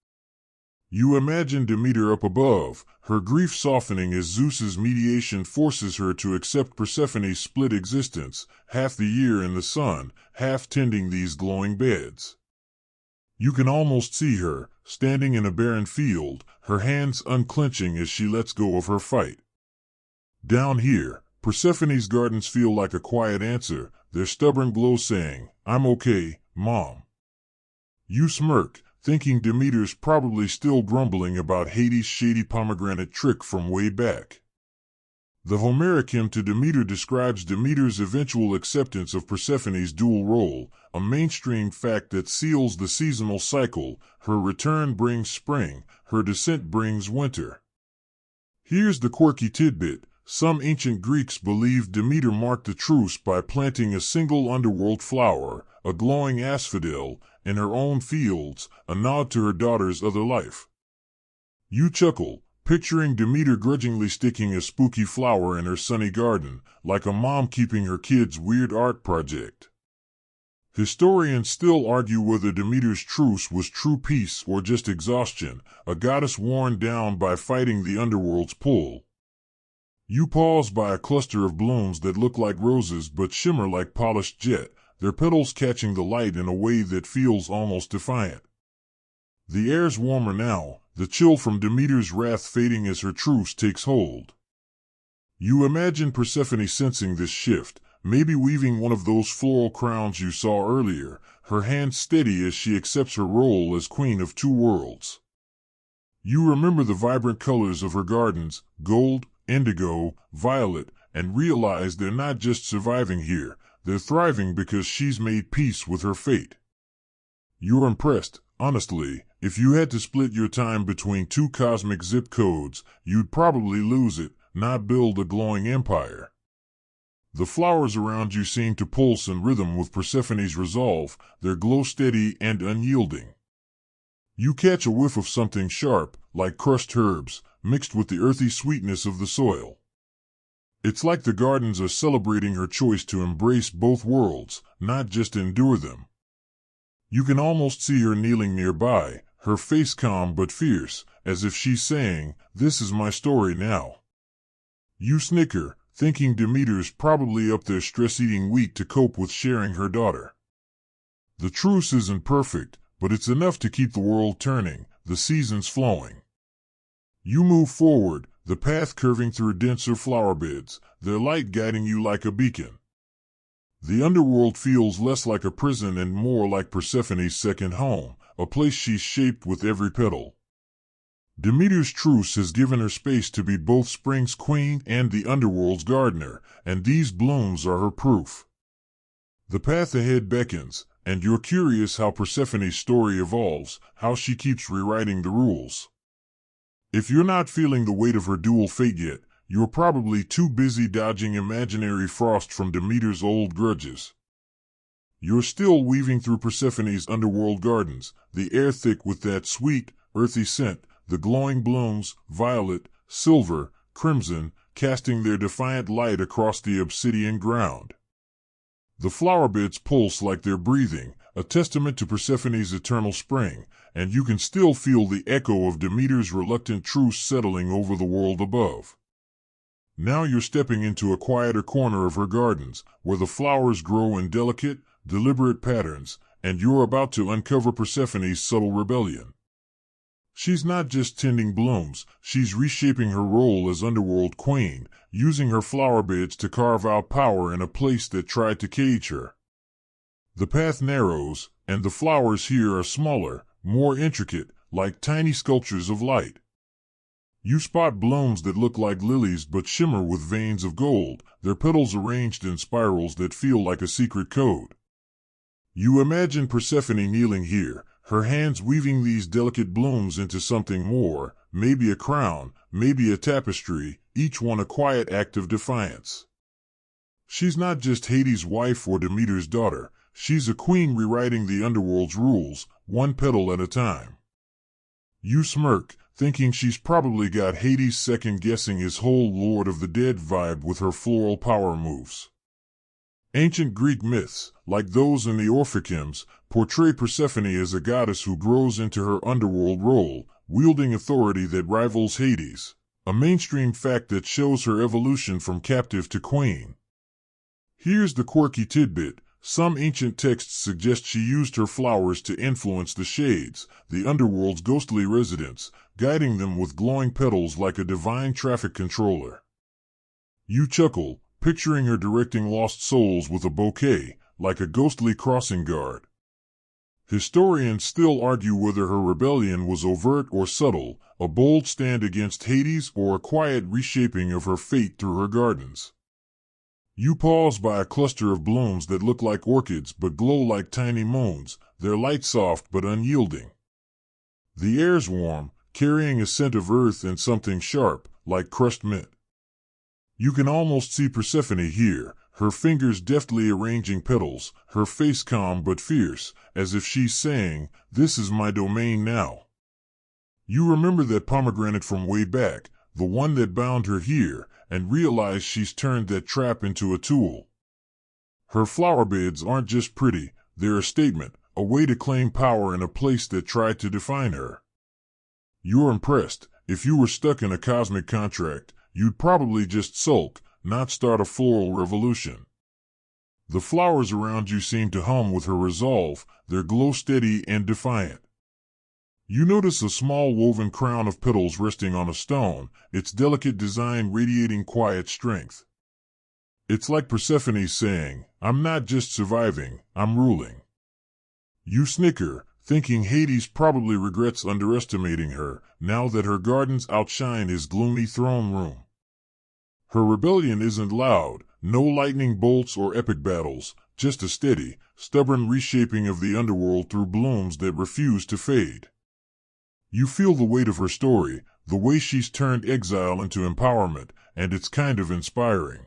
You imagine Demeter up above, her grief softening as Zeus's mediation forces her to accept Persephone's split existence, half the year in the sun, half tending these glowing beds. You can almost see her, standing in a barren field, her hands unclenching as she lets go of her fight. Down here, Persephone's gardens feel like a quiet answer, their stubborn glow saying, "I'm okay, Mom." You smirk, thinking Demeter's probably still grumbling about Hades' shady pomegranate trick from way back. The Homeric hymn to Demeter describes Demeter's eventual acceptance of Persephone's dual role, a mainstream fact that seals the seasonal cycle. Her return brings spring, her descent brings winter. Here's the quirky tidbit. Some ancient Greeks believed Demeter marked the truce by planting a single underworld flower, a glowing asphodel, in her own fields, a nod to her daughter's other life. You chuckle, picturing Demeter grudgingly sticking a spooky flower in her sunny garden, like a mom keeping her kid's weird art project. Historians still argue whether Demeter's truce was true peace or just exhaustion, a goddess worn down by fighting the underworld's pull. You pause by a cluster of blooms that look like roses but shimmer like polished jet, their petals catching the light in a way that feels almost defiant. The air's warmer now, the chill from Demeter's wrath fading as her truce takes hold. You imagine Persephone sensing this shift, maybe weaving one of those floral crowns you saw earlier, her hand steady as she accepts her role as queen of two worlds. You remember the vibrant colors of her gardens, gold, indigo, violet, and realize they're not just surviving here, they're thriving because she's made peace with her fate. You're impressed. Honestly, if you had to split your time between two cosmic zip codes, you'd probably lose it, not build a glowing empire. The flowers around you seem to pulse in rhythm with Persephone's resolve, their glow steady and unyielding. You catch a whiff of something sharp, like crushed herbs, mixed with the earthy sweetness of the soil. It's like the gardens are celebrating her choice to embrace both worlds, not just endure them. You can almost see her kneeling nearby, her face calm but fierce, as if she's saying, "This is my story now." You snicker, thinking Demeter's probably up there stress-eating wheat to cope with sharing her daughter. The truce isn't perfect, but it's enough to keep the world turning, the seasons flowing. You move forward, the path curving through denser flower beds, their light guiding you like a beacon. The underworld feels less like a prison and more like Persephone's second home, a place she's shaped with every petal. Demeter's truce has given her space to be both spring's queen and the underworld's gardener, and these blooms are her proof. The path ahead beckons, and you're curious how Persephone's story evolves, how she keeps rewriting the rules. If you're not feeling the weight of her dual fate yet, you're probably too busy dodging imaginary frost from Demeter's old grudges. You're still weaving through Persephone's underworld gardens, the air thick with that sweet, earthy scent, the glowing blooms, violet, silver, crimson, casting their defiant light across the obsidian ground. The flower beds pulse like they're breathing, a testament to Persephone's eternal spring, and you can still feel the echo of Demeter's reluctant truce settling over the world above. Now you're stepping into a quieter corner of her gardens, where the flowers grow in delicate, deliberate patterns, and you're about to uncover Persephone's subtle rebellion. She's not just tending blooms, she's reshaping her role as underworld queen, using her flower beds to carve out power in a place that tried to cage her. The path narrows, and the flowers here are smaller, more intricate, like tiny sculptures of light. You spot blooms that look like lilies but shimmer with veins of gold, their petals arranged in spirals that feel like a secret code. You imagine Persephone kneeling here, her hands weaving these delicate blooms into something more, maybe a crown, maybe a tapestry, each one a quiet act of defiance. She's not just Hades' wife or Demeter's daughter, she's a queen rewriting the underworld's rules, one petal at a time. You smirk, thinking she's probably got Hades second-guessing his whole Lord of the Dead vibe with her floral power moves. Ancient Greek myths, like those in the Orphicyms, portray Persephone as a goddess who grows into her underworld role, wielding authority that rivals Hades, a mainstream fact that shows her evolution from captive to queen. Here's the quirky tidbit. Some ancient texts suggest she used her flowers to influence the shades, the underworld's ghostly residents, guiding them with glowing petals like a divine traffic controller. You chuckle, picturing her directing lost souls with a bouquet, like a ghostly crossing guard. Historians still argue whether her rebellion was overt or subtle, a bold stand against Hades or a quiet reshaping of her fate through her gardens. You pause by a cluster of blooms that look like orchids but glow like tiny moons, their light soft but unyielding. The air's warm, carrying a scent of earth and something sharp, like crushed mint. You can almost see Persephone here, her fingers deftly arranging petals, her face calm but fierce, as if she's saying, "This is my domain now." You remember that pomegranate from way back, the one that bound her here, and realize she's turned that trap into a tool. Her flower beds aren't just pretty, they're a statement, a way to claim power in a place that tried to define her. You're impressed. If you were stuck in a cosmic contract, you'd probably just sulk, not start a floral revolution. The flowers around you seem to hum with her resolve, their glow steady and defiant. You notice a small woven crown of petals resting on a stone, its delicate design radiating quiet strength. It's like Persephone saying, "I'm not just surviving, I'm ruling." You snicker, thinking Hades probably regrets underestimating her, now that her gardens outshine his gloomy throne room. Her rebellion isn't loud, no lightning bolts or epic battles, just a steady, stubborn reshaping of the underworld through blooms that refuse to fade. You feel the weight of her story, the way she's turned exile into empowerment, and it's kind of inspiring.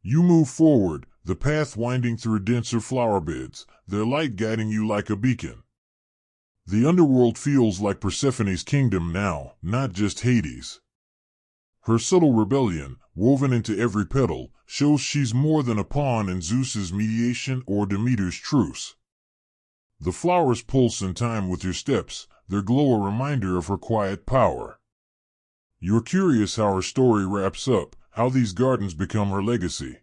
You move forward, the path winding through denser flower beds, their light guiding you like a beacon. The underworld feels like Persephone's kingdom now, not just Hades. Her subtle rebellion, woven into every petal, shows she's more than a pawn in Zeus's mediation or Demeter's truce. The flowers pulse in time with your steps, their glow a reminder of her quiet power. You're curious how her story wraps up, how these gardens become her legacy.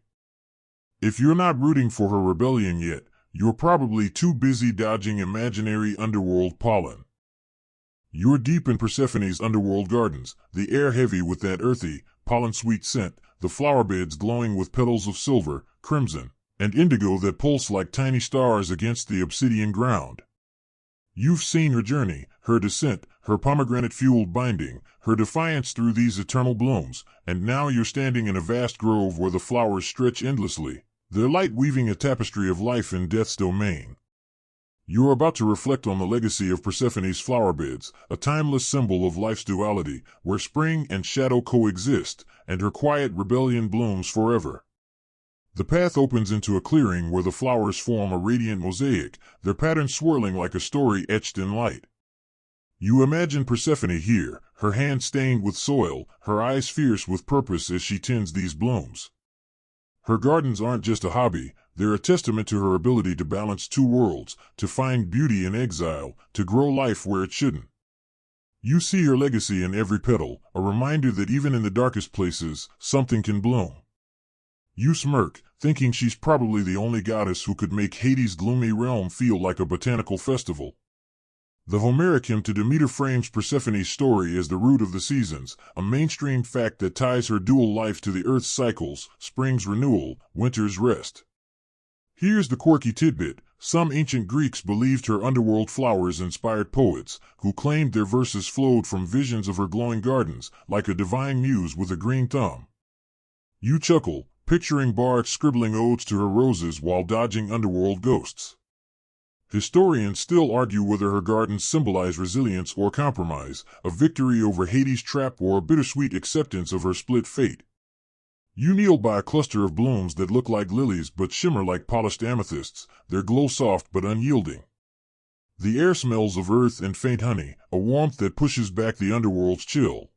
If you're not rooting for her rebellion yet, you're probably too busy dodging imaginary underworld pollen. You're deep in Persephone's underworld gardens, the air heavy with that earthy, pollen-sweet scent, the flower beds glowing with petals of silver, crimson, and indigo that pulse like tiny stars against the obsidian ground. You've seen her journey, her descent, her pomegranate-fueled binding, her defiance through these eternal blooms, and now you're standing in a vast grove where the flowers stretch endlessly, their light weaving a tapestry of life in death's domain. You're about to reflect on the legacy of Persephone's flower beds, a timeless symbol of life's duality, where spring and shadow coexist, and her quiet rebellion blooms forever. The path opens into a clearing where the flowers form a radiant mosaic, their patterns swirling like a story etched in light. You imagine Persephone here, her hands stained with soil, her eyes fierce with purpose as she tends these blooms. Her gardens aren't just a hobby, they're a testament to her ability to balance two worlds, to find beauty in exile, to grow life where it shouldn't. You see her legacy in every petal, a reminder that even in the darkest places, something can bloom. You smirk, thinking she's probably the only goddess who could make Hades' gloomy realm feel like a botanical festival. The Homeric hymn to Demeter frames Persephone's story as the root of the seasons, a mainstream fact that ties her dual life to the Earth's cycles, spring's renewal, winter's rest. Here's the quirky tidbit. Some ancient Greeks believed her underworld flowers inspired poets, who claimed their verses flowed from visions of her glowing gardens, like a divine muse with a green thumb. You chuckle, picturing bards scribbling odes to her roses while dodging underworld ghosts. Historians still argue whether her gardens symbolize resilience or compromise, a victory over Hades' trap or a bittersweet acceptance of her split fate. You kneel by a cluster of blooms that look like lilies but shimmer like polished amethysts, their glow soft but unyielding. The air smells of earth and faint honey, a warmth that pushes back the underworld's chill.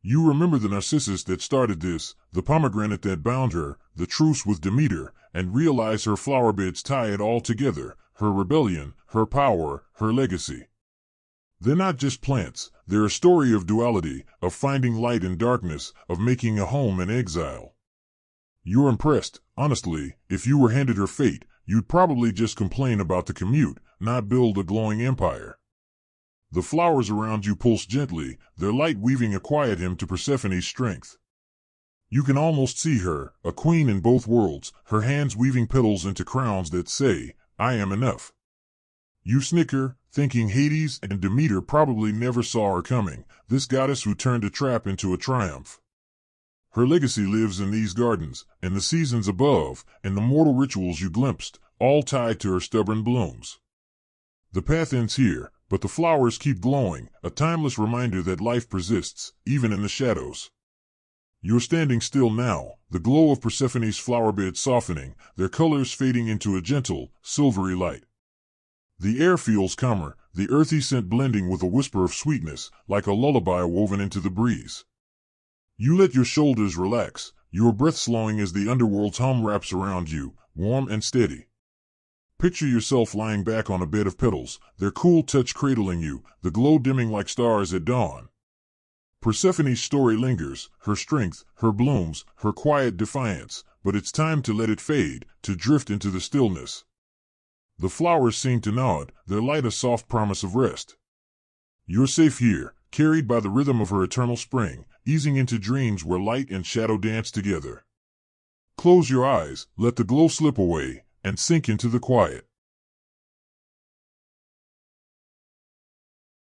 You remember the narcissus that started this, the pomegranate that bound her, the truce with Demeter, and realize her flower beds tie it all together, her rebellion, her power, her legacy. They're not just plants, they're a story of duality, of finding light in darkness, of making a home in exile. You're impressed. Honestly, if you were handed her fate, you'd probably just complain about the commute, not build a glowing empire. The flowers around you pulse gently, their light weaving a quiet hymn to Persephone's strength. You can almost see her, a queen in both worlds, her hands weaving petals into crowns that say, I am enough. You snicker, thinking Hades and Demeter probably never saw her coming, this goddess who turned a trap into a triumph. Her legacy lives in these gardens, in the seasons above, in the mortal rituals you glimpsed, all tied to her stubborn blooms. The path ends here, but the flowers keep glowing, a timeless reminder that life persists, even in the shadows. You're standing still now, the glow of Persephone's flower bed softening, their colors fading into a gentle, silvery light. The air feels calmer, the earthy scent blending with a whisper of sweetness, like a lullaby woven into the breeze. You let your shoulders relax, your breath slowing as the underworld's hum wraps around you, warm and steady. Picture yourself lying back on a bed of petals, their cool touch cradling you, the glow dimming like stars at dawn. Persephone's story lingers, her strength, her blooms, her quiet defiance, but it's time to let it fade, to drift into the stillness. The flowers seem to nod, their light a soft promise of rest. You're safe here, carried by the rhythm of her eternal spring, easing into dreams where light and shadow dance together. Close your eyes, let the glow slip away, and sink into the quiet.